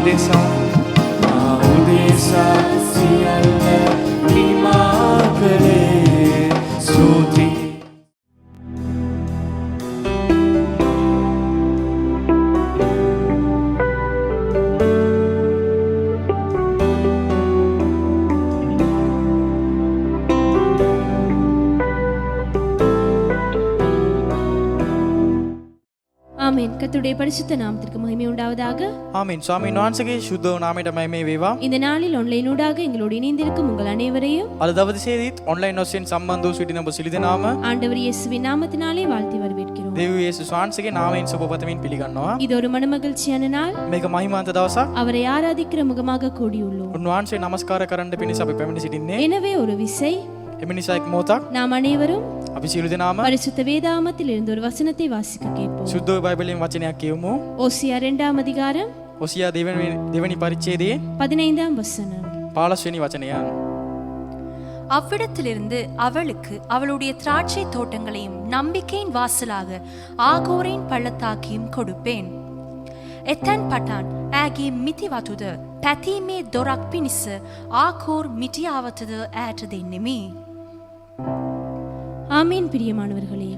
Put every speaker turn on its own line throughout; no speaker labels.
උදෙසා සියල්ල නිමා කළේ ස්තුති.
ஆமென். கர்த்தருடைய பரிசுத்த நாமத்திற்கு மகிமை உண்டாவதாக.
ஆமென். சுவாமியின் වහන්සේගේ ශුද්ධ නාමයට මහිමේ වේවා.
இந்த நாளில் ஆன்லைன் ஊடாக எங்களோடு இணைந்திருக்கும் உங்கள் அனைவரையும்
අද දවසේදීත් ඔන්ලයින් ඔස්සේ සම්බන්ධ වූ සිටින ඔබ සියලුදෙනාම
ஆண்டவர் இயேசுவின் நாமத்தினாலே வாழ்த்தி வரவேற்கிறோம்.
දෙවියන් යේසුස් වහන්සේගේ නාමයෙන් සුබ පතමින් පිළිගන්නවා.
இது ஒரு மனமகிழ்ச்சியான நாள்.
මේක මහිමාන්ත දවසක්.
அவரை ஆராதிக்கிற முகமாக கூடியுள்ளோம்.
උන්වහන්සේ නමස්කාර කරන්න පිණිස අපි පැමිණ සිටින්නේ.
எனவே ஒரு விசை
එම නිසා එක් මොහොතක්
நாம் அனைவரும்
අපි සියලුදෙනාම
பரிசுத்த வேதாகமத்தில் இருந்து ஒரு வசனத்தை வாசிக்க கேட்போம்.
සුද්ධ බයිබලයෙන් වචනයක් කියමු.
ஓசியா 2ஆம் அதிகாரம்
ඔසියා දෙවනි පරිච්ඡේදයේ
15ஆம் வசனம்.
15 වෙනි වචනය.
அவ்விடத்திலிருந்து அவளுக்கு அவளுடைய திராட்சை தோட்டங்களையும் நம்பிக்கையின் வாசலாக ஆகோரின் பள்ளத்தாக்கியும் கொடுப்பேன். එතැන් පටන් ඇගේ මිතිවතුද පැතීමේ දොරක් පිණිස ආකෝර් මිටියාවතද ඈට දෙන්නෙමි.
ஆமீன். பிரியமானவர்களே,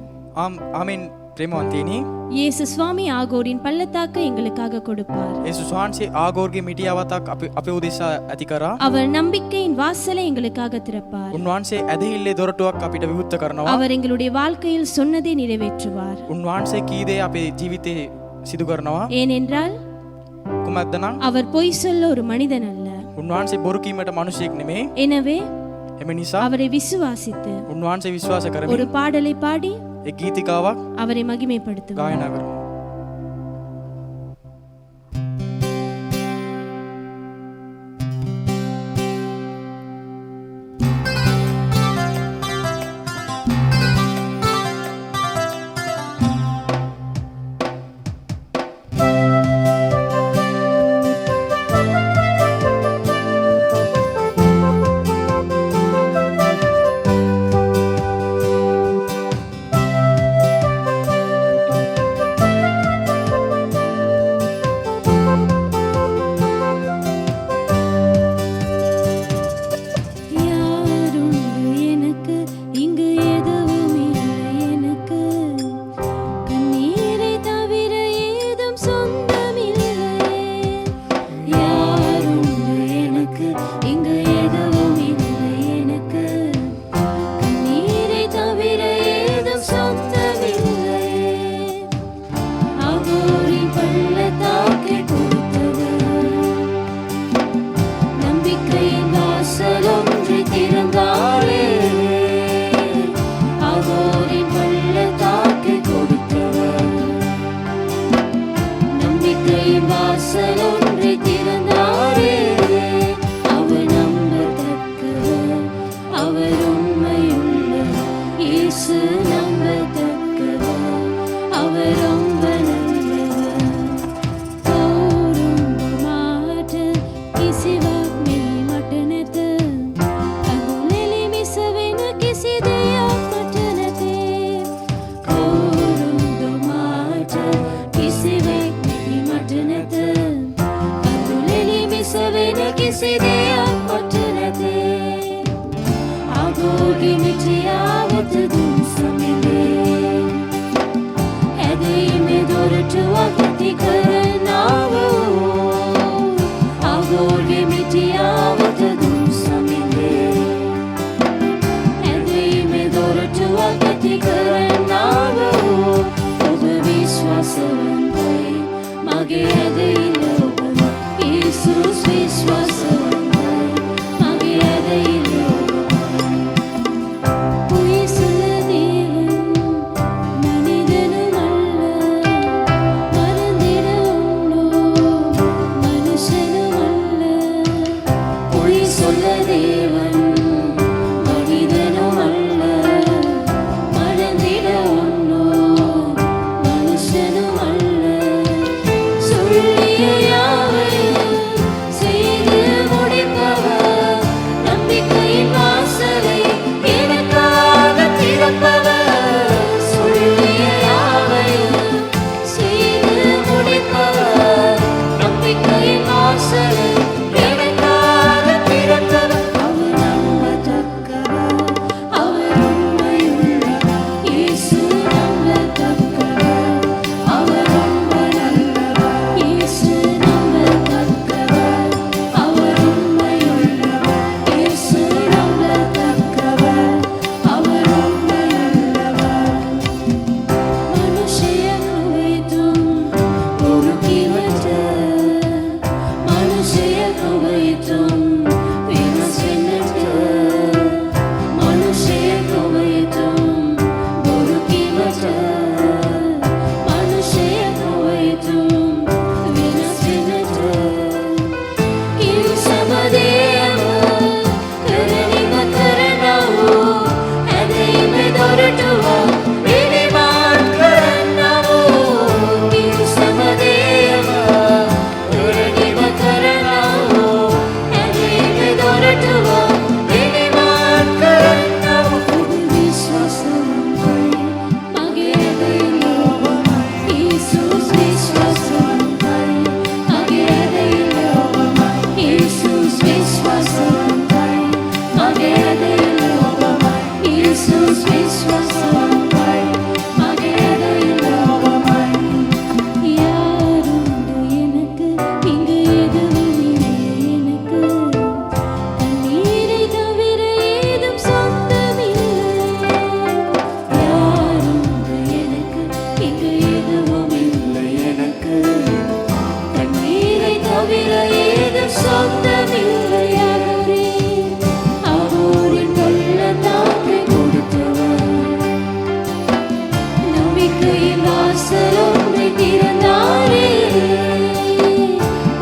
ආමෙන් ප්‍රේමවන්තයනි.
இயேசு சுவாமி ஆகோரின் பள்ளத்தாக்கை எங்களுக்காக கொடுப்பார்.
යේසුස් වහන්සේ ආගෝර්ගේ මිටියාවතක් අපේ උදෙසා ඇති කරා.
அவர் நம்பிக்கையின் வாசலை எங்களுக்காக திறப்பார்.
උන්වහන්සේ ඇදහිල්ලේ දොරටුවක් අපිට විවෘත කරනවා.
அவர் எங்களுடைய வாழ்க்கையில் சொன்னதை நிறைவேற்றுவார்.
උන්වහන්සේ කී දේ අපේ ජීවිතේ සිදු කරනවා.
ஏனென்றால்
කුමක්ද නම්
அவர் பொய் சொல்ல ஒரு மனிதன் அல்ல.
උන්වහන්සේ බොරු කීමට මිනිසෙක් නෙමේ.
எனவே
එම නිසා
அவரை விசுவாசித்து
උන්වහන්සේ විශ්වාස
ஒரு
කරමින්
பாடலை பாடி
ඒ ගීතිකාවක්
அவரை மகிமைப்படுத்துவார்.
ගායනා කරමු.
சொல்ல விசுவாசமாய் மகிழதை லோகமாய் யாருண்டு எனக்கு இங்கு எதுவும் இல்லை எனக்கு கண்ணீரை தவிர ஏதும் சொந்தமில்லை யாருண்டு எனக்கு இங்கு எதுவும் இல்லை எனக்கு கண்ணீரை தவிர ஏதும் சொந்தமில்லை அவரின் பள்ளத்தாக்கை கொடுத்தவர் நம்பிக்கையின் வாசல் ஒன்றை திறந்தாரே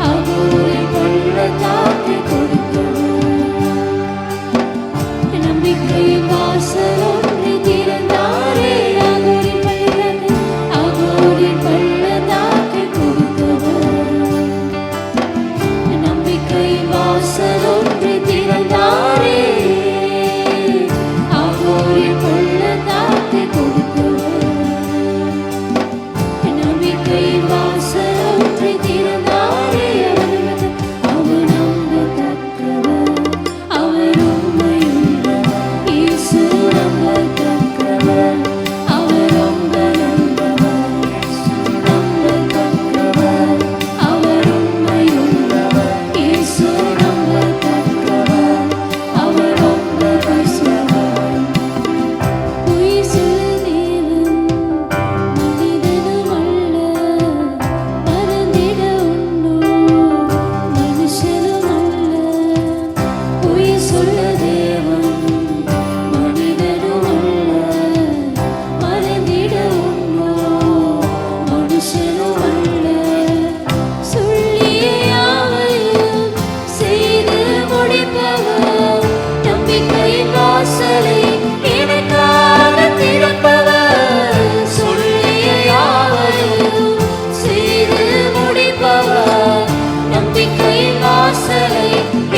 அவரின் பள்ளத்தாக்கை கொடுத்தவர் நம்பிக்கையின் வாசல் ஒன்றை திறந்தாரே அவரின் பள்ளத்தாக்கை கொடுத்தவர் நம்பிக்கையின் வாசல் ஒன்றை திறந்தாரே அவரின் பள்ளத்தாக்கை கொடுத்தவர் நம்பிக்கையின் வாசல் ஒன்றை திறந்தாரே அவர் நம்பத்தக்கவர் அவர் உண்மையுள்ளவர் இயேசு நம்பத்தக்கவர் அவர் ரொம்ப நல்லவர் நம்பத்தக்கவர் அவர் உண்மையுள்ளவர் இயேசு நம்பத்தக்கவர் அவர் ரொம்ப வல்லவர் பொய் சொல்ல தேவன் மனிதனும் அல்ல மறந்திட உண்ணோ மனுஷனும் அல்ல பொய் சொல்ல தேவன் மனிதனும் அல்ல மறந்திட உண்ணோ மனுஷனும் அல்ல சொல்லிய யாவையும் செய்து முடிப்பவர் நம்பிக்கையின் வாசலை எனக்காக திறப்பவர் சொல்லிய யாவையும் செய்து முடிப்பவர் நம்பிக்கையின் வாசலை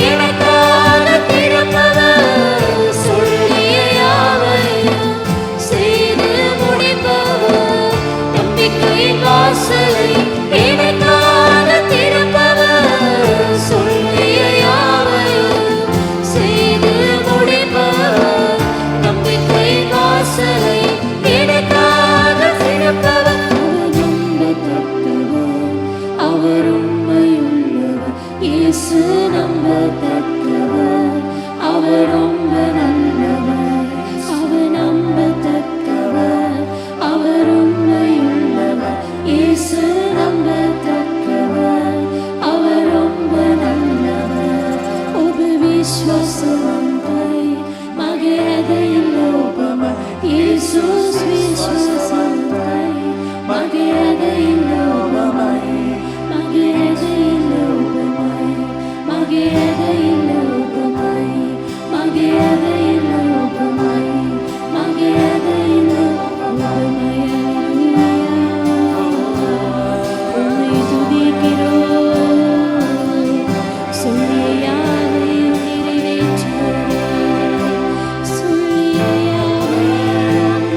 எனக்காக திறப்பவர் சொல்லிய யாவையும் செய்து முடிப்பவர் நம்பிக்கையின் வாசலை எனக்காக திறப்பவர் சொல்லிய யாவையும் செய்து முடிப்பவர் நம்பிக்கையின் வாசலை எனக்காக திறப்பவர் நம்பத்தக்கவர் அவர் உண்மையுள்ளவர் இயேசு நம்பத்தக்கவர் அவர் ரொம்ப நல்லவர் அவர் நம்பத்தக்கவர் அவர் உண்மையுள்ளவர் இயேசு நம்பத்தக்கவர் அவர் ரொம்ப நல்லவர் ඔබ විශ්වාසවන්තයි මගේ ඇදහිල්ල ඔබමයි යේසුස් විශ්වාසවන්තයි මගේ ඇදහිල්ල ඔබමයි මගේ ඇදහිල්ල ඔබමයි මගේ ඇදහිල්ල ඔබමයි මගේ ඇදහිල්ල ඔබමයි මගේ ඇදහිල්ල ඔබමයි உம்மை துதிக்கிறோம் சொல்லிய யாவையும் நிறைவேற்றுகிறேன் சொல்லிய யாவையும்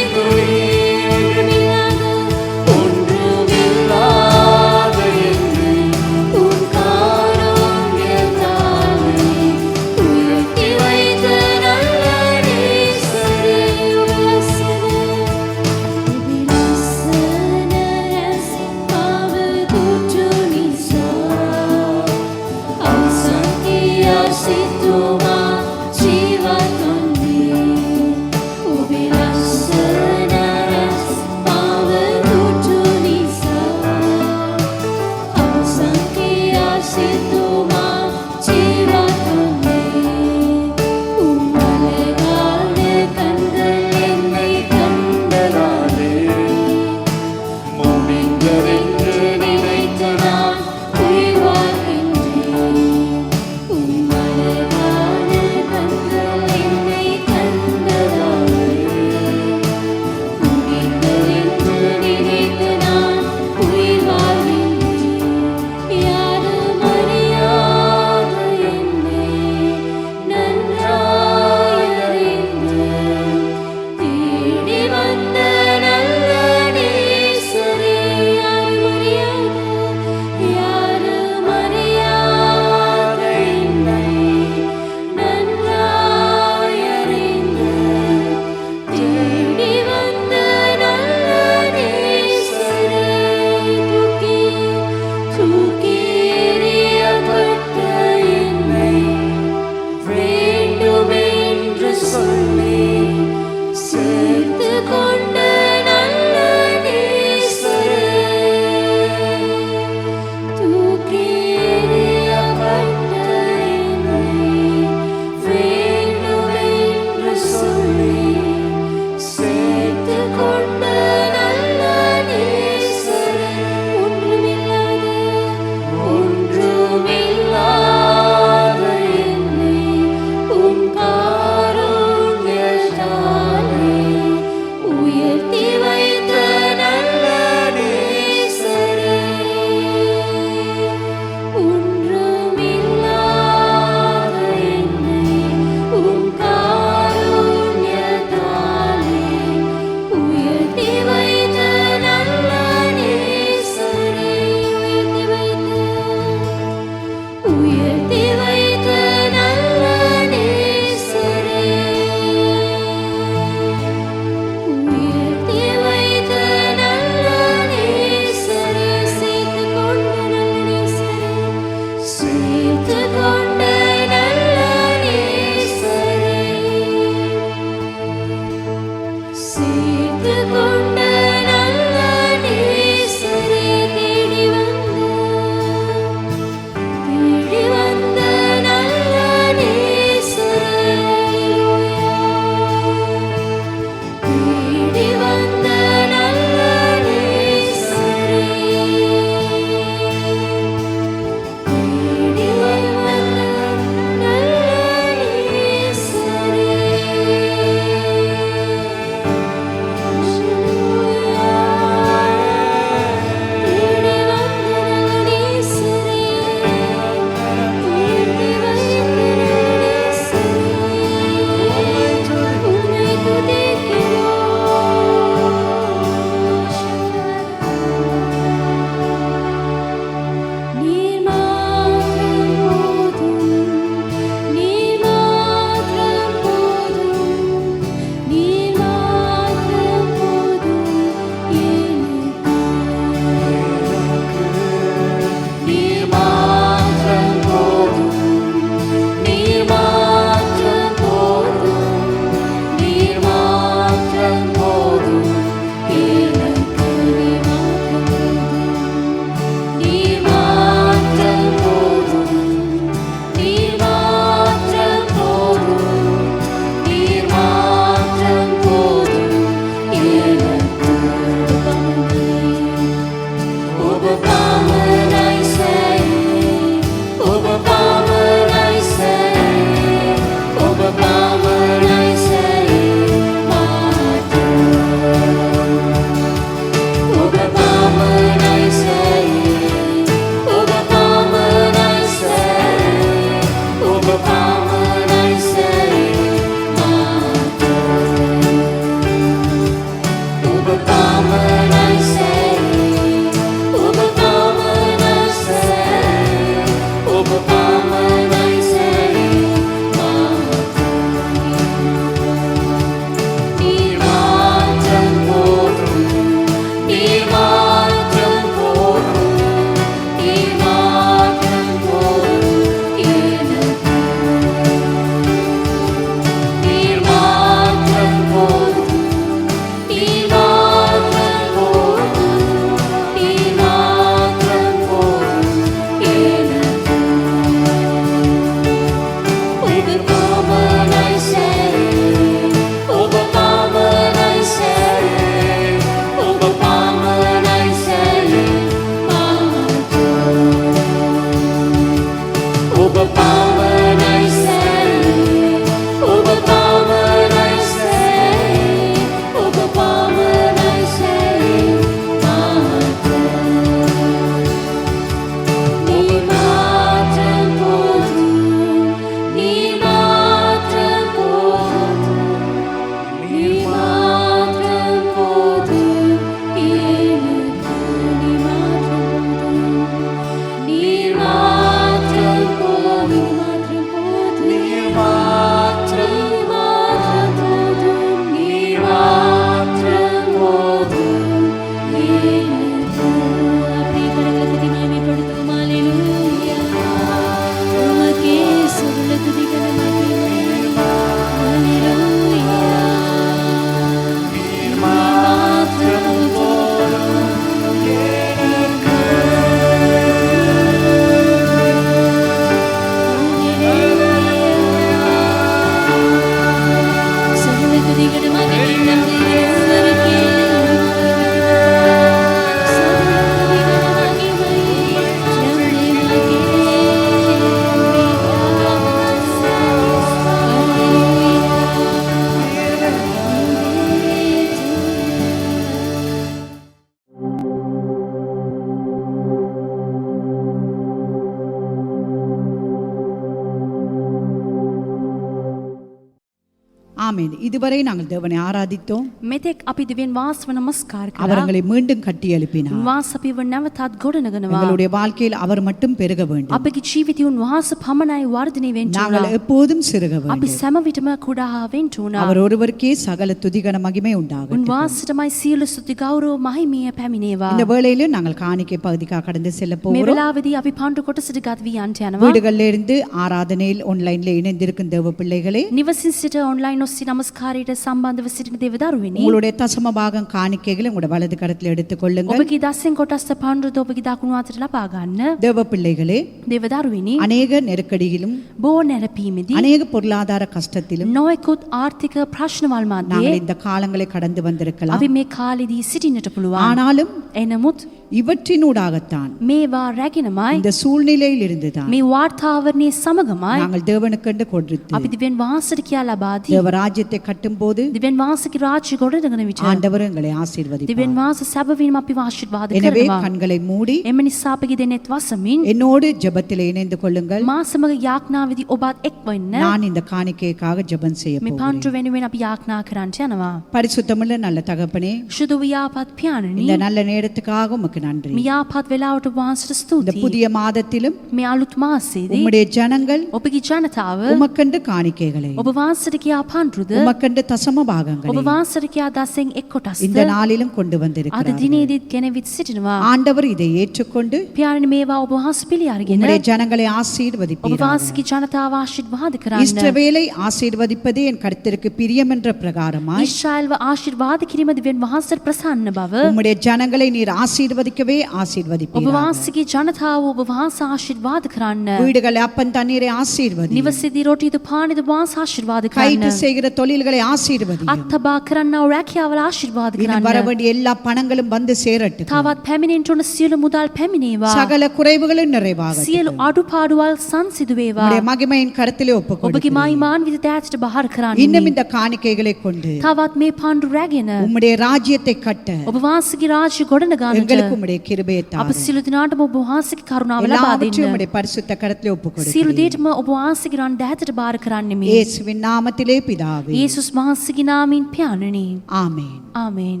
ஆமென். இதுவரை நாங்கள் தேவனை ஆராதித்தோம்.
මෙතෙක් අපි දෙවියන් වහන්සේව නමස්කාර
அவர்
කළා.
எங்களை மீண்டும் கட்டி எழுப்பினார்.
උන්වහන්සේ අපිව නැවතත් ගොඩනගනවා.
எங்களுடைய வாழ்க்கையில் அவர் மட்டும் பெருக வேண்டும்.
අපගේ ජීවිතය උන්වහන්සේ පමණයි වර්ධනය වෙන්න
நாங்கள்
ඕන.
எப்போதும் சிறுக
අපි
வேண்டும்.
සෑම විටම කුඩා වෙන්න ඕන.
அவர் ஒருவருக்கே சகல துதிகன மகிமை உண்டாகட்டும்.
උන්වහන්සේටමයි සියලු ස්තුති ගෞරව මහිමිය පැමිණේවා.
இந்த வேளையில நாங்கள் காணிக்கை பகுதிக்காக கடந்து செல்ல
මේ
போகிறோம்.
වෙලාවේදී අපි පඬු කොටසට ගත වී යන්න යනවා.
வீடுகளில் இருந்து ஆராதனையில் ஆன்லைன்ல இணைந்திருக்கும் தேவ பிள்ளைகளே,
නිවසින් සිට ඔන්ලයින් ඔස්සේ නමස්කාරයට සම්බන්ධව සිටින දෙවදරුවෙනි.
உங்களுடைய தசம பாகம் காணிக்கைகளை உங்களுடைய வலது கரத்தில் எடுத்துக் கொள்ளுங்கள்.
ඔබගේ දසෙන් කොටස් පඬුද ඔබගේ දකුණු අතට ලබා ගන්න.
தேவ பிள்ளைகளே,
දෙවදරුවෙනි
அநேக நெருக்கடியிலும்
බෝ නැරපීමේදී
அநேக பொருளாதார கஷ்டத்திலும்
නොයෙකුත් ආර්ථික ප්‍රශ්නවල් මැද්දේ
நாங்கள் இந்த காலங்களை கடந்து வந்திருக்கலாம்.
අපි මේ කාලෙදී සිටින්නට පුළුවන්.
ஆனாலும்
එනමුත්
இவற்றினூடாகத்தான்,
මේවා රැගෙනමයි
இந்த சூழ்நிலையில் இருந்துதான்
මේ වාර්තාවරණයේ සමගමයි
நாங்கள் தேவனுக்கென்று கொடுத்து
අපි දිවෙන් වාසයට කියා ලබා දී
தேவ ராஜ்யத்தை கட்டும் போது
දිවෙන් වාසගේ රාජ්‍ය ගොඩනගන විට
ஆண்டவர் எங்களை ஆசீர்வதிப்பார்.
දිවෙන් වාස සැබවින්ම අපිව ආශිර්වාද
எனவே
කරනවා.
கண்களை மூடி
එම නිසා අපගේ දෙනෙත් වසමින්
என்னோடு ஜெபத்தில் இணைந்து கொள்ளுங்கள்.
මා සමග යාඥාවේදී ඔබත් එක් වෙන්න.
நான் இந்த காணிக்கைக்காக ஜெபம் செய்ய
මේ
போகிறேன்.
පඬු වෙනුවෙන් අපි යාඥා කරන්න යනවා.
பரிசுத்தமுள்ள நல்ல தகப்பனே,
සුදු වියාපත් පියාණනි,
இந்த நல்ல நேரத்துக்காக உமக்கு நன்றி.
මේ යාපත් වෙලාවට වහන්සේට
இந்த
ස්තුතියි.
புதிய மாதத்திலும்
මේ අලුත් මාසයේදී
உம்முடைய ஜனங்கள்
ඔබගේ ජනතාව
உமக்கென்று காணிக்கைகளை,
ඔබ වහන්සේට කියා පඬුද
உமக்கென்று தசம
ඔබ
பாகங்களை
වහන්සේට කියා දසෙන් එක් කොටස්ද
இந்த நாளிலும் கொண்டு
අද
வந்திருக்கிறார்கள்.
දිනේදීත් ගෙනවිත් සිටිනවා.
ஆண்டவர் இதை ஏற்றுக்கொண்டு
පියාණනි මේවා ඔබ වහන්සේ පිළි අරගෙන
உம்முடைய ஜனங்களை
ඔබ
ஆசீர்வதிப்பீராக.
වහන්සේගේ ජනතාව ආශිර්වාද කරන්න.
இஸ்ரவேலை ஆசீர்வதிப்பதே என் கர்த்தருக்கு பிரியம் என்ற பிரகாரமாய்
ඊශ්‍රායල්ව ආශිර්වාද කිරීම දිවෙන් වහන්සේට ප්‍රසන්න බව
உம்முடைய ஜனங்களை நீர் ஆசீர்வதிக்கவே
ඔබ
ஆசீர்வதிப்பீராக.
වහන්සේගේ ජනතාව ඔබ වහන්සේ ආශිර්වාද කරන්න.
வீடுகளை அப்பன் தண்ணீரை ஆசீர்வதி.
නිවසේදී රොටීද පානිද වහන්සේ ආශිර්වාද
கைட்டு
කරන්න.
செய்கிற தொழில்களை ஆசீர்வதி.
අත්බා කරන්නව රැකියාවල ආශිර්වාද
இன்னும் வர
කරන්න.
வேண்டிய எல்லா பணங்களும் வந்து சேரட்டும்.
තවත් පැමිණෙන්න උන සියලු මුදල් පැමිණේවා.
சகல குறைவுகளும் நிறைவாகட்டும்.
සියලු අඩුපාඩුවල් සංසිඳු වේවා.
உம்முடைய மகிமையின் கரத்திலே
ඔබගේ
ஒப்புக்கொடுக்கிறேன்.
මහිමාන් විදිහට ඈතට බහර
இன்னும்
කරන්න.
இந்த காணிக்கைகளை கொண்டு
තවත් මේ පඬු රැගෙන
உம்முடைய ராஜ்யத்தை கட்ட
ඔබ වහන්සේගේ රාජ්‍ය ගොඩනගන්නට
எங்களுக்கு உம்முடைய கிருபையை
අප
தாரும்.
සියලු දිනාටම ඔබ වහන්සේගේ කරුණාව ලබා
எல்லாவற்றையும்
දෙන්න.
உம்முடைய பரிசுத்த கரத்திலே
සියලු
ஒப்புக்கொடுக்கிறேன்.
දේටම ඔබ වහන්සේගේ රන් දැහැතට බාර කරන්නෙමි.
இயேசுவின் நாமத்திலே பிதாவே.
යේසුස් වහන්සේගේ නාමයෙන් පියාණනි.
ஆமென்.
ආමේන්.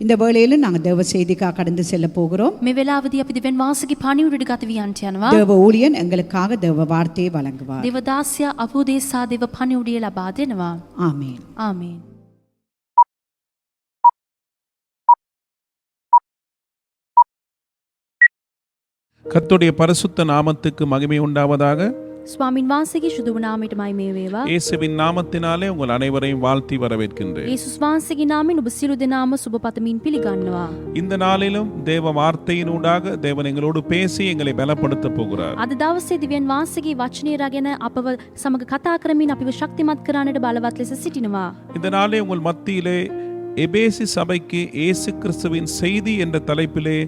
இந்த வேளையில நாங்க தேவ செய்திக்காக கடந்து செல்ல போகிறோம்.
මේ වෙලාවදී අපි දෙවියන් වහන්සේගේ පණිවුඩට ගත වී යන්න යනවා.
தேவ ஊழியன் எங்களுக்காக தேவ வார்த்தையை வழங்குவார்.
දේවදාසයා අපෝදේසා දේව පණිවුඩය ලබා දෙනවා.
ஆமென்.
ආමේන්.
கர்த்தருடைய பரிசுத்த நாமத்துக்கு மகிமை உண்டாவதாக.
ස්වාමින් වහන්සේගේ සුදු නාමයටමයි මේ වේවා.
இயேசுவின் நாமத்தினாலே உங்கள் அனைவரையும் வாழ்த்தி வரவேற்கின்றேன்.
යේසුස් වහන්සේගේ නාමයෙන් ඔබ සියලු දෙනාම සුබ පතමින් පිළිගන්නවා.
இந்த நாளிலும் தேவ வார்த்தையினூடாக தேவன் எங்களோடு பேசி எங்களை பலப்படுத்த போகிறார்.
අද දවසේ දිව්‍යන් වහන්සේගේ වචනය රැගෙන අපව සමග කතා කරමින් අපිව ශක්තිමත් කරන්නට බලවත් ලෙස සිටිනවා.
இந்த நாளே உங்கள் மத்தியிலே எபேசி சபைக்கு இயேசு கிறிஸ்துவின் செய்தி என்ற தலைப்பிலே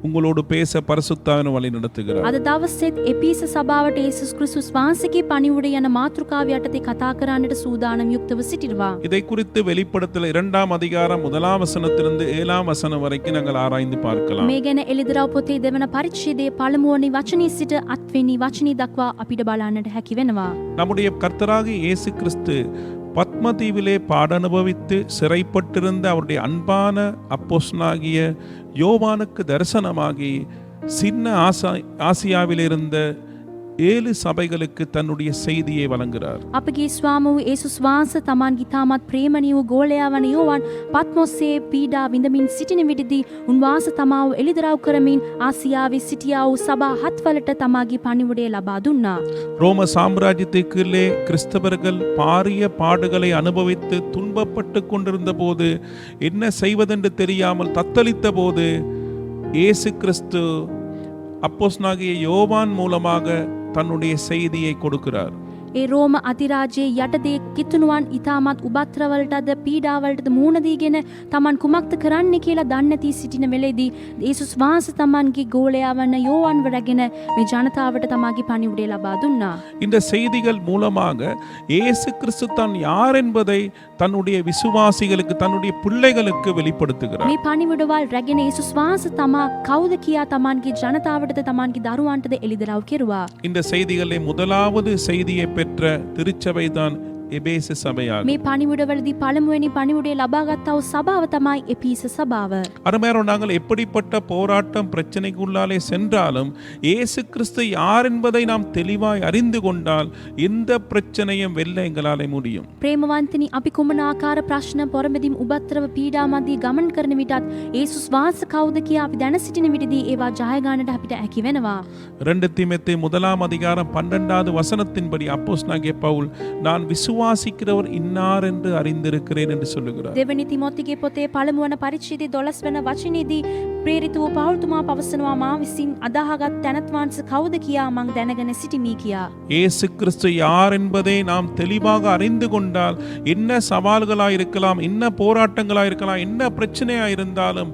உங்களோடு பேச பரிசுத்தாவின் வழி நடத்துகிறார்.
අද දවසේත් එපීස සභාවට යේසුස් ක්‍රිස්තුස් වහන්සේගේ පණිවුඩ යන මාතෘකාව යටතේ කතා කරන්නට සූදානම් යුක්තව සිටිනවා.
இதை குறித்து வெளிப்படுத்தல் 2ஆம் அதிகாரம் 1ஆம் வசனத்திலிருந்து 7ஆம் வசனம் வரைக்கும் நாங்கள் ஆராய்ந்து பார்க்கலாம்.
මේ ගැන එළිදරව් පොතේ දෙවන පරිච්ඡේදයේ පළමුවනි වචනේ සිට අත්වෙනි වචනේ දක්වා අපිට බලන්නට හැකි වෙනවා.
நம்முடைய கர்த்தராகிய இயேசு கிறிஸ்து பத்மதீவிலே பாடனுபவித்து சிறைப்பட்டிருந்த அவருடைய அன்பான அப்போஸ்தலனாகிய யோவானுக்கு தரிசனமாகி சின்ன ஆசியாவிலிருந்த 7 சபைகளுக்கு தன்னுடைய செய்தியை வழங்குகிறார்.
අපගේ ස්වාම වූ යේසුස් වහන්සේ තමන්ගේ තාමත් ප්‍රේමණීය වූ ගෝලයා වන යෝවාන් පත්මොස්සේ පීඩා විඳමින් සිටින විටදී උන්වහන්සේ තමාව එළිදරව් කරමින් ආසියාවේ සිටියා වූ සභා 7 වලට තමාගේ පණිවුඩය ලබා දුන්නා.
ரோம சாம்ராஜ்யத்துக்குள்ளே கிறிஸ்தவர்கள் பாரிய பாடுகளை அனுபவித்து துன்பப்பட்டு கொண்டிருந்த போது என்ன செய்வதென்று தெரியாமல் தத்தளித்த போது இயேசு கிறிஸ்து அப்போஸ்தலனாகிய யோவான் மூலமாக தன்னுடைய செய்தியை கொடுக்கிறார்.
ඒ රෝම අධිරාජ්‍යයේ යටතේ කිතුණුවන් ඉතාමත් උබත්‍රවලටද පීඩාවලටද මුහුණ දීගෙන තමන් කුමක්ද කරන්නේ කියලා දන්නේ නැති සිටින වෙලෙදී යේසුස් වහන්සේ තමන්ගේ ගෝලයා වන යෝවාන්ව රැගෙන මේ ජනතාවට තමාගේ පණිවුඩය ලබා දුන්නා.
இந்த செய்திகள் மூலமாக இயேசு கிறிஸ்து தான் யார் என்பதை தன்னுடைய விசுவாசிகளுக்கு தன்னுடைய பிள்ளைகளுக்கு வெளிப்படுத்துகிறார்.
මේ පණිවුඩවල් රැගෙන යේසුස් වහන්සේ තමා කවුද කියා තමන්ගේ ජනතාවටද තමන්ගේ දරුවන්ටද එළිදරව් කෙරුවා.
இந்த செய்திகளை முதலாவது செய்தியை பெற்ற திருச்சபை தான் எபேசு சபையாகும்.
මේ පණිවුඩවලදී පළමුවෙනි පණිවුඩේ ලබාගත්තා වූ සභාව තමයි එපීස සභාව.
அருமையான நாங்கள் எப்படிப்பட்ட போராட்டம் பிரச்சனைக்குள்ளாலே சென்றாலும் இயேசு கிறிஸ்து யார் என்பதை நாம் தெளிவாய் அறிந்து கொண்டால் எந்த பிரச்சனையும் வெல்ல எங்களாலே முடியும்.
ප්‍රේමවන්තනි අපි කුමන ආකාර ප්‍රශ්න පොරඹදීම් උබත්‍රව පීඩා මැදි ගමන් කරන විටත් යේසුස් වහන්සේ කවුද කියා අපි දැන සිටින විටදී ඒවා ජය ගන්නට අපිට හැකි වෙනවා.
2 தீமோத்தேயு 1:12 வசனத்தின்படி அப்போஸ்தலனாகிய பவுல் நான் விசுவாசிக்கிறவர் இன்னார் என்று அறிந்திருக்கிறேன் என்று சொல்லுகிறார்.
දෙවනි තිමොතිගේ පොතේ පළමුවන පරිච්ඡේදයේ 12 වෙනි වචනයේදී ප්‍රේරිත වූ පවුල්තුමා පවසනවා මා විසින් අදාහගත් තැනත් වහන්සේ කවුද කියා මං දැනගෙන සිටිමි කියා.
இயேசு கிறிஸ்து யார் என்பதை நாம் தெளிவாக அறிந்து கொண்டால் என்ன சவால்களாய் இருக்கலாம், என்ன போராட்டங்களாய் இருக்கலாம், என்ன பிரச்சனையா இருந்தாலும்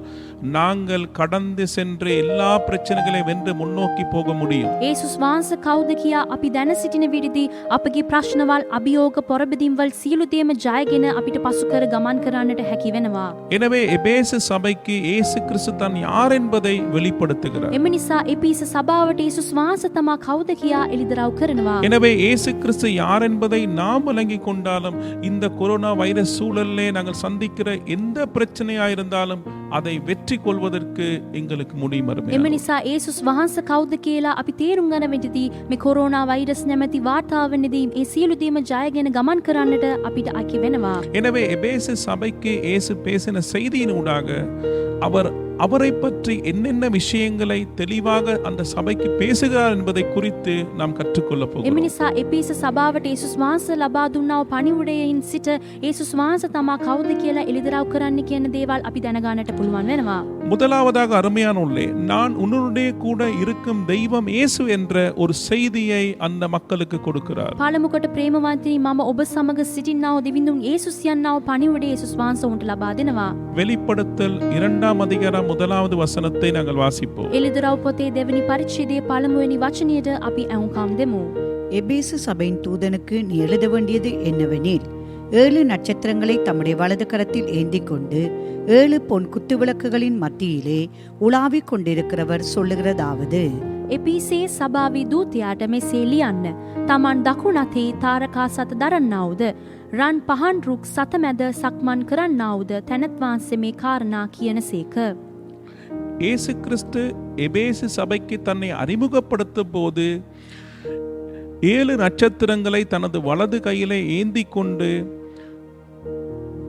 நாங்கள் கடந்து சென்று எல்லா பிரச்சனைகளை வென்று முன்னோக்கி போக முடியும்.
යේසුස් වහන්සේ කවුද කියා අපි දැන සිටින විටදී අපගේ ප්‍රශ්නවල් අභියෝග පොරබදීම්වල් සියලු දේම ජයගෙන අපිට පසු කර ගමන් කරන්නට හැකි වෙනවා.
எனவே எபேசு சபைக்கு இயேசு கிறிஸ்து தான் யார் என்பதை வெளிப்படுத்துகிறார்.
එම නිසා එපීස සභාවට යේසුස් වහන්සේ තමා කවුද කියා එළිදරව් කරනවා.
எனவே இயேசு கிறிஸ்து யார் என்பதை நாம் விளங்கிக் கொண்டாலும் இந்த கொரோனா வைரஸ் சூழலிலே நாங்கள் சந்திக்கிற எந்த பிரச்சனையா இருந்தாலும் அதை வெற்றி கொள்வதற்கு எங்களுக்கு முடியும்.
එම නිසා යේසුස් වහන්සේ කවුද කියලා අපි තේරුම් ගන්න විටදී මේ කොරෝනා වෛරස් නැමැති වාතාවරණයේදී ඒ සියලු දේම ජයගෙන ගමන් කරන්නට අපිට හැකි වෙනවා.
எனவே எபேசு சபைக்கு இயேசு பேசின செய்தியினூடாக அவரை பற்றி என்னென்ன விஷயங்களை தெளிவாக அந்த சபைக்கு பேசுகிறார் என்பதை குறித்து நாம் கற்றுக்கொள்ள
එම
போகிறோம்.
නිසා එපීස සභාවට යේසුස් වහන්සේ ලබා දුන්නා වූ පණිවුඩයෙන් සිට යේසුස් වහන්සේ තමා කවුද කියලා එළිදරව් කරන්න කියන දේවල් අපි දැනගන්නට පුළුවන් වෙනවා.
முதலாவதாக அருமையானவர்களே, நான் உன்னுடைய கூட இருக்கும் தெய்வம் இயேசு என்ற ஒரு செய்தியை அந்த மக்களுக்கு கொடுக்கிறார்.
පළමුකොට ප්‍රේමවන්තනි මම ඔබ සමග සිටින්නා වූ දෙවිඳුන් යේසුස් යන්නා වූ පණිවුඩය යේසුස් වහන්සේ උන්ට ලබා දෙනවා.
வெளிப்படுத்தல் 2:1 முதலாவது வசனத்தை நாங்கள் வாசிப்போம்.
එළිදරව් පොතේ දෙවනි පරිච්ඡේදයේ පළමුවෙනි වචනයට අපි ඇහුම්කම් දෙමු.
எபேசு சபையின் தூதனுக்கு நீ எழுத வேண்டியது என்னவெனில் 7 நட்சத்திரங்களை தம்முடைய வலது கரத்தில் ஏந்தி கொண்டு 7 பொன் குத்துவிளக்குகளின் மத்தியிலே உலாவிக் கொண்டிருக்கிறவர் சொல்லுகிறதாவது
එපීසේ සභාවේ දූතයාට මෙසේ ලියන්න. තමන් දකුණු අතේ තාරකා සත දරන්නාවුද රන් පහන් රුක් සත මැද සක්මන් කරන්නාවුද තැනත් වහන්සේ මේ කාරණා කියනසේක.
இயேசு கிறிஸ்து எபேசு சபைக்கு தன்னை அறிமுகப்படுத்தும் போது 7 நட்சத்திரங்களை தனது வலது கையிலே ஏந்தி கொண்டு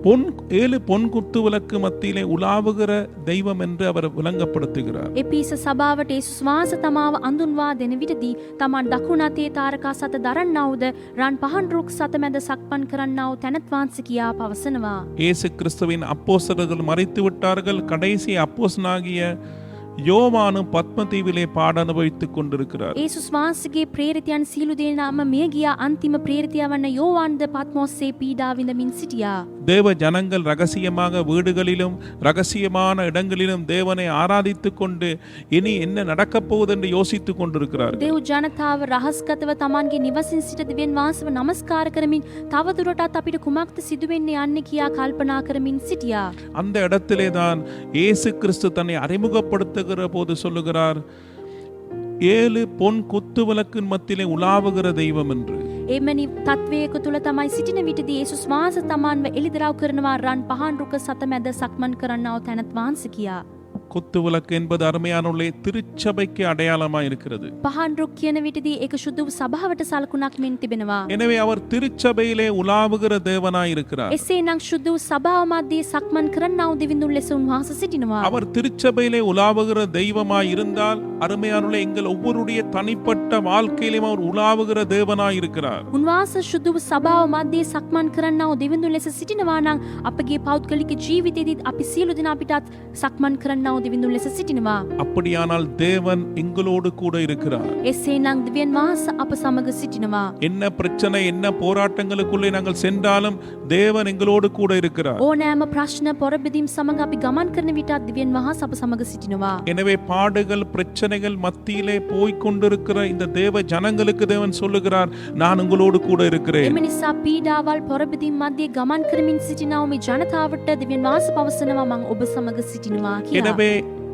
7 பொன் குத்துவிளக்கு மத்தியிலே உலாவுகிற தெய்வம் என்று அவர் விளங்கப்படுத்துகிறார்.
එපීස සභාවට යේසුස් වහන්සේ තමාව අඳුන්වා දෙන විටදී තමන් දකුණු අතේ තාරකා සත දරන්නාවුද රන් පහන් රුක් සත මැද සක්මන් කරන්නාව තැනත් වහන්සේ කියා පවසනවා.
இயேசு கிறிஸ்துவின் அப்போஸ்தலர்கள் மரித்து விட்டார்கள். கடைசி அப்போஸ்தலனாகிய யோவானும் பத்மதீவிலே பாட அனுபவித்துக் கொண்டிருக்கிறார்.
යේසුස් වහන්සේගේ ප්‍රේරිතයන් සියලු දෙනාම මිය ගියා. අන්තිම ප්‍රේරිතයා වන යෝවාන්ද පත්මොස්සේ පීඩා විඳමින් සිටියා.
தேவ ஜனங்கள் ரகசியமாக வீடுகளிலும் ரகசியமான இடங்களிலும் தேவனை ஆராதித்துக் கொண்டு இனி என்ன நடக்கப் போகுது என்று யோசித்துக் கொண்டிருக்கிறார்.
දෙව් ජනතාව රහස්ගතව තමන්ගේ නිවසින් සිට දෙවියන් වහන්සේව නමස්කාර කරමින් තවදුරටත් අපිට කුමක්ද සිදුවෙන්නේ යන්නේ කියා කල්පනා කරමින් සිටියා.
அந்த இடத்திலே தான் இயேசு கிறிஸ்து தன்னை அறிமுகப்படுத்துகிற போது சொல்லுகிறார் 7 பொன் குத்துவிளக்கின் மத்தியிலே உலாவுகிற தெய்வம் என்று.
එමනි තත්වයක තුළ තමයි සිටින විටදී යේසුස් වහන්සේ තමන්ව එළිදරව් කරනවා රන් පහන් රුක සත මැද සක්මන් කරන්නාව තැනත් වහන්සේ කියා.
குத்துவிளக்கு என்பது அருமையானவர்களே திருச்சபைக்கு அடையாளமாய் இருக்கிறது.
පහන් රුක් කියන විටදී ඒක සුදු සභාවට සලකුණක් මෙන් තිබෙනවා.
எனவே அவர் திருச்சபையிலே உலாவுகிற தேவனாய் இருக்கிறார்.
එසේනම් සුදු සභාව මැද්දේ සක්මන් කරන්නාව දෙවිඳුන් ලෙස උන්වහන්සේ සිටිනවා.
அவர் திருச்சபையிலே உலாவுகிற தெய்வமாய் இருந்தால் அருமையானவர்களே எங்கள் ஒவ்வொருடைய தனிப்பட்ட வாழ்க்கையிலும் அவர் உலாவுகிற தேவனாய் இருக்கிறார்.
උන්වහන්සේ සුදු සභාව මැද්දේ සක්මන් කරන්නාව දෙවිඳුන් ලෙස සිටිනවා නම් අපගේ පෞද්ගලික ජීවිතයේදී අපි සියලු දෙනා අපිටත් සක්මන් කරන්නාව දෙවිඳුන් ලෙස සිටිනවා.
அப்படியானால் தேவன் எங்களோடு கூட இருக்கிறார்.
එසේනම් දෙවියන් වහන්සේ අප සමග සිටිනවා.
என்ன பிரச்சனை என்ன போராட்டங்களுக்குள்ளே நாங்கள் சென்றாலும் தேவன் எங்களோடு கூட இருக்கிறார்.
ඕනෑම ප්‍රශ්න පොරබෙදීම් සමග අපි ගමන් කරන විටත් දෙවියන් වහන්සේ අප සමග සිටිනවා.
எனவே பாடுகள் பிரச்சனைகள் மத்தியிலே போய்க் கொண்டிருக்கிற இந்த தேவ ஜனங்களுக்கு தேவன் சொல்லுகிறார் நான் உங்களோடு கூட இருக்கிறேன்.
එම නිසා පීඩාවල් පොරබෙදීම් මැද්දේ ගමන් කරමින් සිටිනා මේ ජනතාවට දෙවියන් වහන්සේ පවසනවා මම ඔබ සමග සිටිනවා කියලා.
எனவே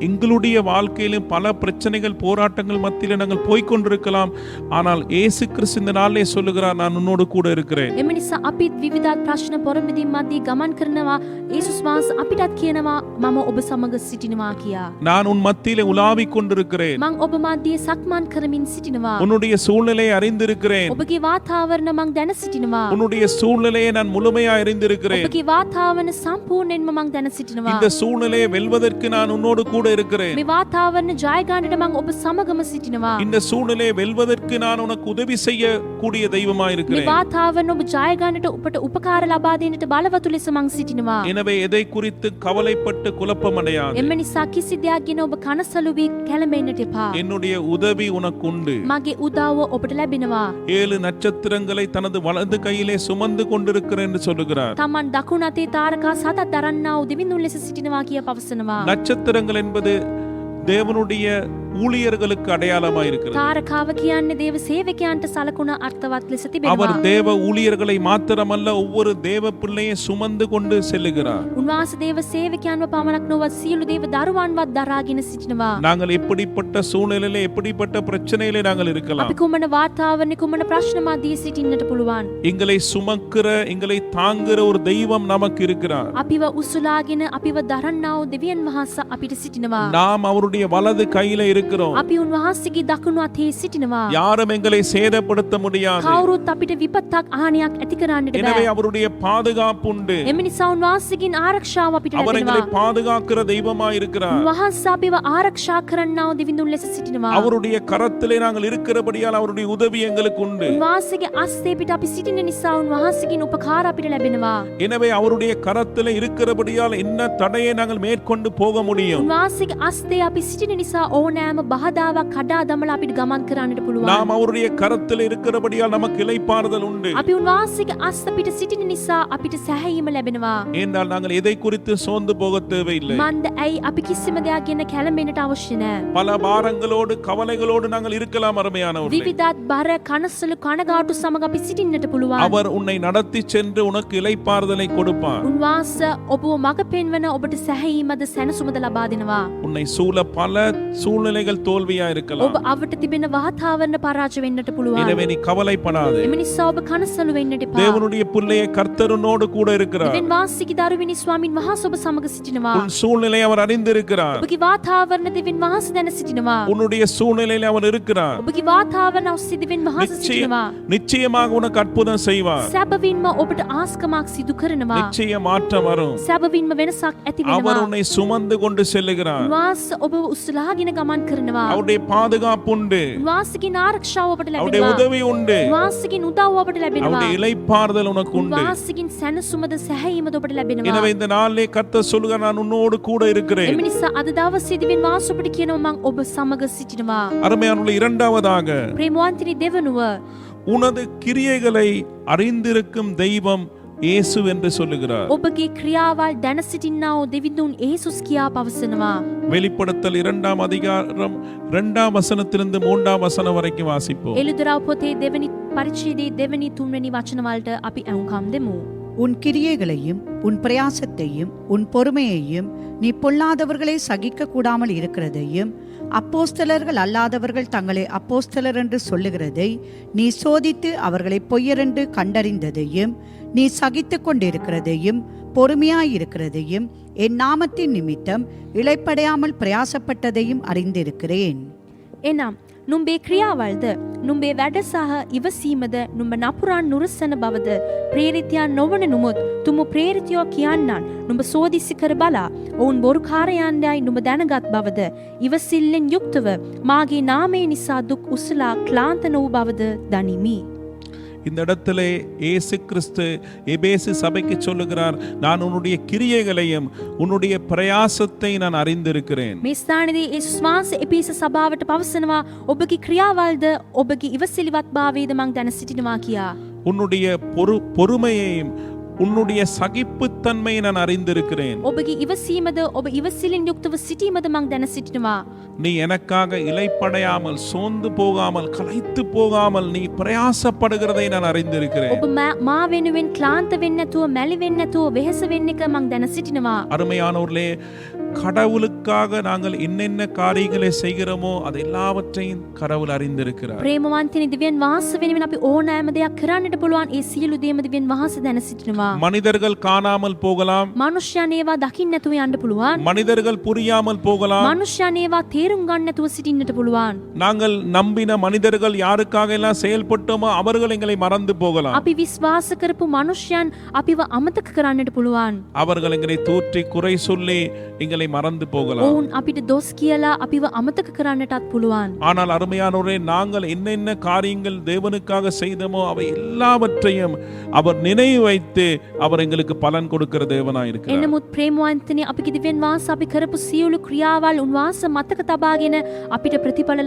எங்களுடைய வாழ்க்கையிலும் பல பிரச்சனைகள் போராட்டங்கள் மத்தியில நாங்கள் போய்கொண்டிருக்கலாம். ஆனால் இயேசு கிறிஸ்து இந்த நாளிலே சொல்லுகிறார், நான் உன்னோடு கூட இருக்கிறேன்.
එම නිසා අපිත් විවිධ ප්‍රශ්න පොරමිදින් මැදි ගමන් කරනවා. යේසුස් වහන්සේ අපිටත් කියනවා මම ඔබ සමග සිටිනවා කියා.
நான் உன் மத்தியிலே உலாவிக் கொண்டிருக்கிறேன்.
මං ඔබ මැදියේ සක්මන් කරමින් සිටිනවා.
உன்னுடைய சூழ்நிலையை அறிந்திருக்கிறேன்.
ඔබගේ වාතාවරණ මං දැන සිටිනවා.
உன்னுடைய சூழ்நிலையை நான் முழுமையா அறிந்திருக்கிறேன்.
ඔබගේ වාතාවරණ සම්පූර්ණයෙන්ම මං දැන සිටිනවා.
இந்த சூழ்நிலையை வெல்வதற்கு நான் உன்னோடு கூட இருக்கிறேன்.
මේ වාතාවරණ ජය ගන්නට මං ඔබ සමගම සිටිනවා.
இந்த சூழ்நிலையை வெல்வதற்கு நான் உனக்கு உதவி செய்ய கூடிய தெய்வமாய்
මේ
இருக்கிறேன்.
වාතාවරණ ඔබ ජය ගන්නට ඔබට උපකාර ලබා දෙන්නට බලවතු ලෙස මං සිටිනවා.
எனவே எதை குறித்து கவலைப்பட்டு குழப்பமடையாது.
එම නිසා කිසි දෙයක් ගැන ඔබ කනසලු වී කැළඹෙන්නට එපා.
என்னுடைய உதவி உனக்கு உண்டு.
මගේ උදව්ව ඔබට ලැබෙනවා.
7 நட்சத்திரங்களை தனது வலது கையிலே சுமந்து கொண்டிருக்கிறேன் என்று சொல்லுகிறார்.
තමන් දකුණු අතේ තාරකා සතක් දරන්නා වූ දෙවිඳුන් ලෙස සිටිනවා කියා පවසනවා.
நட்சத்திரங்கள் என்பது தேவனுடைய ஊழியர்களுக்கு அடையாளமாய் இருக்கிறது.
තාරකාව කියන්නේ දේව සේවකයන්ට සලකුණ අර්ථවත් ලෙස
அவர்
තිබෙනවා.
தேவ ஊழியர்களை மாத்திரமல்ல ஒவ்வொரு தேவ பிள்ளையை சுமந்து கொண்டு செல்லுகிறார்.
උන්වහන්සේ දේව සේවකයන්ව පමණක් නොව සියලු දේව දරුවන්වත් දරාගෙන සිටිනවා.
நாங்கள் எப்படிப்பட்ட சூழ்நிலையிலே எப்படிப்பட்ட பிரச்சனையிலே நாங்கள் இருக்கலாம்.
අපි කුමන වාතාවරණේ කුමන ප්‍රශ්න මැදියේ සිටින්නට පුළුවන්.
எங்களை சுமக்கிற எங்களை தாங்குகிற ஒரு தெய்வம் நமக்கு இருக்கிறார்.
අපිව උසුලාගෙන අපිව දරන්නා වූ දෙවියන් වහන්සේ අපිට සිටිනවා.
நாம் அவருடைய வலது கையில இருக்கிறோம்.
අපි උන්වහන්සේගේ දකුණු අතේ සිටිනවා.
யாரும் எங்களை சேதப்படுத்த முடியாது.
කවුරුත් අපිට විපතක් හානියක් ඇති කරන්නට
எனவே
බෑ.
அவருடைய பாதுகாப்பு உண்டு.
එම නිසා උන්වහන්සේගෙන් ආරක්ෂාව අපිට
அவர் எங்களை
ලැබෙනවා.
பாதுகாக்கிற தெய்வமாய் இருக்கிறார்.
උන්වහන්සේ අපිව ආරක්ෂා කරන්නා වූ දෙවිඳුන් ලෙස සිටිනවා.
அவருடைய கரத்திலே நாங்கள் இருக்கிறபடியால் அவருடைய உதவி எங்களுக்கு உண்டு.
උන්වහන්සේගේ අස්සේ පිට අපි සිටින නිසා උන්වහන්සේගෙන් උපකාර අපිට ලැබෙනවා.
எனவே அவருடைய கரத்திலே இருக்கிறபடியால் என்ன தடையை நாங்கள் மேற்கொண்டு போக முடியும்.
උන්වහන්සේගේ අස්සේ අපි සිටින නිසා ඕනෑම බහදාවක් කඩා දමලා අපිට ගමන් කරන්නට පුළුවන්.
நாம் அவருடைய கரத்திலே இருக்கிறபடியால் நமக்கு இளைப்பாறுதல் உண்டு.
අපි උන්වහන්සේගේ අස්ස පිට සිටින නිසා අපිට සැහැීම ලැබෙනවා.
ஏனென்றால் நாங்கள் எதை குறித்து சோர்ந்து போக தேவையில்லை.
මන්ද ඇයි අපි කිසිම දෙයක් ගැන කැළඹෙන්නට අවශ්‍ය නැහැ.
பல பாரங்களோடு கவலைகளோடு நாங்கள் இருக்கலாம் அருமையானவர்களே.
විවිධත් බර කනසලු කනගාටු සමග අපි සිටින්නට පුළුවන්.
அவர் உன்னை நடத்தி சென்று உனக்கு இளைப்பாறுதலை கொடுப்பார்.
උන්වහන්සේ ඔබව මඟ පෙන්වන ඔබට සැහැීමද සැනසුමද ලබා දෙනවා.
உன்னை சூழ பல சூழ்நிலைகள் தோல்வியா இருக்கலாம்.
ඔබ අවට තිබෙන වාතාවරණ පරාජය වෙන්නට පුළුවන්.
எனவே நீ கவலைப்படாதே.
එම නිසා ඔබ කනසලු වෙන්නට එපා.
தேவனுடைய பிள்ளையை கர்த்தருனோடு கூட இருக்கிறார்.
දෙවියන් වහන්සේගේ දරුවෙනි ස්වාමින් වහන්සේ ඔබ සමග සිටිනවා.
உன் சூழ்நிலையை அவர் அறிந்திருக்கிறார்.
ඔබගේ වාතාවරණ දෙවියන් වහන්සේ දැන සිටිනවා.
உன்னுடைய சூழ்நிலையில அவர் இருக்கிறார்.
ඔබගේ වාතාවරණ ඔස්සේ දෙවියන් වහන්සේ සිටිනවා.
நிச்சயமாக உனக்கு அற்புதம் செய்வார்.
සැබවින්ම ඔබට ආස්කමක් සිදු කරනවා.
நிச்சய மாற்றம் வரும்.
සැබවින්ම වෙනසක් ඇති
அவர்
වෙනවා.
உன்னை சுமந்து கொண்டு செல்லுகிறார்.
උන්වහන්සේ ඔබව උස්සලාගෙන ගමන් කරනවා.
அவருடைய பாதுகாப்பு உண்டு.
උන්වහන්සේගේ ආරක්ෂාව ඔබට
அவருடைய
ලැබෙනවා.
உதவி உண்டு.
උන්වහන්සේගේ උදව්ව ඔබට ලැබෙනවා.
அவருடைய இளைப்பாறுதல் உனக்கு உண்டு.
උන්වහන්සේගෙන් සැනසුමද සැහැීමද ඔබට ලැබෙනවා.
எனவே இந்த நாளிலே கர்த்தர் சொல்லுகிறார், நான் உன்னோடு கூட இருக்கிறேன்.
එම නිසා අද දවසේ දෙවියන් වහන්සේ ඔබට කියනවා මම ඔබ සමග සිටිනවා.
அருமையானவர்களே, இரண்டாவதாக
ප්‍රේමවන්තනි දෙවනුව
உனது கிரியைகளை அறிந்திருக்கும் தெய்வம் இயேசு என்று சொல்லுகிறார்.
ඔබගේ ක්‍රියාවල් දැන සිටින්නා වූ දෙවිඳුන් යේසුස් කියා පවසනවා.
வெளிப்படுத்தல் 2ஆம் அதிகாரம் 2ஆம் வசனத்திலிருந்து 3ஆம் வசனம் வரைக்கும் வாசிப்போம்.
එළුදරව් පොතේ දෙවනි පරිච්ඡේදයේ දෙවනි තුන්වෙනි වචන වලට අපි අහුම්කම් දෙමු.
உன் கிரியைகளையும் உன் பிரயாசத்தையும் உன் பொறுமையையும் நீ பொல்லாதவர்களை சகிக்க கூடாமல் இருக்கிறதையும் அப்போஸ்தலர்கள் அல்லாதவர்கள் தங்களை அப்போஸ்தலர் என்று சொல்லுகிறதை நீ சோதித்து அவர்களை பொய்யரென்று கண்டறிந்ததையும் நீ சகித்து கொண்டிருக்கிறதையும் பொறுமையாயிருக்கிறதையும் என் நாமத்தின் நிமித்தம் இளைப்படையாமல் பிரயாசப்பட்டதையும் அறிந்திருக்கிறேன்.
එනම් නුඹේ ක්‍රියාවල්ද නුඹේ වැඩ සහ ඉවසීමද නුඹ නපුරන් නුරසන බවද ප්‍රේරිතයන් නොවන නුමුත් තුමු ප්‍රේරිතයෝ කියන්නන් නුඹ සෝදිසි කර බලා ඔවුන් බොරුකාරයන්යයි නුඹ දැනගත් බවද ඉවසිල්ලෙන් යුක්තව මාගේ නාමය නිසා දුක් උසලා ක්ලාන්ත නොවූ බවද දනිමි.
இந்த இடத்திலே இயேசு கிறிஸ்து எபேசு சபைக்கு சொல்லுகிறார், நான் உன்னுடைய கிரியைகளையும் உன்னுடைய பிரயாசத்தை நான் அறிந்திருக்கிறேன்.
මේ ස්ථානයේදී යේසුස් වහන්සේ එපිස සභාවට පවසනවා ඔබගේ ක්‍රියාවල්ද ඔබගේ ඉවසිලිවත් භාවයද මං දැන සිටිනවා කියා.
உன்னுடைய பொறுமையையும் உன்னுடைய சகிப்புத்தன்மையை நான் அறிந்திருக்கிறேன்.
ඔබගේ ඉවසීමද ඔබ ඉවසිලින් යුක්තව සිටීමද මං දැන සිටිනවා.
நீ எனக்காக இளைப்படையாமல் சோர்ந்து போகாமல் களைத்து போகாமல் நீ பிரயாசப்படுகிறதை நான் அறிந்திருக்கிறேன்.
ඔබ මා වෙනුවෙන් ක්ලාන්ත වෙන්නේ නැතුව මැලි වෙන්නේ නැතුව වෙහෙස වෙන්න එක මං දැන සිටිනවා.
அருமையானவர்களே, கடவுளுக்காக நாங்கள் என்னென்ன காரியங்களை செய்கிறோமோ அது எல்லாவற்றையும் கடவுள் அறிந்திருக்கிறார்.
ප්‍රේමවන්තනි දිව්‍යන් වහන්සේ වෙනුවෙන් අපි ඕනෑම දෙයක් කරන්නට පුළුවන්. ඒ සියලු දේම දිව්‍යන් වහන්සේ දැන සිටිනවා.
மனிதர்கள் காணாமல் போகலாம்,
මනුෂ්‍යයන් ඒවා දකින්න නැතුව යන්න පුළුවන්.
மனிதர்கள் புரியாமல் போகலாம்.
මනුෂ්‍යයන් ඒවා තේරුම් ගන්න නැතුව සිටින්නට පුළුවන්.
நாங்கள் நம்பின மனிதர்கள் யாருக்காக எல்லாம் செயல்பட்டோமோ அவர்கள் எங்களை மறந்து போகலாம்.
අපි විශ්වාස කරපු මනුෂ්‍යයන් අපිව අමතක කරන්නට පුළුවන්.
அவர்கள் எங்களை தூற்றி குறை சொல்லி எங்களை மறந்து போகலாம்.
ඔවුන් අපිට දොස් කියලා අපිව අමතක කරන්නටත් පුළුවන්.
ஆனால் அருமையானவரே, நாங்கள் என்னென்ன காரியங்கள் தேவனுக்காக செய்தோமோ அவை எல்லாவற்றையும் அவர் நினைவு வைத்து அவர் எங்களுக்கு பலன் கொடுக்கிற தேவனாய் இருக்கிறார்.
එනමුත් ප්‍රේමවන්තනි, අපගේ දිව්‍යන් වහන්සේ අපි කරපු සියලු ක්‍රියාවල් උන්වහන්සේ මතක තබාගෙන අපිට ප්‍රතිඵල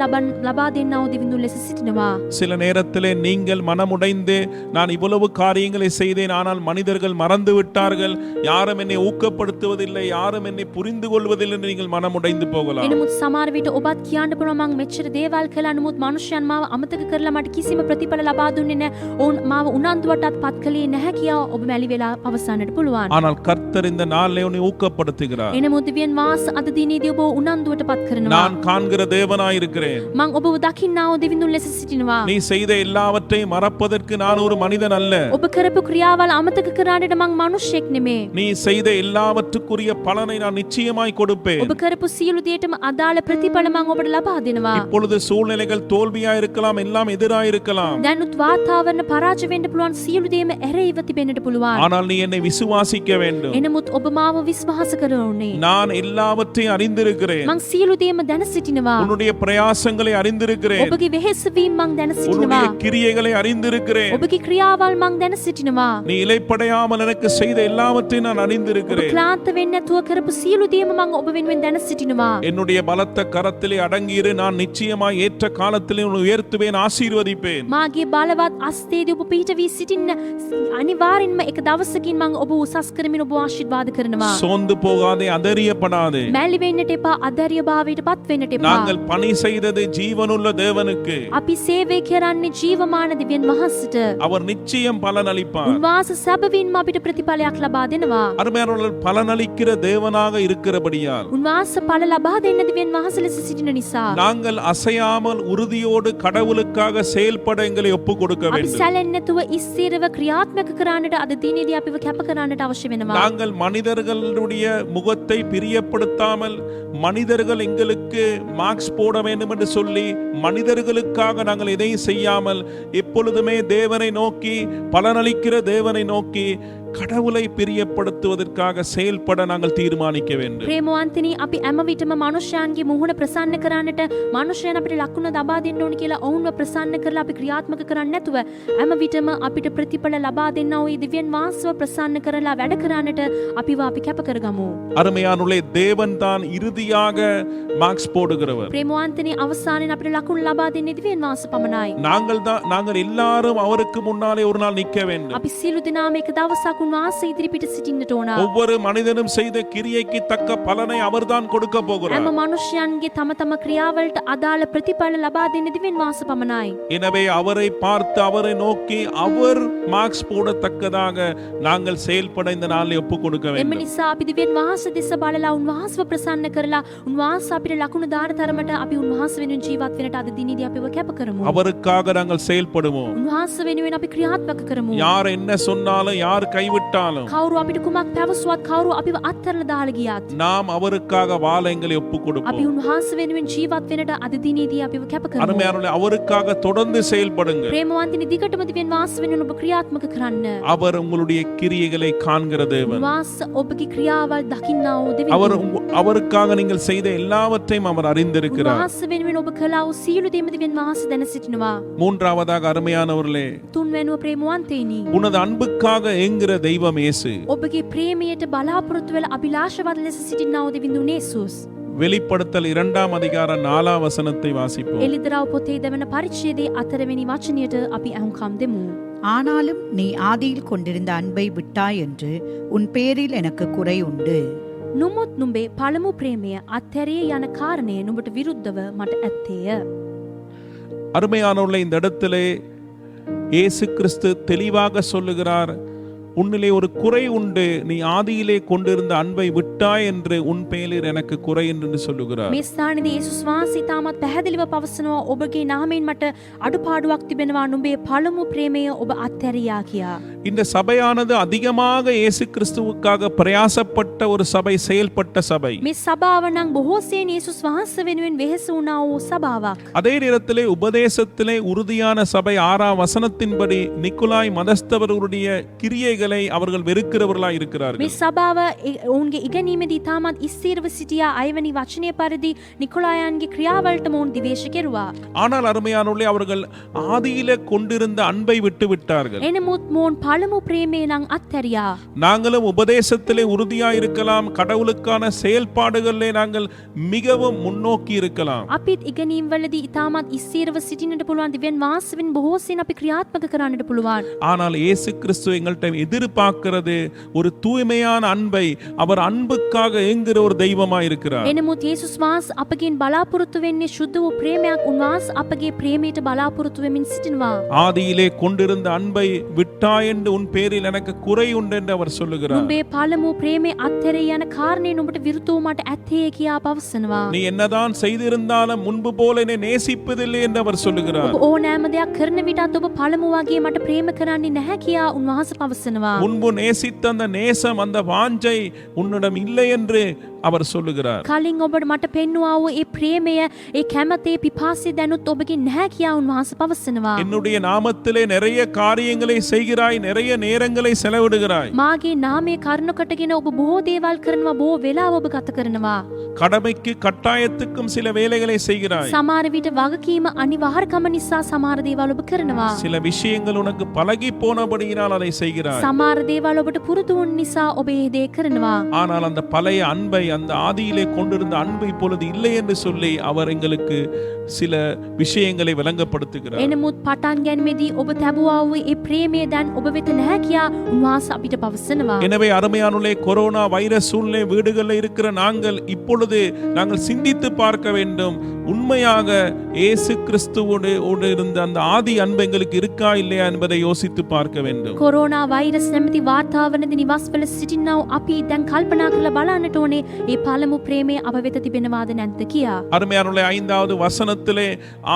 ලබා දෙන්නව දෙවිඳුන් ලෙස සිටිනවා.
சில நேரத்திலே நீங்கள் மனமுடைந்து நான் இவ்வளவு காரியங்களை செய்தேன், ஆனால் மனிதர்கள் மறந்து விட்டார்கள், யாரும் என்னை ஊக்கப்படுத்துவதில்லை, யாரும் என்னை புரிந்து கொள்வதில்லை என்று நீங்கள் மனமுடைந்து போகலாம்.
එනමුත් සමහර විට ඔබත් කියන්න පුළුවන් මං මෙච්චර දේවල් කළා, නමුත් මනුෂ්‍යයන් මාව අමතක කරලා මට කිසිම ප්‍රතිඵල ලබා දුන්නේ නැහැ. ඔවුන් මාව උනන්දුවටත් පත් කළේ නැහැ කියා ඔබ මැලි වෙලා පවසන්නට පුළුවන්.
ஆனால் கர்த்தர் இந்த நாளிலே உன்னை ஊக்கப்படுத்துகிறார்.
එනමුත් දිව්‍යන් වහන්සේ අද දිනේදී ඔබ උනන්දුවට පත් කරනවා.
நான் காண்கிற தேவனாய் இருக்கிறேன்.
මං ඔබව දකින්නා වූ දෙවිඳුන් ලෙස සිටිනවා.
நீ செய்த எல்லாவற்றையும் மறப்பதற்கு நான் ஒரு மனிதன் அல்ல.
ඔබ කරපු ක්‍රියාවල් අමතක කරන්නට මං මනුෂ්‍යෙක් නෙමේ.
நீ செய்த எல்லாவற்றுக்குரிய பலனை நான் நிச்சயமாய் கொடுப்பேன்.
ඔබ කරපු සියලු දේටම අදාළ ප්‍රතිඵල මං ඔබට ලබා දෙනවා.
இப்பொழுது சூழ்நிலைகள் தோல்வியா இருக்கலாம், எல்லாம் எதிராக இருக்கலாம்.
දැනුත් වාතාවරණ පරාජය වෙන්න පුළුවන්, සියලු දේම ඇරෙයිව තිබෙන්නට පුළුවන්.
ஆனால் நீ என்னை விசுவாசிக்க வேண்டும்.
එනමුත් ඔබ මාව විශ්වාස කරන්නේ.
நான் எல்லாவற்றையும் அறிந்திருக்கிறேன்.
මං සියලු දේම දැන සිටිනවා.
உன்னுடைய பிரயாசங்களை அறிந்திருக்கிறேன்.
ඔබගේ වෙහෙසවීම මං දැන
உன்னுடைய
සිටිනවා.
கிரியைகளை அறிந்திருக்கிறேன்.
ඔබගේ ක්‍රියාවල් මං දැන සිටිනවා.
நீ இளைப்படையாமல் எனக்கு செய்த எல்லாவற்றையும் நான்
ඔබ
அறிந்திருக்கிறேன்.
ක්ලාන්ත වෙන්නේ නැතුව කරපු සියලු දේම මං ඔබ වෙනුවෙන් දැන සිටිනවා.
என்னுடைய பலத்த கரத்திலே அடங்கியிரு, நான் நிச்சயமாய் ஏற்ற காலத்திலே உன்னை உயர்த்துவேன், ஆசீர்வதிப்பேன்.
මාගේ බලවත් අස්තේදී ඔබ පිහිට වී සිටින්න අනිවාර්යෙන්ම එක දවසකින් මං ඔබ උසස් කරමින් ඔබ ආශිර්වාද කරනවා.
சோர்ந்து போகாதே, அதறியப்படாதே.
මැලි වෙන්නට එපා, අධෛර්ය භාවයට පත් වෙන්නට එපා.
நாங்கள் பணி செய்தது ஜீவனுள்ள தேவனுக்கு.
අපි සේවය කරන්නේ ජීවමාන දිව්‍යන් වහන්සේට.
அவர் நிச்சயம் பலன் அளிப்பார்.
උන්වහන්සේ සැබවින්ම අපිට ප්‍රතිඵලයක් ලබා දෙනවා.
அருமையானவர்கள், பலனளிக்கிற தேவனாக இருக்கிறபடியால்
උන්වහන්සේ ඵල ලබා දෙන්න දිව්‍යන් වහන්සේ ලෙස සිටින නිසා
நாங்கள் அசையாமல் உறுதியோடு கடவுளுக்காக செயல்பட எங்களை ஒப்பு கொடுக்க
අපි
வேண்டும்.
සැලෙන්නේ නැතුව ඉස්තිරව ක්‍රියාත්මක කරන්නට අද දිනේදී අපිව කැප කරන්නට අවශ්‍ය වෙනවා.
நாங்கள் மனிதர்களுடைய முகத்தை பிரியப்படுத்தாமல், மனிதர்கள் எங்களுக்கு மார்க்ஸ் போட வேண்டும் என்று சொல்லி மனிதர்களுக்காக நாங்கள் எதையும் செய்யாமல் எப்பொழுதுமே தேவனை நோக்கி, பலனளிக்கிற தேவனை நோக்கி கடவுளை பிரியப்படுத்துவதற்காக செயல்பட நாங்கள் தீர்மானிக்க வேண்டும்.
ප්‍රේමවන්තනි, අපි හැම විටම මනුෂ්‍යයන්ගේ මුහුණ ප්‍රසන්න කරන්නට, මනුෂ්‍යයන් අපිට ලකුණ ලබා දෙන්න ඕනි කියලා ඔවුන්ව ප්‍රසන්න කරලා අපි ක්‍රියාත්මක කරන්නේ නැතුව හැම විටම අපිට ප්‍රතිඵල ලබා දෙන්නා වූ දිව්‍යන් වහන්සේව ප්‍රසන්න කරලා වැඩ කරන්නට අපිව අපි කැප කරගමු.
அருமையானுள்ளே, தேவன் தான் இறுதியாக மார்க்ஸ் போடுகிறவர்.
ප්‍රේමවන්තනි, අවසානයේ අපිට ලකුණ ලබා දෙන්නේ දිව්‍යන් වහන්සේ පමණයි.
நாங்கள் எல்லாரும் அவருக்கு முன்னாலே ஒரு நாள் நிற்க வேண்டும்.
අපි සියලු දෙනාම එක දවසක් උන්වහන්සේ ඉදිරිපිට සිටින්නට ඕන.
ஒவ்வொரு மனிதனும் செய்த கிரியைக்கு தக்க பலனை அவர்தான் கொடுக்க போகிறார்.
හැම මනුෂ්‍යයන්ගේ තම තම ක්‍රියාවලට අදාළ ප්‍රතිඵල ලබා දෙන්නේ දිව්‍යන් වහන්සේ පමණයි.
எனவே அவரை பார்த்து, அவரை நோக்கி அவர் மார்க்ஸ் போடத்தக்கதாக நாங்கள் செயல்பட இந்த நாளில் ஒப்பு கொடுக்க
එම
வேண்டும்.
නිසා අපි දිව්‍යන් වහන්සේ දෙස බලලා උන්වහන්සේව ප්‍රසන්න කරලා උන්වහන්සේ අපිට ලකුණු දාන තරමට අපි උන්වහන්සේ වෙනුවෙන් ජීවත් වෙනට අද දිනේදී අපිව කැප කරමු.
அவருக்காக நாங்கள் செயல்படுவோம்.
උන්වහන්සේ වෙනුවෙන් අපි ක්‍රියාත්මක කරමු.
யார் என்ன சொன்னாலும், யார் கைவிட்டாலும்
කවුරු අපිට කුමක් පැවසුවත්, කවුරු අපිව අත්හැරලා දාලා ගියත්
நாம் அவருக்காக வாழ எங்களை ஒப்பு
අපි
கொடுப்போம்.
උන්වහන්සේ වෙනුවෙන් ජීවත් වෙනට අද දිනේදී අපිව කැප කරමු.
அருமையானவர்களே, அவருக்காக தொடர்ந்து செயல்படுங்க.
ප්‍රේමවන්තනි, දිගටම දිව්‍යන් වහන්සේ වෙනුවෙන් ඔබ ක්‍රියාත්මක කරන්න.
அவர் உங்களுடைய கிரியைகளை காண்கிற தேவன்.
උන්වහන්සේ ඔබගේ ක්‍රියාවල් දකින්නා වූ
அவர்
දෙවිඳුන්.
அவருக்காக நீங்கள் செய்த எல்லாவற்றையும் அவர் அறிந்திருக்கிறார்.
උන්වහන්සේ වෙනුවෙන් ඔබ කළා වූ සියලු දේම දිව්‍යන් වහන්සේ දැන සිටිනවා.
மூன்றாவதாக அருமையானவர்களே,
තුන්වැනුව ප්‍රේමවන්තේනි,
உனது அன்புக்காக ஏங்குகிற தெய்வம் இயேசு.
ඔබගේ ප්‍රේමයට බලාපොරොත්තු වෙලා අභිලාෂවත් ලෙස සිටිනා වූ දෙවිඳුන් යේසුස්.
வெளிப்படுத்தல் 2 அதிகாரம் 4 வசனத்தை வாசிப்போம்.
එලිදරව් පොතේ දෙවන පරිච්ඡේදයේ 4 වෙනි වචනයට අපි අහුම්කම් දෙමු.
ஆனாலும் நீ ஆதியில் கொண்டிருந்த அன்பை விட்டாய் என்று உன் பேரில் எனக்கு குறை உண்டு.
නුමුත් නුඹේ පළමු ප්‍රේමය අත්හැරිය යන කාරණය නුඹට විරුද්ධව මට ඇත්තේය.
அருமையானவர்களே, இந்த இடத்திலே இயேசு கிறிஸ்து தெளிவாக சொல்லுகிறார், உன்னிலே ஒரு குறை உண்டு, நீ ஆதியிலே கொண்டிருந்த அன்பை விட்டாய் என்று உன் பேரில் எனக்கு குறை என்று சொல்லுகிறார்.
මේ ස්ථානයේදී යේසුස් වහන්සේ තාමත් පැහැදිලිව පවසනවා ඔබගේ නාමයෙන් මට අඩුපාඩුවක් තිබෙනවා නුඹේ පළමු ප්‍රේමය ඔබ අත්හැරියා කියා.
இந்த சபையானது அதிகமாக இயேசு கிறிஸ்துவுக்காக பிரயாசப்பட்ட ஒரு சபை, செயல்பட்ட சபை.
මේ සභාව නම් බොහෝසෙයින් යේසුස් වහන්සේ වෙනුවෙන් වෙහෙස වුණා වූ සභාවක්.
அதே நேரத்திலே உபதேசத்திலே உறுதியான சபை. 6ஆம் வசனத்தின்படி நிக்கோலாய் மதஸ்தவர்களுடைய கிரியைகளை அவர்கள் வெறுக்கிறவர்களாய் இருக்கிறார்கள்.
මේ සභාව ඔවුන්ගේ ඉගෙනීමේදී තාමත් ඉස්තිරව සිටියා. 6 වෙනි වචනය පරිදි නිකොලායන්ගේ ක්‍රියාවලට මොවුන් දිවේශ කෙරුවා.
ஆனால் அருமையானவர்களே, அவர்கள் ஆதியிலே கொண்டிருந்த அன்பை விட்டு விட்டார்கள்.
එනමුත් මොවුන් පළමු ප්‍රේමය නම් අත්හැරියා.
நாங்களும் உபதேசத்திலே உறுதியாய் இருக்கலாம், கடவுளுக்கான செயல்பாடுகளிலே நாங்கள் மிகவும் முன்னோக்கி இருக்கலாம்.
අපිත් ඉගෙනීම් වලදී ඊටමත් ඉස්තිරව සිටින්නට පුළුවන්. දිවෙන් වාසවෙන් බොහෝසෙයින් අපි ක්‍රියාත්මක කරන්නට පුළුවන්.
ஆனால் இயேசு கிறிஸ்து எங்கள்கிட்ட எதிர்பார்க்கிறது ஒரு தூய்மையான அன்பை. அவர் அன்புக்காக ஏங்குகிற ஒரு தெய்வமாய் இருக்கிறார்.
එනමුත් යේසුස් වහන්සේ අපගෙන් බලාපොරොත්තු වෙන්නේ සුද්ධ වූ ප්‍රේමයක්. උන්වහන්සේ අපගේ ප්‍රේමයට බලාපොරොත්තු වෙමින් සිටිනවා.
ஆதியிலே கொண்டிருந்த அன்பை விட்டாய் என்று உன் பேரில் எனக்கு குறை உண்டு என்று அவர் சொல்லுகிறார்.
නුඹේ පළමු ප්‍රේමේ අත්හැරී යන කාරණේ නුඹට විරුද්ධව මට ඇත්තේ කියා පවසනවා.
நீ என்னதான் செய்திருந்தாலும் முன்பு போல என்னை நேசிப்பதில்லை என்று அவர் சொல்லுகிறார்.
ඔබ ඕනෑම දෙයක් කරන විටත් ඔබ පළමු වගේ මට ප්‍රේම කරන්නේ නැහැ කියා උන්වහන්සේ පවසනවා.
முன்பு நேசித்த அந்த நேசம், அந்த வாஞ்சை உன்னிடம் இல்லை என்று அவர் சொல்லுகிறார்.
කලින් ඔබට මට පෙන්වුවා වූ ඒ ප්‍රේමය, ඒ කැමැතේ පිපාසය දැනුත් ඔබගේ නැහැ කියා උන්වහන්සේ පවසනවා.
என்னுடைய நாமத்திலே நிறைய காரியங்களை செய்கிறாய், நிறைய நேரங்களை செலவிடுகிறாய்.
මාගේ නාමයේ කරුණ කොටගෙන ඔබ බොහෝ දේවල් කරනවා, බොහෝ වෙලාව ඔබ ගත කරනවා.
கடமைக்கு கட்டாயத்துக்கும் சில வேலைகளை செய்கிறாய்.
සමහර විට වගකීම අනිවාර්යකම නිසා සමහර දේවල් ඔබ කරනවා.
சில விஷயங்கள் உனக்கு பழகி போனபடியினால் அதை செய்கிறாய்.
සමහර දේවල් ඔබට පුරුදු වුන නිසා ඔබ ඒ දේ කරනවා.
ஆனால் அந்த பழைய அன்பை, அந்த ஆதியிலே கொண்டிருந்த அன்பு இப்பொழுது இல்லை என்று சொல்லி அவர் எங்களுக்கு சில விஷயங்களை விளங்கப்படுத்துகிறார்.
එනමුත් පටන් ගැනීමේදී ඔබ තැබුවා වූ ඒ ප්‍රේමය දැන් ඔබ වෙත නැහැ කියා උන්වහන්සේ අපිට පවසනවා.
எனவே அருமையானவர்களே, கொரோனா வைரஸ் சூழ்நிலை வீடுகளில் இருக்கிற நாங்கள் இப்பொழுது நாங்கள் சிந்தித்து பார்க்க வேண்டும். உண்மையாக இயேசு கிறிஸ்துவோடு இருந்த அந்த ஆதி அன்பு எங்களுக்கு இருக்கா இல்லையா என்பதை யோசித்து பார்க்க வேண்டும்.
කොරෝනා වෛරස් නැමැති වාතාවරණයේ නිවාසවල සිටිනා අපි දැන් කල්පනා කරලා බලන්නට ඕනේ ඒ පළමු ප්‍රේමය අප වෙත තිබෙනවාද නැද්ද කියා.
அருமையானவர்களே, 5வது வசனத்திலே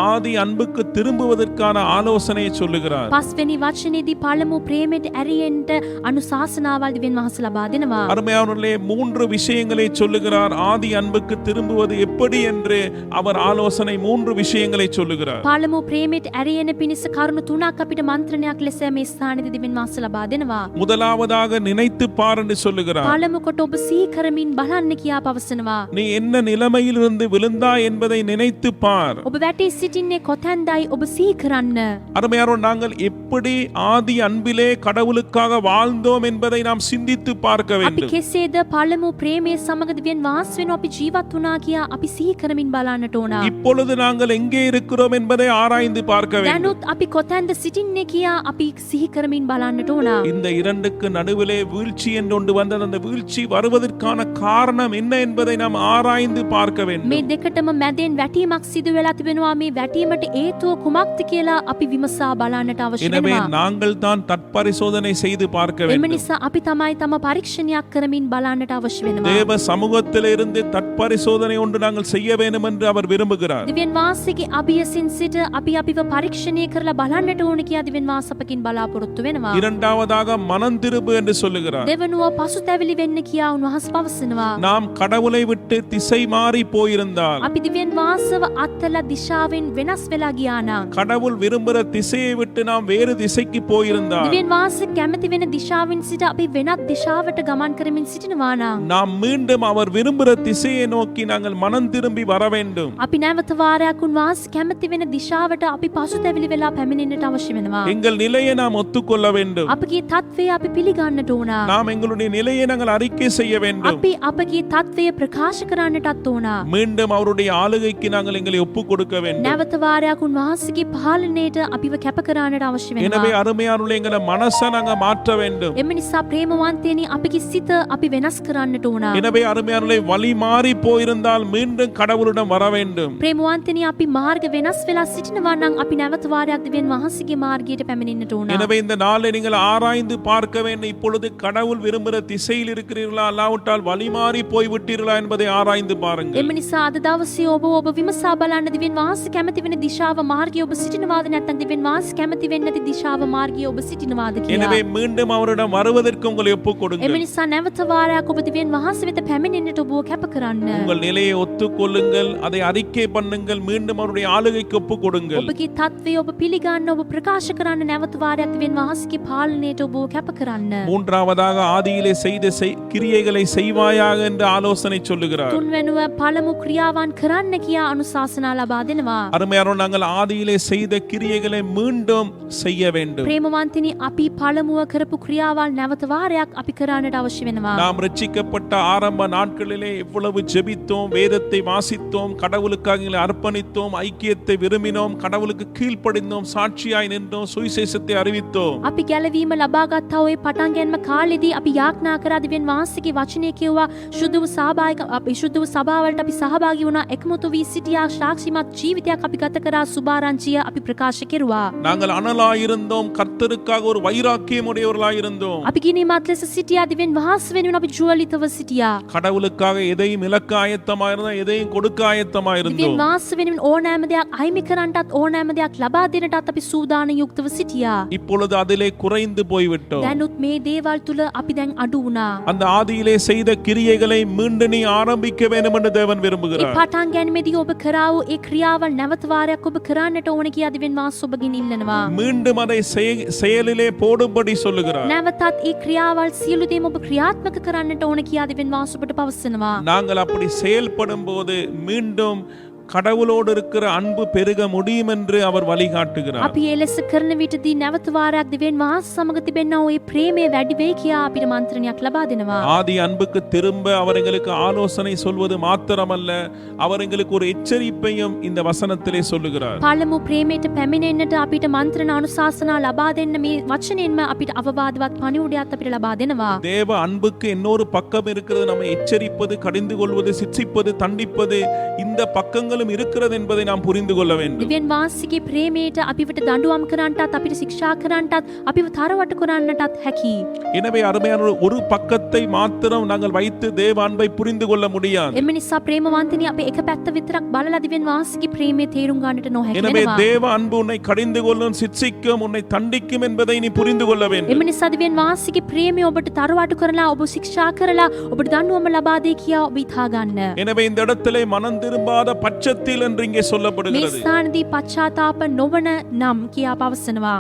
ஆதி அன்புக்கு திரும்புவதற்கான ஆலோசனையை சொல்லுகிறார்.
5 වෙනි වචනයේදී පළමු ප්‍රේමයට ඇරියෙන්න අනුශාසනාවල් දෙවියන් වහන්සේ ලබා දෙනවා.
அருமையானவர்களே, 3 விஷயங்களை சொல்லுகிறார். ஆதி அன்புக்கு திரும்புவது எப்படி என்று அவர் ஆலோசனை 3 விஷயங்களை சொல்லுகிறார்.
පළමු ප්‍රේමයට ඇරියෙන පිණිස කරුණු 3ක් අපිට මන්ත්‍රණයක් ලෙස මේ ස්ථානයේදී දෙවියන් වහන්සේ ලබා දෙනවා.
முதலாவதாக நினைத்து பார் என்று சொல்லுகிறார்.
පළමු කොට ඔබ සිහි කරමින් බලන්න කියා පවසනවා.
நீ என்ன நிலைமையிலிருந்து விழுந்தாய் என்பதை நினைத்து பார்.
ඔබ වැටී සිටින්නේ කොතැන්දයි ඔබ සිහි කරන්න.
அருமையானவர்களே, நாங்கள் எப்படி ஆதி அன்பிலே கடவுளுக்காக வாழ்ந்தோம் என்பதை நாம் சிந்தித்து பார்க்க
අපි
வேண்டும்.
කෙසේද පළමු ප්‍රේමයේ සමග දෙවියන් වහන්සේ වෙනුව අපි ජීවත් වුණා කියා අපි සිහි කරමින් බලන්නට ඕන.
இப்பொழுது நாங்கள் எங்கே இருக்கிறோம் என்பதை ஆராய்ந்து பார்க்க வேண்டும்.
දැනුත් අපි කොතැන්ද සිටින්නේ කියා අපි සිහි කරමින් බලන්නට ඕන.
இந்த இரண்டுக்கு நடுவிலே வீழ்ச்சி என்று ஒன்று வந்தது. அந்த வீழ்ச்சி வருவதற்கான காரணம் என்ன என்பதை நாம் ஆராய்ந்து பார்க்க வேண்டும்.
මේ දෙකටම මැදෙන් වැටීමක් සිදු වෙලා තිබෙනවා. මේ වැටීමට හේතුව කුමක්ද කියලා අපි විමසා බලන්නට අවශ්‍ය
எனவே
වෙනවා.
நாங்கள் தான் தற்பரிசோதனை செய்து பார்க்க
එම
வேண்டும்.
නිසා අපි තමයි තම පරීක්ෂණයක් කරමින් බලන්නට අවශ්‍ය වෙනවා.
தேவ சமூகத்திலிருந்து தற்பரிசோதனை ஒன்று நாங்கள் செய்ய வேண்டும் என்று அவர் விரும்புகிறார்.
දෙවියන් වහන්සේගේ අභියසින් සිට අපි අපිව පරීක්ෂණය කරලා බලන්නට ඕන කියා දෙවියන් වහන්සේ අපකින් බලාපොරොත්තු වෙනවා.
இரண்டாவதாக மனம் திரும்பு என்று சொல்லுகிறார்.
දෙවනුව පසුතැවිලි වෙන්න කියා උන්වහන්සේ පවසනවා.
நாம் கடவுளை விட்டு திசை மாறி போயிருந்தால்,
අපි දිව්‍යන් වහන්සේව අත්හැරලා දිශාවෙන් වෙනස් වෙලා ගියා නම්,
கடவுள் விரும்புகிற திசையை விட்டு நாம் வேறு திசைக்கு போயிருந்தால்,
දිව්‍යන් වහන්සේ කැමති වෙන දිශාවෙන් සිට අපි වෙනත් දිශාවට ගමන් කරමින් සිටිනවා නම්,
நாம் மீண்டும் அவர் விரும்புகிற திசையை நோக்கி நாங்கள் மனம் திரும்பி வர வேண்டும்.
අපි නැවත වාරයක් උන්වහන්සේ කැමති වෙන දිශාවට අපි පසුතැවිලි වෙලා පැමිණෙන්නට අවශ්‍ය වෙනවා.
எங்கள் நிலையை நாம் ஒத்துக்கொள்ள வேண்டும்.
අපගේ තත්ත්වය අපි පිළිගන්නට ඕන.
நாம் எங்களுடைய நிலையை நாங்கள் அறிக்கை செய்ய வேண்டும்.
අපි අපගේ තත්ත්වය ප්‍රකාශ කරන්නටත් ඕන.
மீண்டும் அவருடைய ஆளுகைக்கு நாங்கள் எங்களை ஒப்புக் கொடுக்க வேண்டும்.
නැවත වාරයක් උන්වහන්සේගේ පාලනයට අපිව කැප කරන්නට අවශ්‍ය
எனவே
වෙනවා.
அருமையானவர்களே, எங்களை மனசை நாங்க மாற்ற வேண்டும்.
එම නිසා ප්‍රේමවන්තයනි අපගේ සිත අපි වෙනස් කරන්නට ඕන.
எனவே அருமையானவர்களே, வழி மாறி போயிருந்தால் மீண்டும் கடவுளிடம் வர வேண்டும்.
ප්‍රේමවන්තනි අපි මාර්ග වෙනස් වෙලා සිටිනවා නම් අපි නැවත වාරයක් දෙවියන් වහන්සේගේ මාර්ගයට පැමිණෙන්නට ඕන.
எனவே இந்த நாளை நீங்கள் ஆராய்ந்து பார்க்க வேண்டும். இப்பொழுது கடவுள் விரும்புகிற திசையில் இருக்கிறீர்களா, அல்லாவிட்டால் வழிமாறி போய் விட்டீர்களா என்பதை ஆராய்ந்து பாருங்கள்.
එම නිසා අද දවසේ ඔබ විමසා බලන්න දෙවියන් වහන්සේ කැමති වෙන දිශාව මාර්ගය ඔබ සිටිනවාද නැත්නම් දෙවියන් වහන්සේ කැමති වෙන්නේ නැති දිශාව මාර්ගය ඔබ සිටිනවාද කියලා.
எனவே மீண்டும் அவரிடம் வருவதற்கு உங்களை ஒப்புக்
එම
கொடுங்கள்.
නිසා නැවත වාරයක් ඔබ දෙවියන් වහන්සේ වෙත පැමිණෙන්නට ඔබ කැප කරන්න.
உங்கள் நிலையை ஒத்துக்கொள்ளுங்கள், அதை அறிக்கை பண்ணுங்கள், மீண்டும் அவருடைய ஆளுகைக்கு ஒப்புக் கொடுங்கள்.
ඔබගේ தත්වය ඔබ පිළිගන්න, ඔබ ප්‍රකාශ කරන්න, නැවත වාරයක් දෙවියන් වහන්සේගේ පාලනයට ඔබ කැප කරන්න.
மூன்றாவதாக ஆதியிலே செய்த கிரியைகளை செய்வாயாக என்று ஆலோசனை சொல்லுகிறார்.
තුන්වෙනුව පළමු ක්‍රියාවන් කරන්න කියා අනුශාසනා ලබා දෙනවා.
அருமையானவர்களே, நாங்கள் ஆதியிலே செய்த கிரியைகளை மீண்டும் செய்ய வேண்டும்.
ප්‍රේමවන්තනි අපි පළමුව කරපු ක්‍රියාවල් නැවත වාරයක් අපි කරන්නට අවශ්‍ය වෙනවා.
நாம் ரட்சிக்கப்பட்ட ஆரம்ப நாட்களிலே எவ்வளவு ஜெபித்தோம், வேதத்தை வாசித்தோம், கடவுளுக்காக எங்களை அர்ப்பணித்தோம், ஐக்கியத்தை விரும்பினோம், கடவுளுக்கு கீழ்ப்படிந்தோம், சாட்சியாய் நின்றோம், சுவிசேஷத்தை அறிவித்தோம்.
අපි ගැලවීම ලබාගත්තා ඔය පටන් ගැනීම කාලෙදී අපි යාඥා කරා දෙවියන් වහන්සේගේ වචනය කියුවා, ශුද්ධව සභාවලට අපි සහභාගී වුණා, එකමුතු වී සිටියා, සාක්ෂිමත් ජීවිතයක් අපි ගත කරා, සුභාරංචිය අපි ප්‍රකාශ කෙරුවා.
நாங்கள் அனலாயிருந்தோம், கர்த்தருக்காக ஒரு வைராக்கியம் உடையவர்களாயிருந்தோம்.
අපි ගිනිමත් ලෙස සිටියා, දෙවියන් වහන්සේ වෙනුවෙන් අපි ජුවලිතව සිටියා.
கடவுளுக்காக எதையும் இலக்க ஆயத்தமாயிருந்தோம், எதையும் கொடுக்க
දෙවියන්
ஆயத்தமாயிருந்தோம்.
වහන්සේ වෙනුවෙන් ඕනෑම දෙයක් අයිමි කරන්නටත් ඕනෑම දෙයක් ලබා දෙන්නටත් අපි සූදානම් යුක්තව සිටියා.
இப்பொழுது அதிலே குறைந்து போய்விட்டோம்.
දැනුත් මේ දේවල් තුල අපි දැන් අඩු වුණා.
அந்த ஆதியிலே செய்த கிரியைகளை மீண்டும் நீ ஆரம்பிக்க வேண்டும் என்று தேவன்
ඒ
விரும்புகிறார்.
පටන් ගැනීමේදී ඔබ කරා වූ ඒ ක්‍රියාවල් නැවත වාරයක් ඔබ කරන්නට ඕන කියා දෙවියන් වහන්සේ ඔබගෙන් ඉල්ලනවා.
மீண்டும் அதை செயலிலே போடும்படி சொல்லுகிறார்.
නැවතත් ඒ ක්‍රියාවල් සියලු දේම ඔබ ක්‍රියාත්මක කරන්නට ඕන කියා දෙවියන් වහන්සේ ඔබට පවසනවා.
நாங்கள் அப்படி செயல்படும் போது மீண்டும் கடவுளோடு இருக்கிற அன்பு பெருக முடியும் என்று அவர் வழிகாட்டுகிறார்.
අපි ඒ ලෙස කරන විටදී නැවත වාරයක් දෙවියන් වහන්සේ සමග තිබෙනා ওই ප්‍රේමය වැඩි වෙයි කියා අපිට මන්ත්‍රණයක් ලබා දෙනවා.
ஆதி அன்புக்கு திரும்ப அவர் எங்களுக்கு ஆலோசனை சொல்வது மாத்திரமல்ல, அவர் எங்களுக்கு ஒரு எச்சரிப்பையும் இந்த வசனத்திலே சொல்லுகிறார்.
පළමු ප්‍රේමයට පැමිණෙන්නට අපිට මන්ත්‍රණ අනුශාසනා ලබා දෙන්න මේ වචනයෙන්ම අපිට අවවාදවත් පණිවුඩයක් අපිට ලබා දෙනවා.
தேவ அன்புக்கு இன்னொரு பக்கம் இருக்கிறது. நம்மை எச்சரிப்பது, கடிந்து கொள்வது, சிட்சிப்பது, தண்டிப்பது, இந்த பக்கங்களும் இருக்கிறது என்பதை நாம் புரிந்து கொள்ள வேண்டும்.
දෙවියන් වහන්සේගේ ප්‍රේමයට අපිට දඬුවම් කරන්නටත් අපිට ශික්ෂා කරන්නටත් අපිව තරවටු කරන්නටත් හැකි.
எனவே அருமையான ஒரு பக்கத்தை மாத்திரம் நாங்கள் வைத்து தேவ அன்பை புரிந்து கொள்ள முடியாது.
එම නිසා ප්‍රේමවන්තනි අපි එක පැත්ත විතරක් බලලා දෙවියන් වහන්සේගේ ප්‍රේමය තේරුම් ගන්නට නොහැකි
எனவே
වෙනවා.
தேவ அன்பு உன்னை கடிந்து கொள்ளும், சிட்சிக்கும், உன்னை தண்டிக்கும் என்பதை நீ புரிந்து கொள்ள வேண்டும்.
එම නිසා දෙවියන් වහන්සේගේ ප්‍රේමය ඔබට තරවටු කරලා ඔබ ශික්ෂා කරලා ඔබට දඬුවම ලබා දෙයි කියා ඔබ හිතා ගන්න.
எனவே இந்த இடத்திலே மனம் திரும்பாத பட்சத்தில் என்று இங்கே
මේ
சொல்லப்படுகிறது.
ස්ථානදී පශ්චාත්තාප නොවන නම් කියා පවසනවා.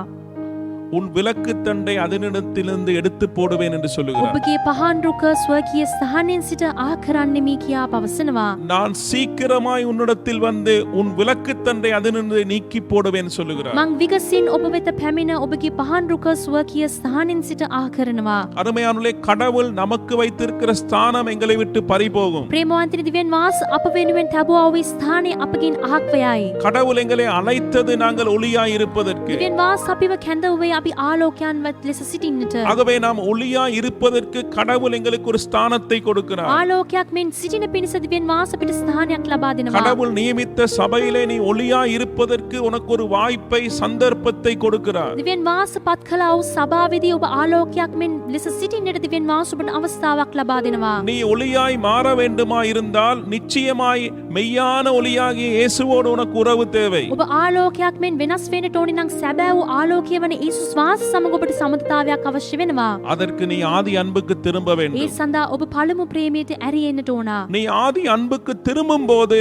உன் விளக்கு தண்டை அதனிடத்திலிருந்து எடுத்து போடுவேன் என்று சொல்லுகிறார்.
ඔබගේ පහන් රුක ස්වකීය ස්ථානයෙන් සිට ආ කරන්නෙමි කියා පවසනවා.
நான் சீக்கிரமாய் உன்னிடத்தில் வந்து உன் விளக்கு தண்டை அதனிலிருந்து நீக்கி போடுவேன் சொல்லுகிறார்.
මං විගසින් ඔබ වෙත පැමිණ ඔබගේ පහන් රුක ස්වකීය ස්ථානයෙන් සිට ආ කරනවා.
அருமையானவர்களே, கடவுள் நமக்கு வைத்திருக்கிற ஸ்தானம் எங்களை விட்டு பறிபோகும்.
ප්‍රේමවන්තනි දෙවියන් වහන්සේ අප වෙනුවෙන් තබුවා වූ ස්ථානය අපගෙන් අහක් වයයි.
கடவுள் எங்களை அழைத்தது நாங்கள் ஒளியாய் இருப்பதற்கு.
දෙවියන් වහන්සේ අපිව කැඳවුවේ අපි ආලෝකයන් ලෙස සිටින්නට.
ஆகவே நாம் ஒளியாய் இருப்பதற்கு கடவுள் எங்களுக்கு ஒரு ஸ்தானத்தை கொடுக்கிறார்.
ආලෝකයක් මෙන් සිටින පිණිස දෙවියන් වහන්සේ අපිට ස්ථානයක් ලබා දෙනවා.
கடவுள் நியமித்த சபையிலே நீ ஒளியாய் இருப்பதற்கு உனக்கு ஒரு வாய்ப்பை, சந்தர்ப்பத்தை கொடுக்கிறார்.
දෙවියන් වහන්සේ පත් කළා වූ සභාවේදී ඔබ ආලෝකයක් මෙන් ලෙස සිටින්නට දෙවියන් වහන්සේ ඔබට අවස්ථාවක් ලබා දෙනවා.
நீ ஒளியாய் மாற வேண்டுமா இருந்தால் நிச்சயமாய் மெய்யான ஒளியாகிய இயேசுவோடு உனக்கு உறவு தேவை.
ඔබ ආලෝකයක් මෙන් වෙනස් වෙන්නට ඕනි නම් සැබෑ වූ ආලෝකය වන යේසුස් වහන්සේ සමග ඔබට සමතතාවයක් අවශ්‍ය වෙනවා.
அதற்கு நீ ஆதி அன்புக்கு திரும்ப
ඒ
வேண்டும்.
සඳහා ඔබ පළමු ප්‍රේමයට ඇරියෙන්නට ඕන.
நீ ஆதி அன்புக்கு திரும்பும் போது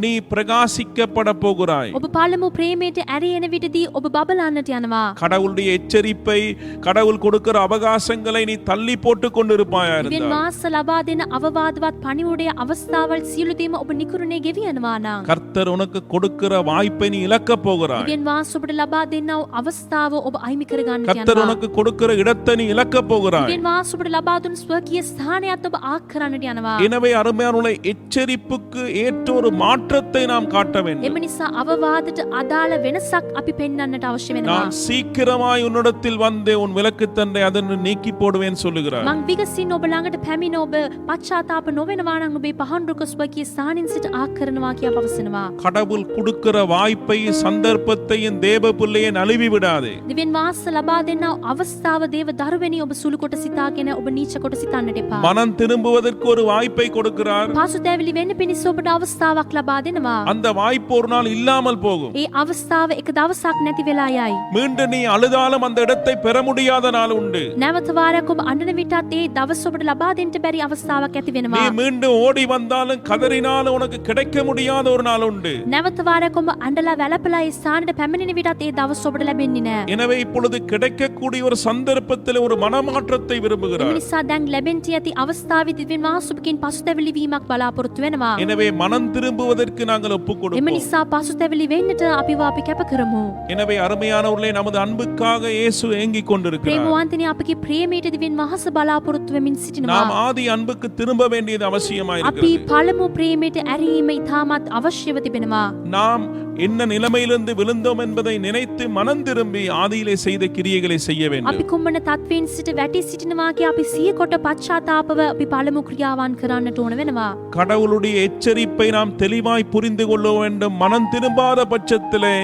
நீ பிரகாசிக்கப்பட போகிறாய்.
ඔබ පළමු ප්‍රේමයට ඇරියෙන විටදී ඔබ බබලන්නට යනවා.
கடவுளுடைய எச்சரிப்பை, கடவுள் கொடுக்கிற அவகாசங்களை நீ தள்ளி போட்டு கொண்டிருப்பாயா
දෙවියන්
இருந்தால்
වහන්සේ ලබා දෙන අවවාදවත් පණිවුඩේ අවස්ථාවල් සියලු දේම ඔබ නිකුරුනේ ගෙවියනවා නම්
கர்த்தர் உனக்கு கொடுக்கிற வாய்ப்பை நீ இழக்க போகிறாய்.
දෙවියන් වහන්සේ ඔබට ලබා දෙනා වූ අවස්ථාව ඔබ අයිමි කරගන්නට
கர்த்தர்
යනවා.
உனக்கு கொடுக்கிற இடத்தை நீ இழக்க போகிறாய்.
දෙවියන් වහන්සේ ඔබට ලබා දුන් ස්වකීය ස්ථානයත් ඔබ ආක් කරන්නට යනවා.
எனவே அருமையானவர்களே, எச்சரிப்புக்கு ஏற்ற ஒரு மாற்றத்தை நாம் காட்ட வேண்டும்.
එම නිසා අවවාදට අදාළ වෙනසක් අපි පෙන්වන්නට අවශ්‍ය වෙනවා.
நான் சீக்கிரமாய் உன்னிடத்தில் வந்து உன் விலக்குத்தண்டை அதனை நீக்கி போடுவேன் சொல்லுகிறார்.
මං විගසින් ඔබ ළඟට පැමිණ ඔබ පශ්චාත්තාප නොවෙනවා නම් ඔබේ පහන් රුකස් වගේ ස්ථානින් සිට ආකරනවා කියා පවසනවා.
கடவுள் கொடுக்கிற வாய்ப்பை சந்தர்ப்பத்தையும் தேவ பிள்ளையை நழுவி விடாதே.
දිවෙන් වාස ලබා දෙනා අවස්ථාව දේව දරුවනි ඔබ සුළු කොට සිතාගෙන ඔබ නීච කොට සිතන්නට එපා.
மனம் திரும்புவதற்கு ஒரு வாய்ப்பை கொடுக்கிறார்.
පසුතැවිලි වෙන්න පිණිස ඔබට අවස්ථාවක් ලබා දෙනවා.
அந்த வாய்ப்பு ஒரு நாள் இல்லாமல் போகும்.
ඒ අවස්ථාව එක දවසක් නැති වෙලා යයි.
மீண்டும் நீ அழுதாலும் அந்த இடத்தை பெற முடியாத நாள் உண்டு.
නැවත වාරයක් ඔබ අඬන විටත් ඒ දවස් ඔබට ලබා දෙන්න බැරි අවස්ථාවක් ඇති
நீ
වෙනවා.
மீண்டும் ஓடி வந்தாலும் கதறினாலும் உனக்கு கிடைக்க முடியாத ஒரு நாள் உண்டு.
නැවත වාරයක් ඔබ අඬලා වැළපලා ඒ ස්ථානෙට පැමිණෙන විටත් ඒ දවස් ඔබට ලැබෙන්නේ නැහැ.
எனவே இப்பொழுது கிடைக்கக்கூடிய ஒரு சந்தர்ப்பத்தில் ஒரு மனமாற்றத்தை
ඒ
விரும்புகிறார்.
නිසා දැන් ලැබෙන්ටි ඇති අවස්ථාවේ දිවෙන් වාසුබකින් පසුතැවිලි වීමක් බලාපොරොත්තු වෙනවා.
எனவே மனம் திரும்புவதற்கு நாங்கள் ஒப்புக்
එම
கொடுப்போம்.
නිසා පසුතැවිලි වෙන්නට අපිව අපි කැප කරමු.
எனவே அருமையானவர்களே, நமது அன்புக்காக இயேசு ஏங்கிக் கொண்டிருக்கிறார்.
ප්‍රේමවන්තනි අපගේ ප්‍රේමයට දිවෙන් වහස බලාපොරොත්තු වෙමින්
நாம்
සිටිනවා.
ஆதி அன்புக்கு திரும்ப வேண்டியது
අපි
அவசியமாயிருக்கிறது.
පළමු ප්‍රේමයට ඇරීම ඉතාමත් අවශ්‍යව තිබෙනවා.
நாம் என்ன நிலைமையிலிருந்து விழுந்தோம் என்பதை நினைத்து மனம் திரும்பி ஆதியிலே செய்த கிரியைகளை செய்ய
අපි
வேண்டும்.
කුම්මන තත්වයෙන් සිට වැටි සිටිනවා කිය අපි සිය කොට පශ්චාත්තාපව අපි පළමු ක්‍රියාවන් කරන්නට ඕන වෙනවා.
கடவுளுடைய எச்சரிப்பை நாம் தெளிவாய் புரிந்து கொள்ள வேண்டும். மனம் திரும்பாத பட்சத்திலே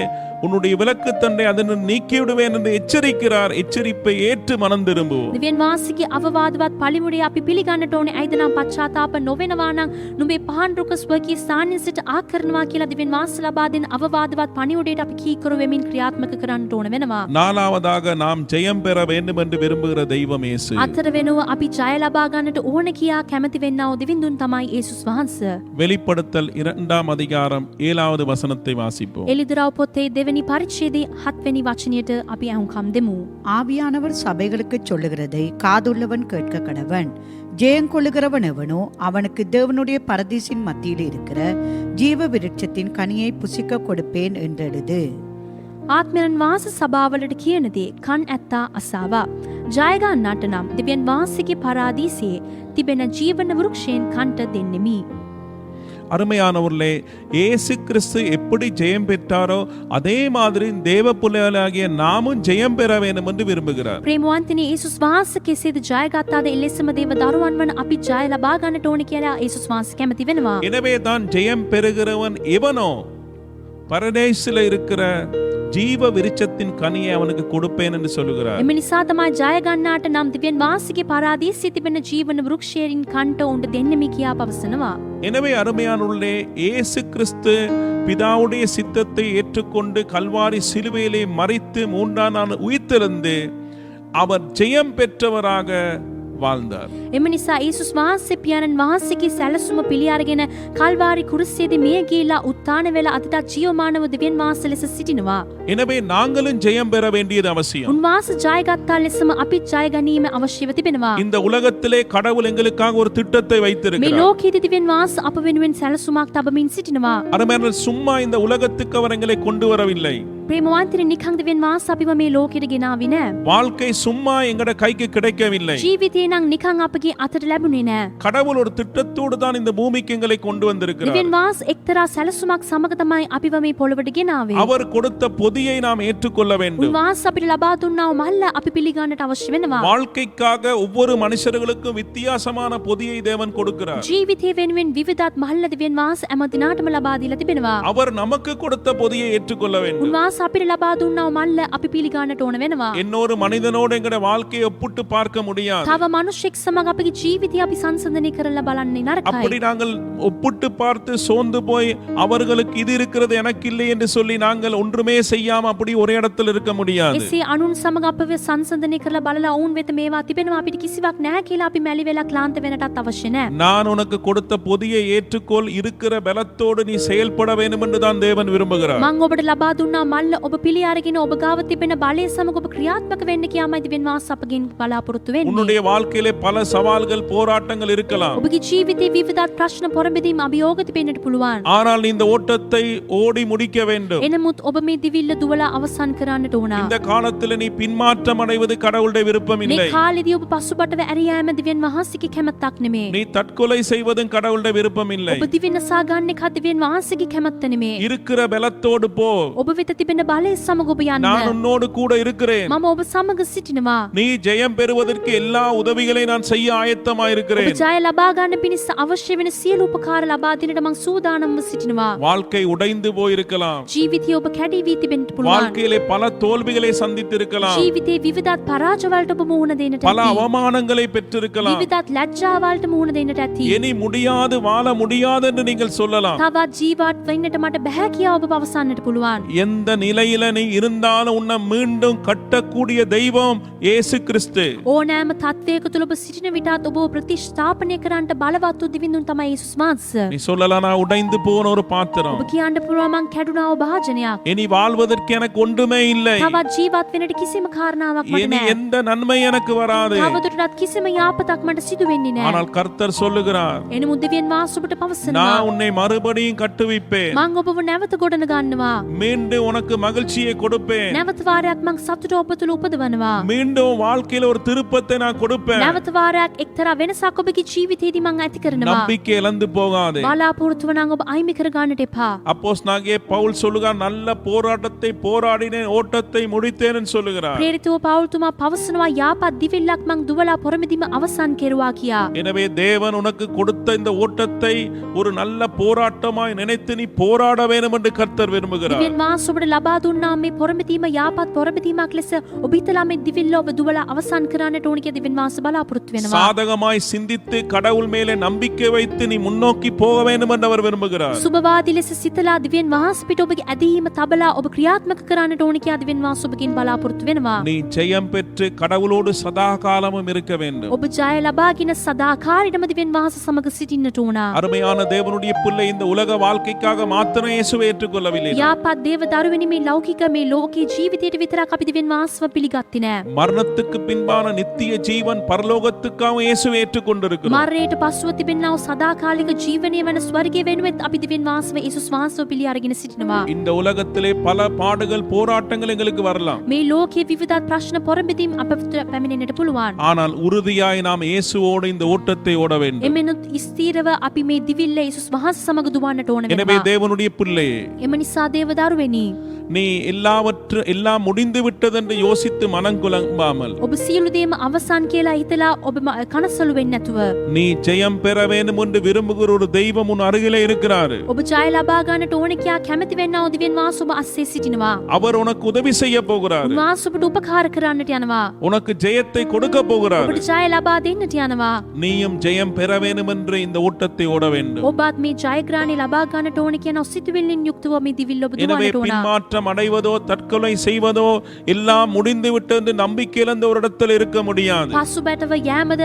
உன்னுடைய விலக்குத்தண்டை அதனை நீக்கிவிடுவேன் என்று எச்சரிக்கிறார். எச்சரிப்பை ஏற்று மனம் திரும்புவோம்.
දිවෙන් වාසිකේ අවවාදවත් පළිමුඩේ අපි පිළිගන්නට ඕනේ. ඇයිද නම් පශ්චාත්තාප නොවෙනවා නම් නුඹේ පහන් රුකස් වගේ ස්ථානින් සිට ආකරනවා කියලා දිවෙන් වාස ලබා දෙන අවවාදවත් පණිවුඩේට අපි කීකරු වෙමින් ක්‍රියාත්මක කරන්නට ඕන වෙනවා.
நாலாவதாக நாம் ஜெயம் பெற வேண்டும் என்று விரும்புகிற தெய்வம் இயேசு.
අතර වෙනුව අපි ජය ලබා ගන්නට ඕන කියා කැමති වෙන්නා වූ දෙවිඳුන් තමයි යේසුස් වහන්සේ.
வெளிப்படுத்தல் 2 அதிகாரம் 7வது வசனத்தை வாசிப்போம்.
එලිදරව් පොතේ දෙවෙනි පරිච්ඡේදයේ 7 වෙනි වචනයට අපි අහුම්කම් දෙමු.
ஆவியானவர் சபைகளுக்கு சொல்லுகிறதை காதுள்ளவன் கேட்க கடவன். ஜெயங்கொள்ளுகிறவன் எவனோ அவனுக்கு தேவனுடைய பரதீசின் மத்தியில் இருக்கிற ஜீவ விருட்சத்தின் கனியை புசிக்க கொடுப்பேன் என்றெழுது.
ආත්මයන් වාස සභාවලට කියන දේ කන් ඇත්තා අසාවා. ජය ගන්නට නම් දෙවියන් වාසිකේ පරාදීසයේ තිබෙන ජීවන වෘක්ෂයෙන් කන්ට දෙන්නෙමි.
அருமையானவர்களே, இயேசு கிறிஸ்து எப்படி ஜெயம் பெற்றாரோ அதே மாதிரி தேவ பிள்ளைகளாகிய நாமும் ஜெயம் பெற வேண்டும் என்று விரும்புகிறார்.
ප්‍රේමවන්තනි යේසුස් වහන්සේ කෙසේද ජය ගත්තාද එලෙසම දේව දරුවන් වන අපි ජය ලබා ගන්නට ඕන කියලා යේසුස් වහන්සේ කැමති වෙනවා.
எனவே தான் ஜெயம் பெறுகிறவன் எவனோ பரதேசில் இருக்கிற ஜீவ விருட்சத்தின் கனியை அவனுக்கு கொடுப்பேன் என்று சொல்லுகிறார்.
එම නිසා තමයි ජය ගන්නාට නම් දිව්‍යන් වාසිකේ පරාදීසයේ තිබෙන ජීවන වෘක්ෂයෙන් කන්ට උන්ට දෙන්නෙමි කියා පවසනවා.
எனவே அருமையானவர்களே, இயேசு கிறிஸ்து பிதாவுடைய சித்தத்தை ஏற்றுக்கொண்டு கல்வாரி சிலுவையிலே மரித்து 3ஆம் நாள் உயிர்த்தெழுந்து அவர் ஜெயம் பெற்றவராக வாழ்ந்தார்.
එම නිසා යේසුස් වහන්සේ පියාණන් වහන්සේගේ සැලසුම පිළි අරගෙන කල්වාරි කුරුසියේදී මිය ගිහිලා උත්ථාන වෙලා අදටත් ජීවමානව දිව්‍යන් වාස ලෙස සිටිනවා.
எனவே நாங்களும் ஜெயம் பெற வேண்டியது அவசியம்.
උන්වහන්සේ ජය ගත්තා ලෙසම අපිත් ජය ගැනීම අවශ්‍යව තිබෙනවා.
இந்த உலகத்திலே கடவுள் எங்களுக்காக ஒரு திட்டத்தை
මේ
வைத்திருக்கிறார்.
ලෝකයේ දිව්‍යන් වාස අප වෙනුවෙන් සැලසුමක් තබමින් සිටිනවා.
அருமையான சும்மா இந்த உலகத்துக்கு அவர் எங்களை கொண்டு வரவில்லை.
ප්‍රේමවන්තනි නිකං දිව්‍යන් වාස අපිව මේ ලෝකෙට ගෙනාවේ නෑ.
வாழ்க்கை சும்மா எங்கட கைக்கு கிடைக்கவில்லை.
ජීවිතේ නම් නිකං අපගේ අතට ලැබුණේ නෑ.
கடவுள் ஒரு திட்டத்தோடு தான் இந்த பூமிக்கு எங்களை கொண்டு வந்திருக்கிறார்.
දිව්‍යන් වාස එක්තරා සැලසුමක් සමග තමයි අපිව මේ පොළොවට ගෙනාවේ.
அவர் கொடுத்த பொதியை நாம் ஏற்றுக்கொள்ள வேண்டும்.
උන්වහන්සේ අපිට ලබා දුන්නා වූ මල්ල අපි පිළිගන්නට අවශ්‍ය වෙනවා.
வாழ்க்கைக்காக ஒவ்வொரு மனுஷர்களுக்கும் வித்தியாசமான பொதியை தேவன் கொடுக்கிறார்.
ජීවිතේ වෙනුවෙන් විවිධත් මල්ල දිව්‍යන් වාස හැම දිනාටම ලබා දීලා තිබෙනවා.
அவர் நமக்கு கொடுத்த பொதியை ஏற்றுக்கொள்ள வேண்டும்.
උන්වහන්සේ අපිට ලබා දුන්නා වූ මල්ල අපි පිළිගන්නට ඕන වෙනවා.
இன்னொரு மனிதனோடு எங்கட வாழ்க்கையை ஒப்பிட்டு பார்க்க முடியாது.
තව මිනිසෙක් සමග අපගේ ජීවිතය අපි සංසන්දනය කරලා බලන්නේ
அப்படி
නරකයි.
நாங்கள் ஒப்பிட்டு பார்த்து சோர்ந்து போய் அவர்களுக்கு இது இருக்கிறது எனக்கு இல்லை என்று சொல்லி நாங்கள் ஒன்றுமே செய்யாம அப்படி ஒரே இடத்தில் இருக்க முடியாது.
එසේ අනුන් සමග අපව සංසන්දනය කරලා බලලා ඔවුන් වෙත මේවා තිබෙනවා අපිට කිසිවක් නැහැ කියලා අපි මැලි වෙලා ක්ලාන්ත වෙනටත් අවශ්‍ය නැහැ.
நான் உனக்கு கொடுத்த பொதியை ஏற்றுக்கொள், இருக்கிற பலத்தோடு நீ செயல்பட வேண்டும் என்று தான் தேவன் விரும்புகிறார்.
මං ඔබට ලබා දුන්නා මල්ල සියල්ල ඔබ පිළි අරගෙන ඔබ ගාව තිබෙන බලය සමග ඔබ ක්‍රියාත්මක වෙන්න කියාමයි දෙවියන් වහන්සේ අපගෙන් බලාපොරොත්තු වෙන්නේ.
உன்னுடைய வாழ்க்கையிலே பல சவால்கள் போராட்டங்கள் இருக்கலாம்.
ඔබගේ ජීවිතයේ විවිධ ප්‍රශ්න පොරබැදීම් අභියෝග තිබෙන්නට පුළුවන්.
ஆனால் நீ இந்த ஓட்டத்தை ஓடி முடிக்க வேண்டும்.
එනමුත් ඔබ මේ දිවිල්ල දුවලා අවසන් කරන්නට ඕන.
இந்த காலத்தில் நீ பின்மாற்றம் அடைவது கடவுளுடைய விருப்பம் இல்லை.
මේ කාලෙදී ඔබ පසුබට ඇරී යෑම දෙවියන් වහන්සේගේ කැමැත්තක් නෙමේ.
நீ தற்கொலை செய்வதும் கடவுளுடைய விருப்பம் இல்லை.
ඔබ දිවි නසා ගන්න එක දෙවියන් වහන්සේගේ කැමැත්ත නෙමේ.
இருக்கிற பலத்தோடு போ.
ඔබ වෙත තිබෙන බලය සමග ඔබ යන්න.
நான் உன்னோடு கூட இருக்கிறேன்.
මම ඔබ සමග සිටිනවා.
நீ ஜெயம் பெறுவதற்கு எல்லா உதவிகளை நான் செய்ய ஆயத்தமாக
ඔබ
இருக்கிறேன்.
ජය ලබා ගන්න පිණිස අවශ්‍ය වෙන සියලු උපකාර ලබා දෙන්නට මම සූදානම්ව සිටිනවා.
வாழ்க்கை உடைந்து போயிருக்கலாம்.
ජීවිතය ඔබ කැඩී වී තිබෙන්න පුළුවන්.
வாழ்க்கையிலே பல தோல்விகளை சந்தித்திருக்கலாம்.
ජීවිතේ විවිධත් පරාජවලට ඔබ මුහුණ දෙන්නට
பல
ඇති.
அவமானங்களை பெற்றிருக்கலாம்.
විවිධත් ලැජ්ජාවලට මුහුණ දෙන්නට ඇති.
இனி முடியாது வாழ முடியாது என்று நீங்கள் சொல்லலாம்.
තවත් ජීවත් වෙන්නට මට බෑ කියා ඔබ පවසන්නට පුළුවන්.
எந்த நிலையில நீ இருந்தாலும் உன்னை மீண்டும் கட்டக்கூடிய தெய்வம் இயேசு கிறிஸ்து.
ඕනෑම තත්වයක තුළ ඔබ සිටින විටත් ඔබ ප්‍රතිස්ථාපනය කරන්නට බලවත් වූ දිවිඳුන් තමයි යේසුස් වහන්සේ.
நீ சொல்லலாம் நான் உடைந்து போன ஒரு பாத்திரம்.
ඔබ කියන්න පුළුවන් මං කැඩුනා වූ භාජනයක්.
இனி வாழ்வதற்கு எனக்கு ஒன்றுமே இல்லை.
තවත් ජීවත් වෙන්නට කිසිම කාරණාවක් මට
இனி
නෑ.
எந்த நன்மை எனக்கு வராது.
තවදුරටත් කිසිම යාපතක් මට සිදු වෙන්නේ නෑ.
ஆனால் கர்த்தர் சொல்லுகிறார்,
එනමුත් දෙවියන් වහන්සේ ඔබට පවසනවා
நான் உன்னை மறுபடியும் கட்டுவிப்பேன்.
මං ඔබව නැවත ගොඩන ගන්නවා.
மீண்டும் உனக்கு மகிழ்ச்சியை கொடுப்பேன்.
නැවත වාරයක් මං සතුට ඔබ තුළ උපදවනවා.
மீண்டும் வாழ்க்கையில ஒரு திருப்பத்தை நான் கொடுப்பேன்.
නැවත වාරයක් එක්තරා වෙනසක් ඔබගේ ජීවිතේදී මං ඇති කරනවා.
நம்பிக்கை இழந்து போகாதே.
බලාපොරොත්තුව නම් ඔබ අයිමි කර ගන්නට එපා.
அப்போஸ்தலனாகிய பவுல் சொல்லுகிறார், நல்ல போராட்டத்தை போராடினேன், ஓட்டத்தை முடித்தேன் சொல்லுகிறார்.
ප්‍රේරිතව පවුල්තුමා පවසනවා යාපත් දිවිල්ලක් මං දුවලා පොරමෙදිම අවසන් කෙරුවා කියා.
எனவே தேவன் உனக்கு கொடுத்த இந்த ஓட்டத்தை ஒரு நல்ல போராட்டமாய் நினைத்து நீ போராட வேண்டும் என்று கர்த்தர் விரும்புகிறார்.
දිව්‍යන් වහන්සේ ඔබට ලබා දුන්නා මේ පොරමෙදීම යාපත් පොරමෙදීමක් ලෙස ඔබ හිතලා මේ දිවිල්ල ඔබ දුවලා අවසන් කරන්නට ඕන කියලා දිව්‍යන් වහන්සේ බලාපොරොත්තු වෙනවා.
சாதகமாய் சிந்தித்து கடவுள் மேலே நம்பிக்கை வைத்து நீ முன்னோக்கி போக வேண்டும் என்று அவர் விரும்புகிறார்.
සුබවාදී ලෙස සිතලා දිව්‍යන් වහන්සේ පිට ඔබගේ ඇදහිීම තබලා ඔබ ක්‍රියාත්මක කරන්නට ඕන කියලා දිව්‍යන් වහන්සේ ඔබගෙන් බලාපොරොත්තු වෙනවා.
நீ ஜெயம் பெற்று கடவுளோடு சதா காலமும் இருக்க வேண்டும்.
ඔබ ජය ලබාගෙන සදාකාලෙටම දිව්‍යන් වහන්සේ සමග සිටින්නට ඕන.
அருமையான தேவனுடைய பிள்ளை இந்த உலக வாழ்க்கைக்காக மாத்திரம் இயேசுவை ஏற்றுக்கொள்ளவில்லை.
යාපත් දේව දරුවෙනි මේ ලෞකික මේ ලෝකේ ජීවිතයට විතරක් අපි දිව්‍යන් වහන්සේව පිළිගත්තේ නෑ.
மரணத்துக்கு பின்பான நித்திய ஜீவன் பரலோகத்துக்காக இயேசுவை ஏற்றுக்கொண்டிருக்கிறோம்.
මරණයට පසුව තිබෙනා වූ සදාකාලික ජීවනය වෙන ස්වර්ගයේ වෙනුවෙන් අපි දිව්‍යන් වහන්සේව යේසුස් වහන්සේව පිළි අරගෙන සිටිනවා.
இந்த உலகத்திலே பல பாடுகள் போராட்டங்கள் எங்களுக்கு வரலாம்.
මේ ලෝකයේ විවිධ ප්‍රශ්න පොරඹදීම් අපට පැමිණෙන්නට පුළුවන්.
ஆனால் உறுதியாய் நாம் இயேசுவோடு இந்த ஓட்டத்தை ஓட வேண்டும்.
එමෙනුත් ස්ථීරව අපි මේ දිවිල්ල යේසුස් වහන්සේ සමග දුවන්නට ඕන
எனவே
වෙනවා.
தேவனுடைய பிள்ளையே,
එම නිසා දේව දරුවෙනි
நீ எல்லாம் முடிந்து விட்டது என்று யோசித்து மனங்குழம்பாமல்
ඔබ සියලු දේම අවසන් කියලා හිතලා ඔබ කනසලු වෙන්නේ නැතුව
நீ ஜெயம் பெற வேண்டும் என்று விரும்புகிற ஒரு தெய்வம் உன் அருகிலே இருக்கிறார்.
ඔබ ජය ලබා ගන්නට ඕන කියා කැමති වෙන්නා වූ දිව්‍යන් වහන්සේ ඔබ අස්සේ සිටිනවා.
அவர் உனக்கு உதவி செய்ய போகிறார்.
උන්වහන්සේ ඔබට උපකාර කරන්නට යනවා.
உனக்கு ஜெயத்தை கொடுக்க போகிறார்.
ඔබට ජය ලබා දෙන්නට යනවා.
நீயும் ஜெயம் பெற வேண்டும் என்று இந்த ஓட்டத்தை ஓட வேண்டும்.
ඔබත් මේ ජයග්‍රහණය ලබා ගන්නට ඕන කියන සිතුවිල්ලෙන් යුක්තව මේ දිවිල්ල ඔබ
எனவே
දුවන්නට ඕන.
பின்மாற்றம் அடைவதோ தற்கொலை செய்வதோ எல்லாம் முடிந்து விட்டது என்று நம்பிக்கை இழந்த ஒரு இடத்தில் இருக்க முடியாது.
පසුබැටව යෑමද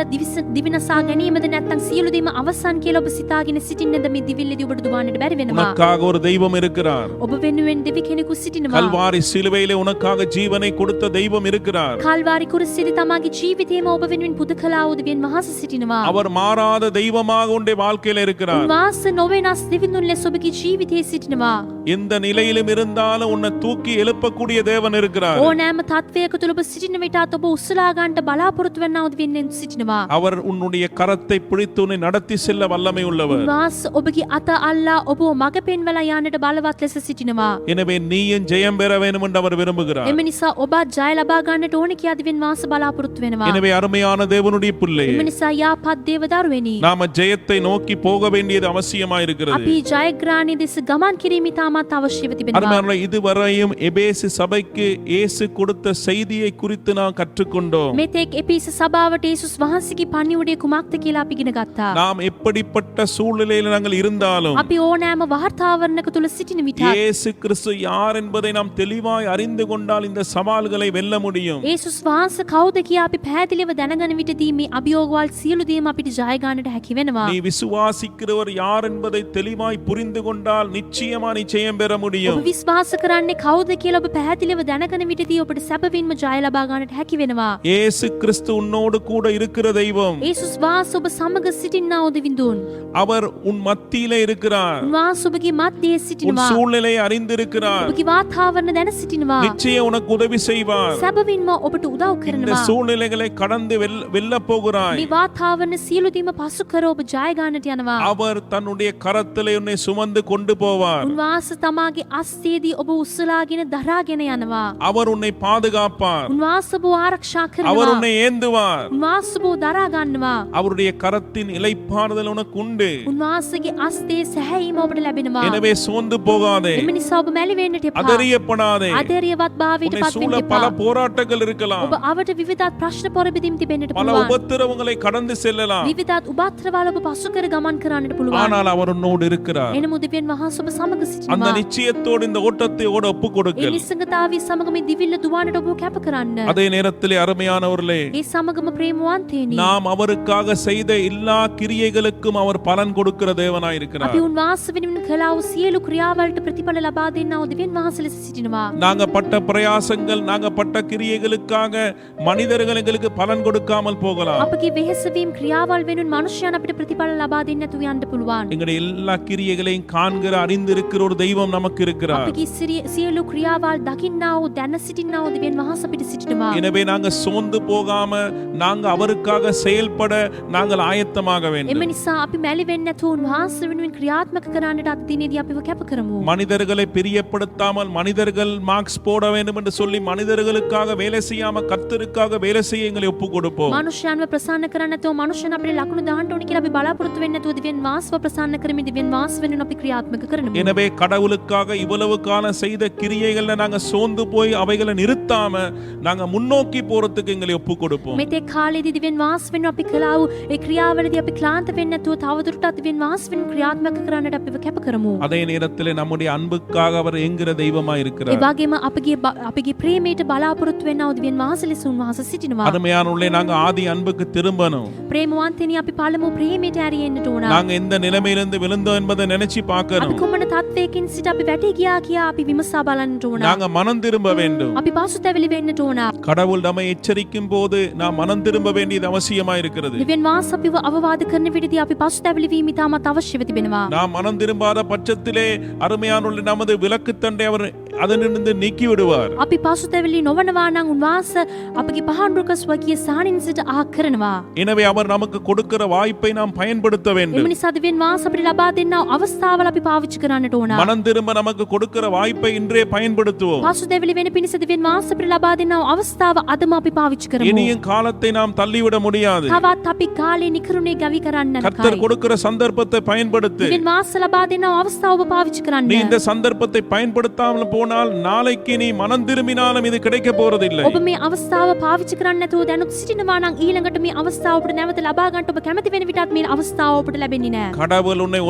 දිවිනසා ගැනීමද නැත්නම් සියලු දේම අවසන් කියලා ඔබ සිතාගෙන සිටින්නද මේ දිවිල්ලදී ඔබට දුවන්නට බැරි වෙනවා.
உனக்காக ஒரு தெய்வம் இருக்கிறார்.
ඔබ වෙනුවෙන් දෙවි කෙනෙකු සිටිනවා.
கல்வாரி சிலுவையிலே உனக்காக ஜீவனை கொடுத்த தெய்வம் இருக்கிறார்.
කල්වාරි කුරුසියේදී තමාගේ ජීවිතේම ඔබ වෙනුවෙන් පුද කළා වූ දෙවියන් වහන්සේ සිටිනවා.
அவர் மாறாத தெய்வமாக உன்னுடைய வாழ்க்கையில இருக்கிறார்.
උන්වහන්සේ නොවෙනස් දෙවිඳුන් ලෙස ඔබගේ ජීවිතයේ සිටිනවා.
எந்த நிலையிலும் இருந்தாலும் உன்னை தூக்கி எழுப்பக்கூடிய தேவன் இருக்கிறார்.
ඕනෑම තත්වයක තුල ඔබ සිටින විටත් ඔබ උස්සලා ගන්නට බලාපොරොත්තු වෙනා වූ දෙවියන් සිටිනවා.
அவர் உன்னுடைய கரத்தை பிடித்து உன்னை நடத்தி செல்ல வல்லமை உள்ளவர்.
උන්වහන්සේ ඔබගේ අත අල්ලා ඔබ මඟ පෙන්වලා යන්නට බලවත් ලෙස සිටිනවා.
எனவே நீயும் ஜெயம் பெற வேண்டும் என்று அவர் விரும்புகிறார்.
එම නිසා ඔබත් ජය ලබා ගන්නට ඕන කියා දෙවියන් වහන්සේ බලාපොරොත්තු වෙනවා.
எனவே அருமையான தேவனுடைய பிள்ளை,
එම නිසා යාපත් දේව දරුවෙනි
நாம ஜெயத்தை நோக்கி போக வேண்டியது அவசியமா இருக்கிறது.
අපි ජයග්‍රහණය දෙස ගමන් කිරීම ඉතාමත් අවශ්‍යව තිබෙනවා.
அருமையானவர்களே, இதுவரையும் எபேசு சபைக்கு இயேசு கொடுத்த செய்தியை குறித்து நாம் கற்றுக்கொண்டோம்.
මෙතෙක් එපිස සභාවට යේසුස් වහන්සේගේ පණිවුඩය කුමක්ද කියලා අපි ඉගෙන ගත්තා.
நாம் எப்படிப்பட்ட சூழ்நிலையில் நாங்கள் இருந்தாலும்
අපි ඕනෑම වාතාවරණයක තුල සිටින විට
இயேசு கிறிஸ்து யார் என்பதை நாம் தெளிவாய் அறிந்து கொண்டால் இந்த சவால்களை வெல்ல முடியும்.
යේසුස් වහන්සේ කවුද කියා අපි පැහැදිලිව දැනගන විටදී මේ අභියෝගවල් සියලු දේම අපිට ජය ගන්නට හැකි වෙනවා.
நீ விசுவாசிக்கிறவர் யார் என்பதை தெளிவாய் புரிந்து கொண்டால் நிச்சயமா நீ ஜெயம் ஜெயம் பெற
ඔබ
முடியும்.
විශ්වාස කරන්නේ කවුද කියලා ඔබ පැහැදිලිව දැනගෙන විටදී ඔබට සැපවින්ම ජය ලබා ගන්නට හැකි වෙනවා.
இயேசு கிறிஸ்து உன்னோடு கூட இருக்கிற தெய்வம்.
යේසුස් වහන්සේ ඔබ සමග සිටින්නා වූ දෙවිඳුන්.
அவர் உன் மத்தியிலே இருக்கிறார்.
උන්වහන්සේ ඔබගේ මැදේ
உன்
සිටිනවා.
சூழ்நிலையை அறிந்திருக்கிறார்.
ඔබගේ වාතාවරණ දැන සිටිනවා.
நிச்சயம் உனக்கு உதவி செய்வார்.
සැබවින්ම ඔබට උදව්
இந்த
කරනවා.
சூழ்நிலைகளை கடந்து வெல்ல போகிறாய்.
මේ වාතාවරණ සියලු දේම පසු කර ඔබ ජය ගන්නට යනවා.
அவர் தன்னுடைய கரத்திலே உன்னை சுமந்து கொண்டு போவார்.
උන්වහන්සේ තමාගේ අස්සේදී ඔබ උස්සලාගෙන දරාගෙන යනවා.
அவர் உன்னை பாதுகாப்பார்.
උන්වහන්සේ ඔබ ආරක්ෂා
அவர்
කරනවා.
உன்னை ஏந்துவார்.
උන්වහන්සේ ඔබ දරා ගන්නවා.
அவருடைய கரத்தின் இளைப்பாறுதல் உனக்கு உண்டு.
උන්වහන්සේගේ අස්තේ සැහැීම ඔබට ලැබෙනවා.
எனவே சோர்ந்து போகாதே.
එම නිසා ඔබ මැලි වෙන්නට එපා.
அதறியப்படாதே.
අධෛර්යවත් භාවයට
உன்னை
පත්
சூழ
වෙන්න
பல
එපා.
போராட்டங்கள் இருக்கலாம்.
ඔබ අවට විවිධත් ප්‍රශ්න පොරබිදිම් තිබෙන්නට
பல
පුළුවන්.
உபத்திரவங்களை கடந்து செல்லலாம்.
විවිධත් උබත්‍රවල ඔබ පසු කර ගමන් කරන්නට පුළුවන්.
ஆனால் அவர் உன்னோடு இருக்கிறார்.
එනමුත් දෙවියන් වහන්සේ ඔබ සමග
அந்த
සිටිනවා.
நிச்சயத்தோடு இந்த ஓட்டத்தை ஓட ஒப்பு
ඒ
கொடுங்கள்.
නිසංගතාවී සමග මේ දිවිල්ල දුවන්නට ඔබ කැප කරන්න.
அதே நேரத்திலே அருமையானவர்களே,
ඒ සමගම ප්‍රේමවන්තේනි.
நாம் அவருக்காக செய்த எல்லா கிரியைகளுக்கும் அவர் பலன் கொடுக்கிற தேவனாய் இருக்கிறார்.
අපි උන්වහන්සේ වෙනුවෙන් කළා වූ සියලු ක්‍රියාවලට ප්‍රතිඵල ලබා දෙන්නා වූ දෙවියන් වහන්සේ ලෙස සිටිනවා.
நாங்க பட்ட பிரயாசங்கள், நாங்க பட்ட கிரியைகளுக்காக மனிதர்கள் எங்களுக்கு பலன் கொடுக்காமல் போகலாம்.
අපගේ වෙහෙසවීම ක්‍රියාවල් වෙනුවෙන් මනුෂ්‍යයන් අපිට ප්‍රතිඵල ලබා දෙන්න නැතුව යන්න පුළුවන්.
எங்களுடைய எல்லா கிரியைகளையும் காண்கிற அறிந்திருக்கிற ஒரு தெய்வம் நமக்கு இருக்கிறார்.
අපගේ සියලු ක්‍රියාවල් දකින්නා වූ දැන සිටින්නා වූ දෙවියන් වහන්සේ අපිට සිටිනවා.
எனவே நாங்க சோர்ந்து போகாம நாங்க அவருக்காக செயல்பட நாங்கள் ஆயத்தமாக
එම
வேண்டும்.
නිසා අපි මැලි වෙන්නේ නැතුව උන්වහන්සේ වෙනුවෙන් ක්‍රියාත්මක කරන්නට අද දිනේදී අපිව කැප කරමු.
மனிதர்களை பிரியப்படுத்தாமல் மனிதர்கள் மார்க்ஸ் போட வேண்டும் என்று சொல்லி மனிதர்களுக்காக வேலை செய்யாம கர்த்தருக்காக வேலை செய்ய எங்களை ஒப்பு கொடுப்போம்.
මනුෂ්‍යයන්ව ප්‍රසන්න කරන්නේ නැතුව මනුෂ්‍යයන් අපිට ලකුණු දාන්න ඕනි කියලා අපි බලාපොරොත්තු වෙන්නේ නැතුව දිව්‍යන් වාසව ප්‍රසන්න කරමින් දිව්‍යන් වාස වෙනුවෙන් අපි ක්‍රියාත්මක කරමු.
எனவே கடவுளுக்காக இவ்வளவு காலம் செய்த கிரியைகளை நாங்க சோர்ந்து போய் அவைகளை நிறுத்தாம நாங்க முன்னோக்கி போறதுக்கு எங்களை ஒப்பு கொடுப்போம்.
මෙතෙක් කාලේදී දිව්‍යන් වාස වෙනුවෙන් අපි කළා වූ ඒ ක්‍රියාවලදී අපි ක්ලාන්ත වෙන්නේ නැතුව තවදුරටත් දිව්‍යන් වාස වෙනුවෙන් ක්‍රියාත්මක කරන්නට අපිව කැප කරමු.
அதே நேரத்தில் நம்முடைய அன்புக்காக அவர் ஏங்குற தெய்வமாய்
ඒ
இருக்கிறார்.
වගේම අපගේ ප්‍රේමයට බලාපොරොත්තු වෙනා වූ දිව්‍යන් වාස ලෙස උන්වහන්සේ සිටිනවා.
அருமையானவர்களே, நாங்க ஆதி அன்புக்கு திரும்பணும்.
ප්‍රේමවන්තනි අපි පළමු ප්‍රේමයට ඇරියෙන්නට ඕන.
நாங்க எந்த நிலைமையிலிருந்து விழுந்தோம் என்பதை நினைச்சு
අපි
பார்க்கணும்.
කුමන තත්වයකින් සිට අපි වැටි ගියා කියා අපි විමසා බලන්නට ඕන.
நாங்க மனம் திரும்ப வேண்டும்.
අපි පසුතැවිලි වෙන්නට ඕන.
கடவுள் நம்மை எச்சரிக்கும் போது நாம் மனம் திரும்ப வேண்டியது அவசியமா இருக்கிறது.
දිව්‍යන් වාස අපිව අවවාද කරන විදිහදී අපි පසුතැවිලි වීම ඉතාමත් අවශ්‍යව තිබෙනවා.
நாம் மனம் திரும்பாத பட்சத்திலே அருமையானவர்களே, நமது விலக்குத்தண்டை அவர் அதனிருந்து நீக்கி விடுவார்.
අපි පසුතැවිලි නොවනවා නම් උන්වහන්සේ අපගේ පහන්රුක ස්වකීය සානින්සට ආ කරනවා.
எனவே அவர் நமக்கு கொடுக்கிற வாய்ப்பை நாம் பயன்படுத்த
එම
வேண்டும்.
නිසා දිව්‍යන් වාස අපිට ලබා දෙන්නා වූ අවස්ථාවල අපි පාවිච්චි කරන්නට ඕන.
மனம் திரும்ப நமக்கு கொடுக்கிற வாய்ப்பை இன்றே பயன்படுத்துவோம்.
පසුතැවිලි වෙන පිණිස දිව්‍යන් වාස අපිට ලබා දෙන්නා වූ අවස්ථාව අදම අපි පාවිච්චි කරමු.
இனியும் காலத்தை நாம் தள்ளிவிட முடியாது.
තවත් අපි කාලේ නිකරුණේ ගවි කරන්න
கர்த்தர்
නරකයි.
கொடுக்கிற சந்தர்ப்பத்தை பயன்படுத்து.
දිව්‍යන් වාස ලබා දෙන්නා වූ අවස්ථාව ඔබ පාවිච්චි කරන්න.
நீ இந்த சந்தர்ப்பத்தை பயன்படுத்தாமல் போனால் நாளைக்கு நீ மனம் திரும்பினாலும் இது கிடைக்க போறதில்லை.
ඔබ මේ අවස්ථාව පාවිච්චි කරන්න නැතුව දැනුත් සිටිනවා නම් ඊළඟට මේ අවස්ථාව ඔබට නැවත ලබා ගන්නට ඔබ කැමති වෙන විටත් මේ අවස්ථාව ඔබට ලැබෙන්නේ නැහැ.
கடவுள் உன்னை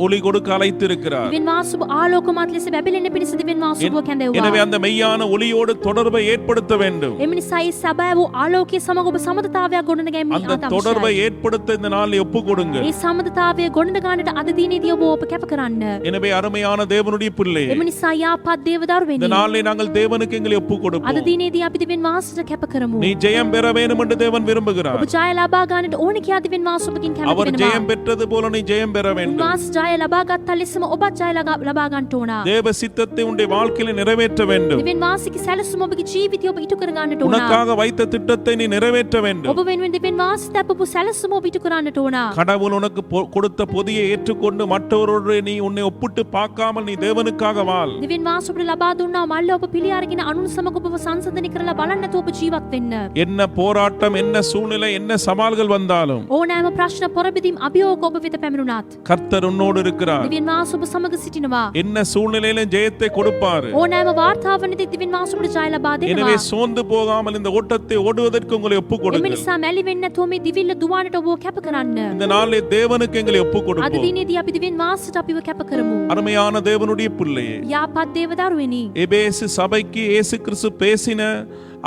ஒளி கொடுக்க அழைத்திருக்கிறார்.
දිව්‍යන් වාස ඔබ ආලෝකමත් ලෙස බැබලෙන්න පිණිස දිව්‍යන් වාස ඔබ කැඳෙව්වා.
எனவே அந்த மெய்யான ஒளியோடு தொடர்பை ஏற்படுத்த வேண்டும்.
එම නිසා ඒ සැබෑ වූ ආලෝකයේ සමග ඔබ සමතතාවයක් ගොඩනගැනීම
அந்த தொடர்பை ஏற்படுத்த இந்த நாளில் ஒப்பு கொடுங்க.
ඒ සමතතාවය ගොඩනගන්නට අද දිනේදී ඔබ කැප කරන්න.
எனவே அருமையான தேவனுடைய பிள்ளை,
එම නිසා යාපත් දේව දරුවෙනි.
இந்த நாளில் நாங்கள் தேவனுக்கு எங்களை ஒப்பு
අද
கொடுப்போம்.
දිනේදී අපි දිව්‍යන් වාසට කැප කරමු.
நீ ஜெயம் பெற வேண்டும் என்று தேவன் விரும்புகிறார்.
ඔබ ජය ලබා ගන්නට ඕන කියා දිව්‍යන් වාස ඔබකින් කැමති
அவர்
වෙනවා.
ஜெயம் பெற்றது போல நீ ஜெயம் பெற வேண்டும்.
උන්වහන්සේ ජය ලබා ගත්තා ලෙසම ඔබත් ජය ලබා ගන්නට ඕන.
தேவ சித்தத்தை உன்னுடைய வாழ்க்கையில நிறைவேற்ற வேண்டும்.
දිව්‍යන් වාසගේ සැලසුම ඔබගේ ජීවිතය ඔබ ඉටු කර ගන්නට ඕන.
உனக்காக வைத்த திட்டத்தை நீ நிறைவேற்ற வேண்டும்.
ඔබ වෙනුවෙන් දිව්‍යන් වාස තැපපු සැලසුම ඔබ ඉටු කරන්නට ඕන.
கடவுள் உனக்கு கொடுத்த பொதியை ஏற்றுக்கொண்டு மற்றவரோடு நீ உன்னை ஒப்பிட்டு பார்க்காமல் நீ தேவனுக்காக வாழ்.
දිව්‍යන් වාස ඔබට ලබා දුන්නා මල්ල ඔබ පිළි අරගෙන අනුන් සමග ඔබව සංසන්දනය කරලා බලන්න නැතුව ඔබ ජීවත් වෙන්න.
என்ன போராட்டம், என்ன சூழ்நிலை, என்ன சவால்கள் வந்தாலும்
ඕනෑම ප්‍රශ්න පොරබිදීම් අභියෝග ඔබ වෙත පැමිණුණත්
கர்த்தர் உன்னோடு இருக்கிறார்.
දිව්‍යන් වාස ඔබ සමග සිටිනවා.
என்ன சூழ்நிலையிலும் ஜெயத்தை கொடுப்பாரு.
ඕනෑම වාර්තාවනදී දිව්‍යන් වාස ඔබට ජය ලබා
எனவே
දෙනවා.
சோர்ந்து போகாமல் இந்த ஓட்டத்தை ஓடுவதற்கு உங்களை ஒப்பு
එම
கொடுங்கள்.
නිසා මැලි වෙන්නේ නැතුව මේ දිවිල්ල දුවන්නට ඔබ කැප කරන්න.
இந்த நாளில் தேவனுக்கு எங்களை ஒப்பு
අද
கொடுப்போம்.
දිනේදී අපි දිව්‍යන් වාසට අපිව කැප කරමු.
அருமையான தேவனுடைய பிள்ளையே,
යාපත් දේව දරුවෙනි.
எபேசு சபைக்கு இயேசு கிறிஸ்து பேசின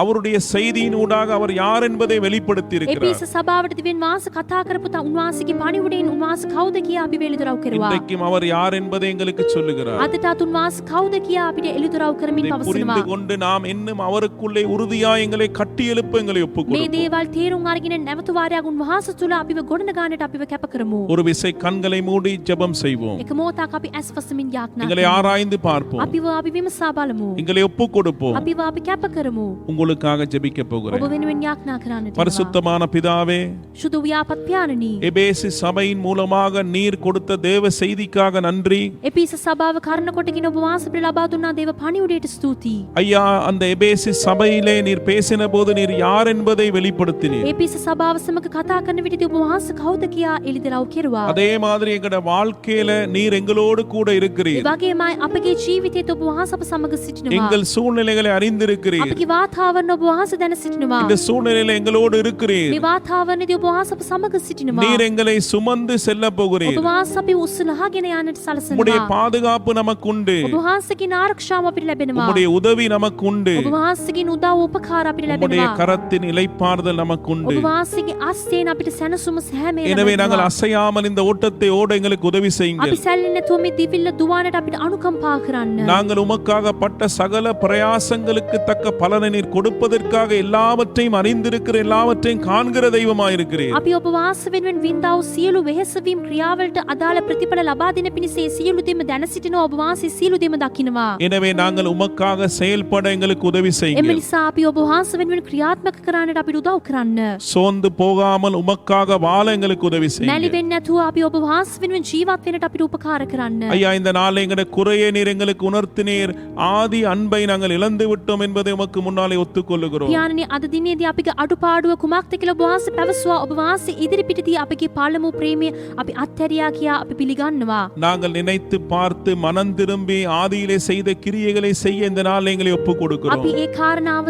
அவருடைய செய்தியினூடாக அவர் யார் என்பதை வெளிப்படுத்தி இருக்கிறார்.
එපිස සභාවට දිවෙන් වාස කතා කරපු උන්වහන්සේගේ පණිවුඩයෙන් උන්වහන්සේ කවුද කියා අපි එළිදරව් කෙරුවා.
இன்றைக்கும் அவர் யார் என்பதை எங்களுக்கு சொல்லுகிறார்.
අදටත් උන්වහන්සේ කවුද කියා අපිට එළිදරව් කරමින්
இதை
පවසනවා.
புரிந்து கொண்டு நாம் இன்னும் அவருக்குள்ளே உறுதியாய் எங்களை கட்டியெழுப்ப எங்களை
මේ
ஒப்புக்கொடுப்போம்.
දේවල් තේරුම් අරගෙන නැවත වාරයක් උන්වහන්සේ තුල අපිව ගොඩනගාන්නට අපිව කැප කරමු.
ஒரு விசை கண்களை மூடி ஜெபம் செய்வோம்.
එක මොහොතක් අපි ඇස් වසමින් යාඥා
எங்களை ආராய்ந்து பார்ப்போம்.
අපිව අපි විමසා බලමු.
எங்களை ஒப்புக்கொடுப்போம்.
අපිව අපි කැප කරමු.
உங்களுக்காக ஜெபிக்க
ඔබ
போகிறேன்.
වෙනුවෙන් යාඥා කරන්නට.
பரிசுத்தமான பிதாவே,
සුදු ව්‍යාපත් පියාණනි.
எபேசு சபையின் மூலமாக நீர் கொடுத்த தேவ செய்திக்காக நன்றி.
එපිස සභාව කරන කොටකින් ඔබ වහන්සේ අපිට ලබා දුන්නා දේව පණිවුඩයට ස්තුතියි.
ஐயா, அந்த எபேசு சபையிலே நீர் பேசின போது நீர் யார் என்பதை வெளிப்படுத்தினீர்.
එපිස සභාව සමග කතා කරන විටදී ඔබ වහන්සේ කවුද කියා එළිදරව් කෙරුවා.
அதே மாதிரி எங்கட வாழ்க்கையில நீர் எங்களோடு கூட
ඒ
இருக்கிறீர்.
වගේමයි අපගේ ජීවිතයේත් ඔබ වහන්සේ අප සමග සිටිනවා.
எங்கள் சூழ்நிலைகளை அறிந்திருக்கிறீர்.
අපගේ වාතාවරණ ඔබ වහන්සේ දැන සිටිනවා.
இந்த சூழ்நிலையில எங்களோடு இருக்கிறீர்.
මේ වාතාවරණයේදී ඔබ වහන්සේ අප සමග සිටිනවා.
நீர் எங்களை சுமந்து செல்ல
ඔබ
போகிறீர்.
වහන්සේ අපි උස්සලහාගෙන යන්නට
உம்முடைய
සලසනවා.
பாதுகாப்பு நமக்கு உண்டு.
ඔබ වහන්සේගේ ආරක්ෂාව අපිට ලැබෙනවා.
உம்முடைய உதவி நமக்கு உண்டு.
ඔබ වහන්සේගේ උදව් උපකාර අපිට
உம்முடைய
ලැබෙනවා.
கரத்தின் இளைப்பாறுதல் நமக்கு உண்டு.
ඔබ වහන්සේගේ අස්තේන අපිට සැනසුම සෑම
எனவே நாங்கள் அசையாமல் இந்த ஓட்டத்தை ஓட எங்களுக்கு உதவி செய்யுங்கள்.
අපි සැල්ලෙන්නේ නැතුව මේ දිවිල්ල දුවන්නට අපිට අනුකම්පා කරන්න.
நாங்கள் உமக்காக பட்ட சகல பிரயாசங்களுக்கு தக்க பலனை நீர் கொடுப்பதற்காக எல்லாவற்றையும் அறிந்திருக்கிற எல்லாவற்றையும் காண்கிற தெய்வமாயிருக்கிறீர்.
අපි ඔබ වාස වෙනුවෙන් වින්දා වූ සියලු වෙහෙසවීම් ක්‍රියාවලට අදාළ ප්‍රතිඵල ලබා දෙන පිණිස ඒ සියලු දෙම දැන සිටිනවා. ඔබ වාසේ සියලු දෙම දකිනවා.
எனவே நாங்கள் உமக்காக செயல்பட எங்களுக்கு உதவி
එම
செய்யுங்கள்.
නිසා අපි ඔබ වාස වෙනුවෙන් ක්‍රියාත්මක කරන්නට අපිට උදව් කරන්න.
சோர்ந்து போகாமல் உமக்காக வாழ எங்களுக்கு உதவி
මැලි
செய்யுங்கள்.
වෙන්නේ නැතුව අපි ඔබ වාස වෙනුවෙන් ජීවත් වෙන්නට අපිට උපකාර කරන්න.
ஐயா, இந்த நாளை எங்கட குறையை நீர் எங்களுக்கு உணர்த்தினீர். ஆதி அன்பை நாங்கள் இழந்து விட்டோம் என்பதை உமக்கு முன்னாலே ஒத்துக்கொள்ளுகிறோம்.
පියාණනි, අද දිනේදී අපගේ අඩුපාඩුව කුමක්ද කියලා ඔබ වහන්සේ පැවසුවා. ඔබ වහන්සේ ඉදිරි පිටදී අපගේ පළමු ප්‍රේමය අපි අත්හැරියා කියා අපි පිළිගන්නවා.
நாங்கள் நினைத்து பார்த்து மனம் திரும்பி ஆதியிலே செய்த கிரியைகளை செய்ய இந்த நாள் எங்களை ஒப்புக் கொடுக்கிறோம்.
අපි ඒ කාරණාව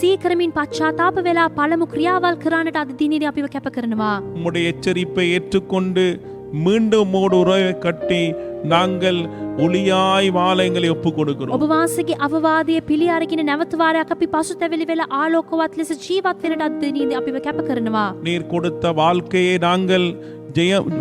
සීකරමින් පශ්චාත්තාප වෙලා පළමු ක්‍රියාවල් කරන්නට අද දිනේදී අපිව කැප කරනවා.
உம்முடைய எச்சரிப்பை ஏற்றுக்கொண்டு மீண்டும் உம்மோடு உறவை கட்டி நாங்கள் ஒளியாய் வாழ எங்களை ஒப்புக் கொடுக்கிறோம்.
ඔබ වහන්සේගේ අවවාදයේ පිළි අරගෙන නැවත වාරයක් අපි පසුතැවිලි වෙලා ආලෝකවත් ලෙස ජීවත් වෙන්නට අද දිනේදී අපිව කැප කරනවා.
நீர் கொடுத்த வாழ்க்கையை நாங்கள்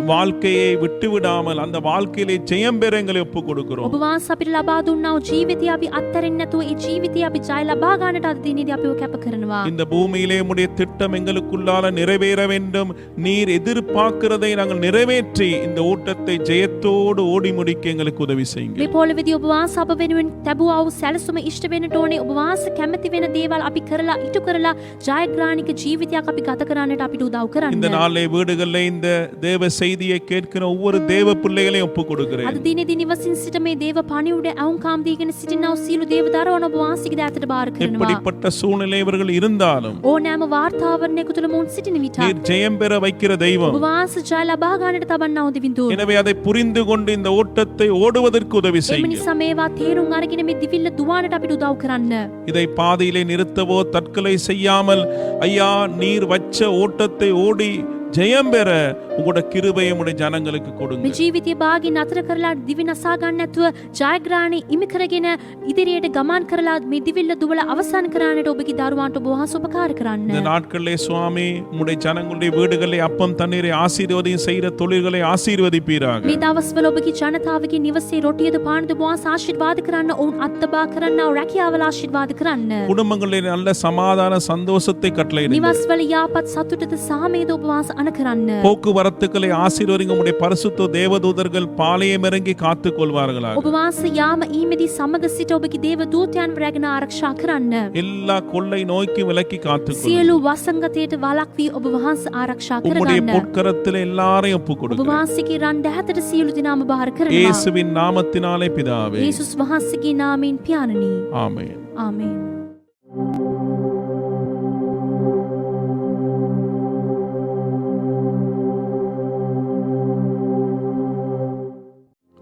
வாழ்க்கையை விட்டு விடாமல் அந்த வாழ்க்கையிலே ஜெயம் பெற எங்களை ஒப்புக் கொடுக்கிறோம்.
ඔබ වහන්සේ අපිට ලබා දුන්නා වූ ජීවිතය අපි අත්හැරෙන්නේ නැතුව ඒ ජීවිතය අපි ජය ලබා ගන්නට අද දිනේදී අපිව කැප කරනවා.
இந்த பூமியிலே உம்முடைய திட்டம் எங்களுக்குள்ளால நிறைவேற வேண்டும். நீர் எதிர்பார்க்கிறதை நாங்கள் நிறைவேற்றி இந்த ஓட்டத்தை ஜெயத்தோடு ஓடி முடிக்க எங்களுக்கு உதவி
මේ
செய்யுங்கள்.
පොළොවේදී ඔබ වහන්සේ අප වෙනුවෙන් තැබුවා වූ සැලසුම ඉෂ්ට වෙන්නට ඕනේ. ඔබ වහන්සේ කැමති වෙන දේවල් අපි කරලා ඉටු කරලා ජයග්‍රහණික ජීවිතයක් අපි ගත කරන්නට අපිට උදව්
இந்த
කරන්න.
நாளே வீடுகளில் இந்த தேவ செய்தியை கேட்கிற ஒவ்வொரு தேவ பிள்ளைகளையும் ஒப்புக்
අද
கொடுக்கிறேன்.
දිනේදී නිවසින් සිට මේ දේව පණිවුඩ ඇවුම්කාම් දීගෙන සිටිනා වූ සියලු දේව දරුවන් ඔබ වහන්සේගේ දෑතට බාර කරනවා.
எப்படிப்பட்ட சூழ்நிலை இவர்கள் இருந்தாலும்
ඕනෑම වාර්තාවරණයක තුල මුන් සිටින විට
நீர் ஜெயம் பெற வைக்கிற
ඔබ
தெய்வம்.
වහන්සේ ජය ලබා ගන්නට තබන්නා වූ දිවිඳුන්.
எனவே அதை புரிந்து கொண்டு இந்த ஓட்டத்தை ஓடுவதற்கு உதவி
එම
செய்யுங்கள்.
නිසා මේවා තේරුම් අරගෙන මේ දිවිල්ල දුවන්නට අපිට උදව් කරන්න.
இதை பாதியிலே நிறுத்தவோ தற்கொலை செய்யாமல் ஐயா, நீர் வச்ச ஓட்டத்தை ஓடி ஜெயம் பெற உங்களோட கிருபையை உடைய ஜனங்களுக்கு கொடுங்க.
මේ ජීවිතය භාගින් අතර කරලා දිවි නසා ගන්න නැතුව ජයග්‍රහණය ඉමි කරගෙන ඉදිරියට ගමන් කරලා මේ දිවිල්ල දුවලා අවසන් කරන්නට ඔබගේ දරුවන්ට ඔබ වහන්සේ උපකාර
இந்த
කරන්න.
நாட்களிலே சுவாமி உடைய ஜனங்களுடைய வீடுகளிலே அப்பம் தண்ணீரை ஆசீர்வதியும் செய்கிற தொழில்களை ஆசீர்வதிப்பீராக.
මේ දවස්වල ඔබගේ ජනතාවගේ නිවසේ රොටියද පානද ඔබ වහන්සේ ආශිර්වාද කරන්න. ඔවුන් අත්බා කරන්න, රැකියාවල ආශිර්වාද කරන්න.
குடும்பங்களிலே நல்ல சமாதான சந்தோஷத்தை கட்டளையிடுங்க.
නිවස්වල යාපත් සතුටද සාමයද ඔබ වහන්සේ අන කරන්න.
போக்குவரத்துக்களை ஆசீர்வதிங்க. உடைய பரிசுத்த தேவதூதர்கள் பாளையம் இறங்கி காத்துக் கொள்வார்களாக.
ඔබ වහන්සේ යාම ඊමේදී සමග සිට ඔබගේ දේව දූතයන් රැගෙන ආරක්ෂා කරන්න.
எல்லா கொள்ளை நோய்க்கு விலக்கி காத்துக் கொள்ளுங்க.
සියලු වසංගතයට වළක්වී ඔබ වහන්සේ ආරක්ෂා
உம்முடைய
කරගන්න.
பொற்கரத்தில் எல்லாரையும் ஒப்புக்
ඔබ
கொடுங்க.
වහන්සේගේ රන් දැහැතට සියලු දිනාම බාර කරනවා.
இயேசுவின் நாமத்தினாலே பிதாவே.
යේසුස් වහන්සේගේ නාමයෙන් පියාණනි.
ஆமென்.
ආමේන්.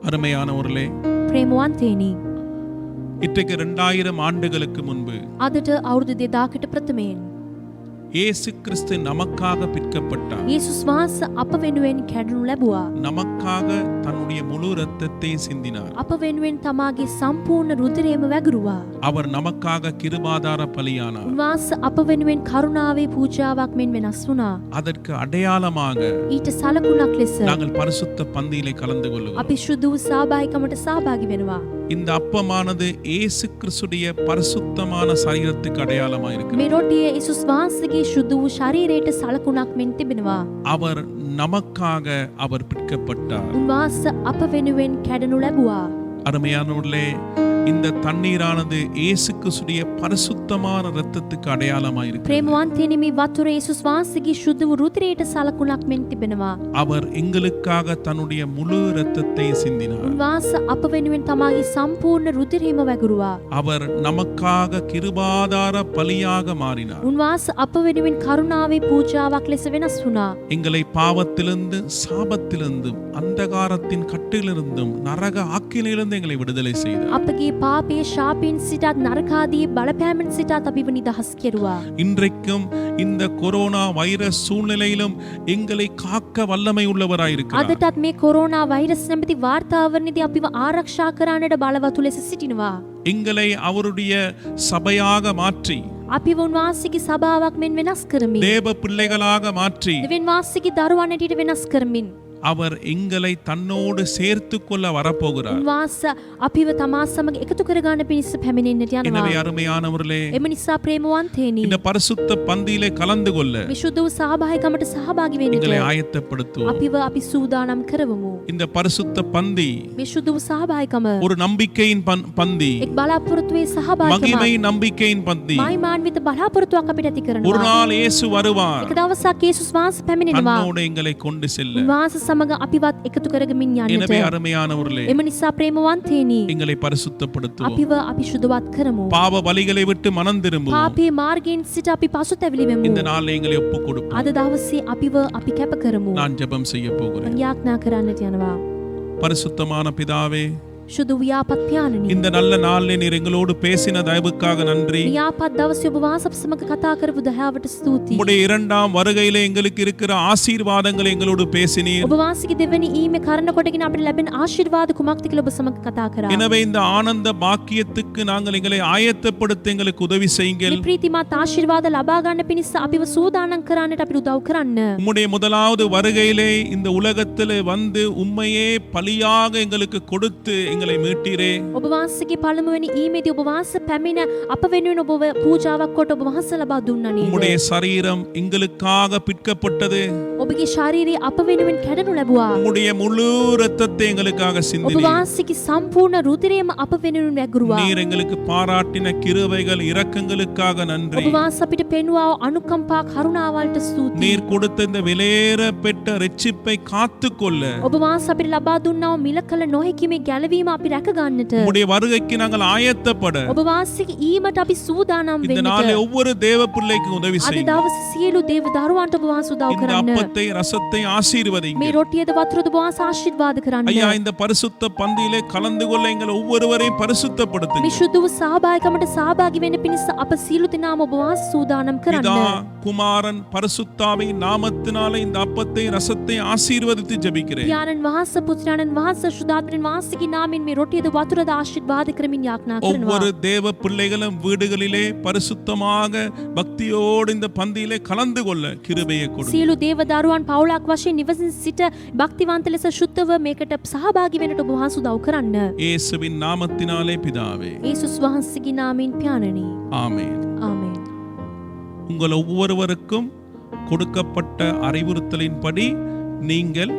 அருமையானவர்களே,
ප්‍රේමවන්තේනි,
இன்றைக்கு 2000 ஆண்டுகளுக்கு முன்பு
අදට අවුරුදු 2000කට ප්‍රථමයෙන්
இயேசு கிறிஸ்து நமக்காக பிற்கப்பட்டார்.
යේසුස් වහන්සේ අප වෙනුවෙන් කැඩනු ලැබුවා.
நமக்காக தன்னுடைய முழு இரத்தத்தை சிந்தினார்.
අප වෙනුවෙන් තමාගේ සම්පූර්ණ රුධිරයම වැගිරුවා.
அவர் நமக்காக கிருபாதார பலியானார்.
උන්වහන්සේ අප වෙනුවෙන් කරුණාවේ පූජාවක් මෙන් වෙනස් වුණා.
அதற்கு அடையாளமாக
ඊට සලකුණක් ලෙස
நாங்கள் பரிசுத்த பந்தியிலே கலந்து கொள்ளுவோம்.
අපි ශුද්ධ වූ සහභාගීකමට සහභාගී වෙනවා.
இந்த அப்பமானது இயேசு கிறிஸ்துடைய பரிசுத்தமான சரீரத்துக்கு அடையாளமாக இருக்கிறது.
මේ රොටිය යේසුස් වහන්සේගේ ශුද්ධ වූ ශරීරයට සලකුණක් මෙන් තිබෙනවා.
அவர் நமக்காக அவர் பிற்கப்பட்டார்.
උන්වහන්සේ අප වෙනුවෙන් කැඩනු ලැබුවා.
அருமையானவர்களே, இந்த தண்ணீரானது இயேசு கிறிஸ்துடைய பரிசுத்தமான இரத்தத்துக்கு அடையாளமாக இருக்கிறது.
ප්‍රේමවන්තයනි, මේ වතුර යේසුස් වහන්සේගේ ශුද්ධ වූ රුධිරයට සලකුණක් මෙන් තිබෙනවා.
அவர் எங்களுக்காக தன்னுடைய முழு இரத்தத்தை சிந்தினார்.
උන්වහන්සේ අප වෙනුවෙන් තමාගේ සම්පූර්ණ රුධිරයම වැගිරුවා.
அவர் நமக்காக கிருபாதார பலியாக மாறினார்.
උන්වහන්සේ අප වෙනුවෙන් කරුණාවේ පූජාවක් ලෙස වෙනස් වුණා.
எங்களை பாவத்திலிருந்து, சாபத்திலிருந்தும், அந்தகாரத்தின் கட்டிலிருந்தும், நரக ஆக்கினையிலிருந்து எங்களை விடுதலை செய்தார்.
අපගේ පාපයේ ශාපයෙන් සිටත් නරකාදී බලපෑමෙන් සිටත් අපිව නිදහස් කෙරුවා.
இன்றைக்கும் இந்த கொரோனா வைரஸ் சூழ்நிலையிலும் எங்களை காக்க வல்லமை உள்ளவராயிருக்கிறார்.
අදටත් මේ කොරෝනා වෛරස් නැමැති වාර්තාවරණයේදී අපිව ආරක්ෂා කරන්නට බලවතු ලෙස සිටිනවා.
எங்களை அவருடைய சபையாக மாற்றி,
අපිව උන්වහන්සේගේ සභාවක් මෙන් වෙනස් කරමින්,
தேவ பிள்ளைகளாக மாற்றி,
දෙවියන් වහන්සේගේ දරුවන් හැටියට වෙනස් කරමින්
அவர் எங்களை தன்னோடு சேர்த்து கொள்ள வரப்போகிறார்.
උන්වහන්සේ අපිව තමා සමග එකතු කරගන්න පිණිස පැමිණෙන්නට යනවා.
எனவே அருமையானவர்களே,
එම නිසා ප්‍රේමවන්තයනි,
இந்த பரிசுத்த பந்தியிலே கலந்து கொள்ள
විශුද්ධ වූ සහභාගීකමට සහභාගී
எங்களை
වෙන්නට
ஆயத்தப்படுத்துவோம்.
අපිව අපි සූදානම් කරවමු.
இந்த பரிசுத்த பந்தி
මේ ශුද්ධ වූ සහභාගීකම
ஒரு நம்பிக்கையின் பந்தி,
එක් බලාපොරොත්තුවේ සහභාගීකම,
மகிமை நம்பிக்கையின் பந்தி.
මහිමාන්විත බලාපොරොත්තුවක් අපිට ඇති
ஒரு
කරනවා.
நாள் இயேசு வருவார்,
එක දවසක් යේසුස් වහන්සේ පැමිණෙනවා.
தன்னோடு எங்களை கொண்டு செல்ல.
උන්වහන්සේ සමග අපිවත් එකතු කරගමින්
எனவே
යන්නට.
அருமையானவர்களே,
එම නිසා ප්‍රේමවන්තයනි,
எங்களை பரிசுத்தப்படுத்துவோம்.
අපිව අපි ශුද්ධවත් කරමු.
பாவ வழிகளை விட்டு மனம் திரும்புவோம்.
පාපේ මාර්ගයෙන් සිට අපි පසුතැවිලි වෙමු.
இந்த நாளில் எங்களை ஒப்பு கொடுப்போம்.
අද දවසේ අපිව අපි කැප කරමු.
நான் ஜெபம் செய்ய போகிறேன்.
යාඥා කරන්නට යනවා.
பரிசுத்தமான பிதாவே,
ශුද්ධ ව්‍යාපත් ඥානනි,
இந்த நல்ல நாளில் நீர் எங்களோடு பேசின தயவுக்காக நன்றி.
ව්‍යාපත් දවසේ ඔබ වහන්සේ අප සමග කතා කරපු දයාවට ස්තුතියි.
உம்முடைய இரண்டாம் வருகையிலே எங்களுக்கு இருக்கிற ஆசீர்வாதங்களை எங்களோடு பேசினீர்.
ඔබ වහන්සේගේ දෙවැනි ඊමේ කරන කොටගෙන අපිට ලැබෙන ආශිර්වාද කුමක්ද කියලා ඔබ සමග කතා කරා.
எனவே இந்த ஆனந்த பாக்கியத்துக்கு நாங்கள் எங்களை ஆயத்தப்படுத்த எங்களுக்கு உதவி செய்யுங்கள்.
මේ ප්‍රීතිමත් ආශිර්වාද ලබා ගන්න පිණිස අපිව සූදානම් කරන්නට අපිට උදව් කරන්න.
உம்முடைய முதலாவது வருகையிலே இந்த உலகத்திலே வந்து உம்மையே பலியாக எங்களுக்கு கொடுத்து எங்களை மீட்டீரே.
ඔබ වහන්සේගේ පළමුවෙනි ඊමේදී ඔබ වහන්සේ පැමිණ අප වෙනුවෙන් ඔබ පූජාවක් කොට ඔබ වහන්සේ ලබා දුන්නා නේද?
உம்முடைய சரீரம் எங்களுக்காக பிற்கப்பட்டது.
ඔබගේ ශාරීරිය අප වෙනුවෙන් කැඩනු ලැබුවා.
உம்முடைய முழு இரத்தத்தை எங்களுக்காக
ඔබ
சிந்தினீர்.
වහන්සේගේ සම්පූර්ණ රුධිරයම අප වෙනුවෙන් වැගිරුවා.
நீர் எங்களுக்கு பாராட்டின கிருபைகள் இரக்கங்களுக்காக நன்றி.
ඔබ වහන්සේ අපිට පෙන්වා අනුකම්පා කරුණාවලට ස්තුතියි.
நீர் கொடுத்த இந்த விலையேற பெற்ற ரட்சிப்பை காத்துக்கொள்ள
ඔබ වහන්සේ අපිට ලබා දුන්නා වූ මිල කළ නොහැකි මේ ගැලවීම අපි රැක ගන්නට.
உம்முடைய வருகைக்கு நாங்கள் ஆயத்தப்பட
ඔබ වහන්සේගේ ඊමට අපි සූදානම්
இந்த
වෙන්නට.
நாளில் ஒவ்வொரு தேவ பிள்ளைக்கும் உதவி
අද
செய்யுங்க.
දවසේ සියලු දේව දරුවන්ට ඔබ වහන්සේ උදව්
இந்த
කරන්න.
அப்பத்தை ரசத்தை ஆசீர்வதிங்க.
මේ රොටියද වතුරද ඔබ වහන්සේ ආශිර්වාද කරන්න.
ஐயா, இந்த பரிசுத்த பந்தியிலே கலந்து கொள்ள எங்கள் ஒவ்வொருவரையும் பரிசுத்தப்படுத்துங்க.
මේ ශුද්ධ වූ සහභාගීකමට සහභාගී වෙන්න පිණිස අප සියලු දෙනාම ඔබ වහන්සේ සූදානම් කරන්න.
பிதா, குமாரன், பரிசுத்தாவின் நாமத்தினாலே இந்த அப்பத்தை ரசத்தை ஆசீர்வதித்து ஜெபிக்கிறேன்.
පියාණන් වහන්සේ, පුත්‍රයාණන් වහන්සේ, ශුද්ධාත්මයන් වහන්සේගේ නාමයෙන් මේ රොටියද වතුරද ආශිර්වාද කරමින් යාඥා කරනවා.
ஒவ்வொரு தேவ பிள்ளைகளும் வீடுகளிலே பரிசுத்தமாக பக்தியோடு இந்த பந்தியிலே கலந்து கொள்ள கிருபையை கொடு.
සියලු දේව දරුවන් පවුලක් වශයෙන් නිවසින් සිට භක්තිවන්ත ලෙස ශුද්ධව මේකට සහභාගී වෙන්නට ඔබ වහන්සේ උදව් කරන්න.
இயேசுவின் நாமத்தினாலே பிதாவே,
යේසුස් වහන්සේගේ නාමයෙන් පියාණනි.
ஆமென்.
ආමේන්.
உங்கள் ஒவ்வொருவருக்கும் கொடுக்கப்பட்ட அறிவுறுத்தலின்படி நீங்கள்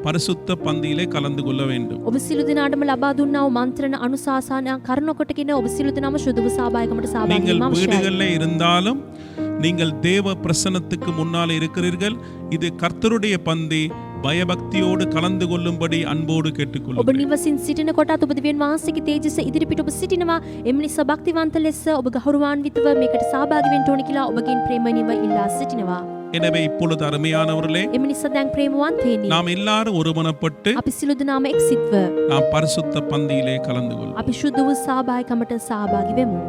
பரிசுத்த பந்தியிலே கலந்து கொள்ள வேண்டும்.
ඔබ සියලු දෙනාටම ලබා දුන්නා වූ මන්ත්‍රණ අනුශාසනා කරන කොටගෙන ඔබ සියලු දෙනාම ශුද්ධ වූ සහභාගීකමට සහභාගී
நீங்கள்
වීම අවශ්‍යයි.
வீடுகளில் இருந்தாலும் நீங்கள் தேவ பிரசன்னத்துக்கு முன்னால் இருக்கிறீர்கள். இது கர்த்தருடைய பந்தி. பயபக்தியோடு கலந்து கொள்ளும்படி அன்போடு
ඔබ
கேட்டுக்கொள்ளுங்கள்.
නිවසින් සිටින කොටත් ඔබ දෙවියන් වහන්සේගේ තේජස ඉදිරිපිට ඔබ සිටිනවා. එම නිසා භක්තිවන්ත ලෙස ඔබ ගෞරවාන්විතව මේකට සහභාගී වෙන්න ඕන කියලා ඔබගෙන් ප්‍රේමණීයව ඉල්ලා සිටිනවා.
எனவே இப்பொழுது அருமையானவர்களே,
එම නිසා දැන් ප්‍රේමවන්තයනි,
நாம் எல்லாரும் ஒருமனப்பட்டு
අපි සියලු දෙනාම එක්සිත්ව
நாம் பரிசுத்த பந்தியிலே கலந்து கொள்வோம்.
අපි ශුද්ධ වූ සහභාගීකමට සහභාගී වෙමු.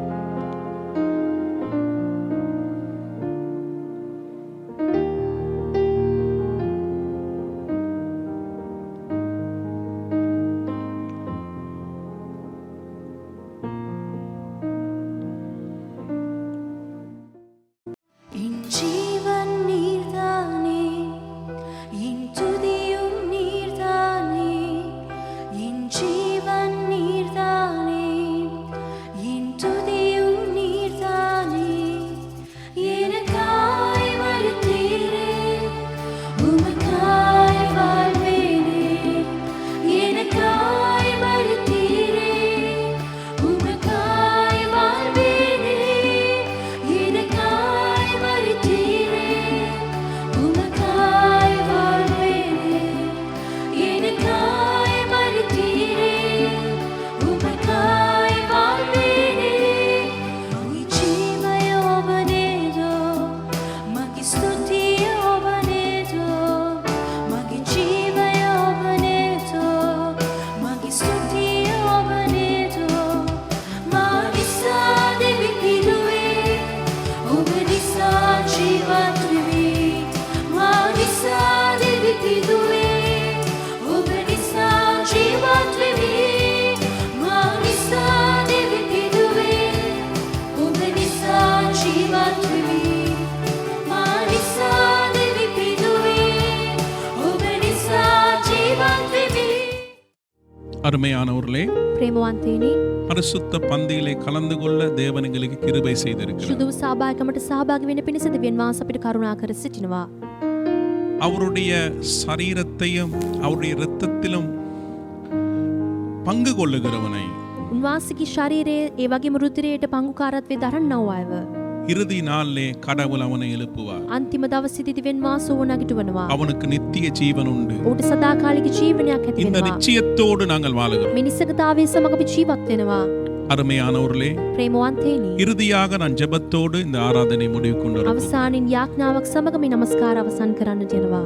அருமையானவர்களே,
ප්‍රේමවන්තයනි,
பரிசுத்த பந்தியிலே கலந்து கொள்ள தேவன் எங்களுக்கு கிருபை செய்திருக்கிறார்.
සුදු සහභාගීකමට සහභාගී වෙන්න පිණිස දෙවියන් වහන්සේ අපිට කරුණා කර සිටිනවා.
அவருடைய சரீரத்தையும் அவருடைய இரத்தத்திலும் பங்கு கொள்ளுகிறவனை
උන්වහන්සේගේ ශරීරයේ ඒ වගේම රුධිරයට පංගුකාරත්වයේ දරන්නව අයව
இறுதி நாளிலே கடவுள் அவனை எழுப்புவார்.
අන්තිම දවසේදී දෙවියන් වහන්සේ ඕන නැගිටවනවා.
அவனுக்கு நித்திய ஜீவன் உண்டு.
ඌට සදාකාලික ජීවනයක් ඇති
இந்த
වෙනවා.
நிச்சயத்தோடு நாங்கள் வாழுகிறோம்.
මේ නිසකතාවයේ සමග අපි ජීවත් වෙනවා.
அருமையானவர்களே,
ප්‍රේමවන්තයනි,
இறுதியாக நான் ஜெபத்தோடு இந்த ஆராதனை முடிவு கொண்டு வருகிறேன்.
අවසානින් යාඥාවක් සමග මේ නමස්කාර අවසන් කරන්නට යනවා.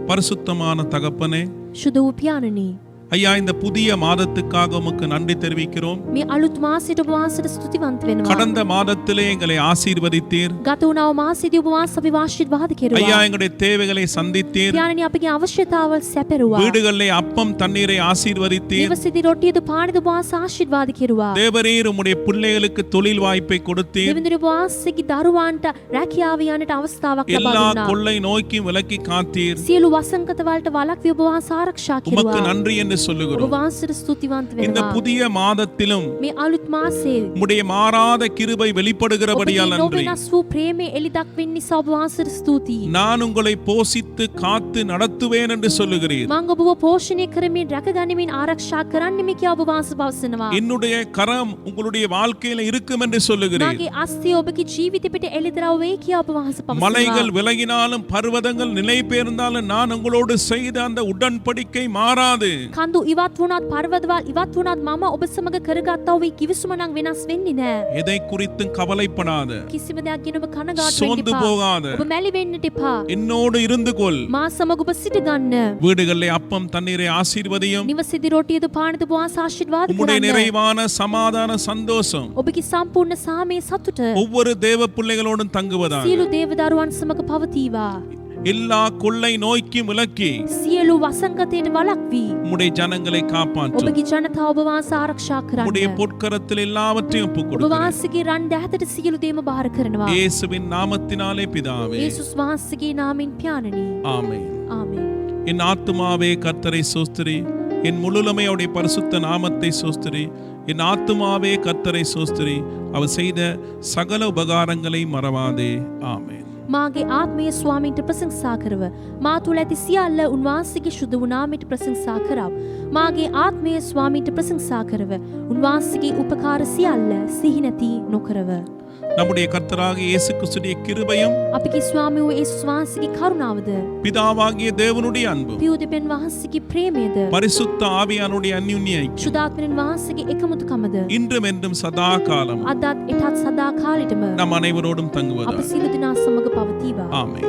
பரிசுத்தமான தகப்பனே,
සුදු වූ පියාණනි,
ஐயா, இந்த புதிய மாதத்துக்காக உமக்கு நன்றி தெரிவிக்கிறோம்.
මේ අලුත් මාසයට ඔබ වහන්සේට ස්තුතිවන්ත වෙනවා.
கடந்த மாதத்திலே எங்களை ஆசீர்வதித்தீர்.
ගත වුණා වූ මාසෙදී ඔබ වහන්සේ අපිව ආශිර්වාද
ஐயா,
කෙරුවා.
எங்களுடைய தேவைகளை சந்தித்தீர்.
පියාණනි, අපගේ අවශ්‍යතාවල් සැපෙරුවා.
வீடுகளிலே அப்பம் தண்ணீரை ஆசீர்வதித்தீர்.
නිවසේදී රොටියද පානද ඔබ වහන්සේ ආශිර්වාද කෙරුවා.
தேவரீர் உம்முடைய பிள்ளைகளுக்கு தொழில் வாய்ப்பை கொடுத்தீர்.
දෙවිඳුනි, ඔබ වහන්සේගේ දරුවන්ට රැකියාව යන්නට අවස්ථාවක් ලබා
எல்லா
දුන්නා.
கொள்ளை நோய்க்கும் விலக்கி காத்தீர்.
සියලු වසංගත වලට වළක්වී ඔබ වහන්සේ ආරක්ෂා
உமக்கு
කෙරුවා.
நன்றி என்று
ඔබ
சொல்லுகிறோம்.
වහන්සේට ස්තුතිවන්ත
இந்த
වෙනවා.
புதிய மாதத்திலும்
මේ අලුත් මාසයේ
உம்முடைய மாறாத கிருபை வெளிப்படுகிறபடியால்
ඔබගේ
நன்றி.
නොවෙනස් වූ ප්‍රේමයේ එළි දක්වන්න නිසා ඔබ වහන්සේට ස්තුතියි.
நான் உங்களை போஷித்து காத்து நடத்துவேன் என்று சொல்லுகிறீர்.
මං ඔබව පෝෂණය කරමින් රැකගනිමින් ආරක්ෂා කරන්නෙමි කියා ඔබ වහන්සේ පවසනවා.
என்னுடைய கரம் உங்களுடைய வாழ்க்கையில இருக்கும் என்று சொல்லுகிறீர்.
මගේ අස්තිය ඔබගේ ජීවිතෙ පිට එළිදරව් වෙයි කියා ඔබ වහන්සේ
மலைகள்
පවසනවා.
விலகினாலும் பர்வதங்கள் நிலை பெயர்ந்தாலும் நான் உங்களோடு செய்த அந்த உடன்படிக்கை மாறாது.
කඳු ඉවත් වුණත් පර්වතවල් ඉවත් වුණත් මම ඔබ සමග කරගත්තා වූ කිවිසුම නම් වෙනස් වෙන්නේ නැහැ.
எதை குறித்தும் கவலைப்படாத,
කිසිම දෙයක් ගැන ඔබ කනගාටු වෙන්න
சோர்ந்து
එපා.
போகாத,
ඔබ මැලි වෙන්නට එපා.
என்னோடு இருந்து கொள்.
මා සමග ඔබ සිට ගන්න.
வீடுகளிலே அப்பம் தண்ணீரை ஆசீர்வதியும்.
නිවසේදී රොටියද පානද ඔබ වහන්සේ ආශිර්වාද
உம்முடைய
කරන්න.
நிறைவான சமாதான சந்தோஷம்
ඔබගේ සම්පූර්ණ සාමයේ සතුට
ஒவ்வொரு தேவ பிள்ளைகளோடும் தங்குவதாக.
සියලු දේව දරුවන් සමග පවතිවා.
எல்லா கொள்ளை நோய்க்கும் விலக்கி
සියලු වසංගතයට වළක්වී
உம்முடைய ஜனங்களை காப்பாற்றும்.
ඔබගේ ජනතාව ඔබ වහන්සේ ආරක්ෂා
உம்முடைய
කරන්න.
பொற்கரத்தில் எல்லாவற்றையும் ஒப்புக்
ඔබ
கொடுக்கிறேன்.
වහන්සේගේ රන් දැහැතට සියලු දේම බාර කරනවා.
இயேசுவின் நாமத்தினாலே பிதாவே,
යේසුස් වහන්සේගේ නාමයෙන් පියාණනි.
ஆமென்.
ආමේන්.
என் ஆத்துமாவே கர்த்தரை சோஸ்திரி, என் முழுமையுடைய பரிசுத்த நாமத்தை சோஸ்திரி. என் ஆத்துமாவே கர்த்தரை சோஸ்திரி, அவர் செய்த சகல உபகாரங்களை மறவாதே. ஆமென்.
මාගේ ආත්මය ස්වාමීන්ට ප්‍රශංසා කරව. මා තුළ ඇති සියල්ල උන්වහන්සේගේ ශුද්ධ වූ නාමයට ප්‍රශංසා කරව. මාගේ ආත්මය ස්වාමීන්ට ප්‍රශංසා කරව. උන්වහන්සේගේ උපකාර සියල්ල සිහි නැති නොකරව.
நம்முடைய கர்த்தராகிய இயேசு கிறிஸ்துவின் கிருபையும்
අපගේ ස්වාමී වූ යේසුස් වහන්සේගේ කරුණාවද,
பிதாவாகிய தேவனுடைய அன்பும்
පියු දෙවියන් වහන්සේගේ ප්‍රේමයද,
பரிசுத்த ஆவியானுடைய அந்யுன்ய ஐக்கியம்
ශුද්ධාත්මයන් වහන්සේගේ එකමුතුකමද
இன்றும் என்றும் சதா காலம்
අදත් එටත් සදා කාලෙටම
நம் அனைவரோடும்
අප
தங்குவதாக.
සියලු දෙනා සමග පවතිවා.
ஆமென்.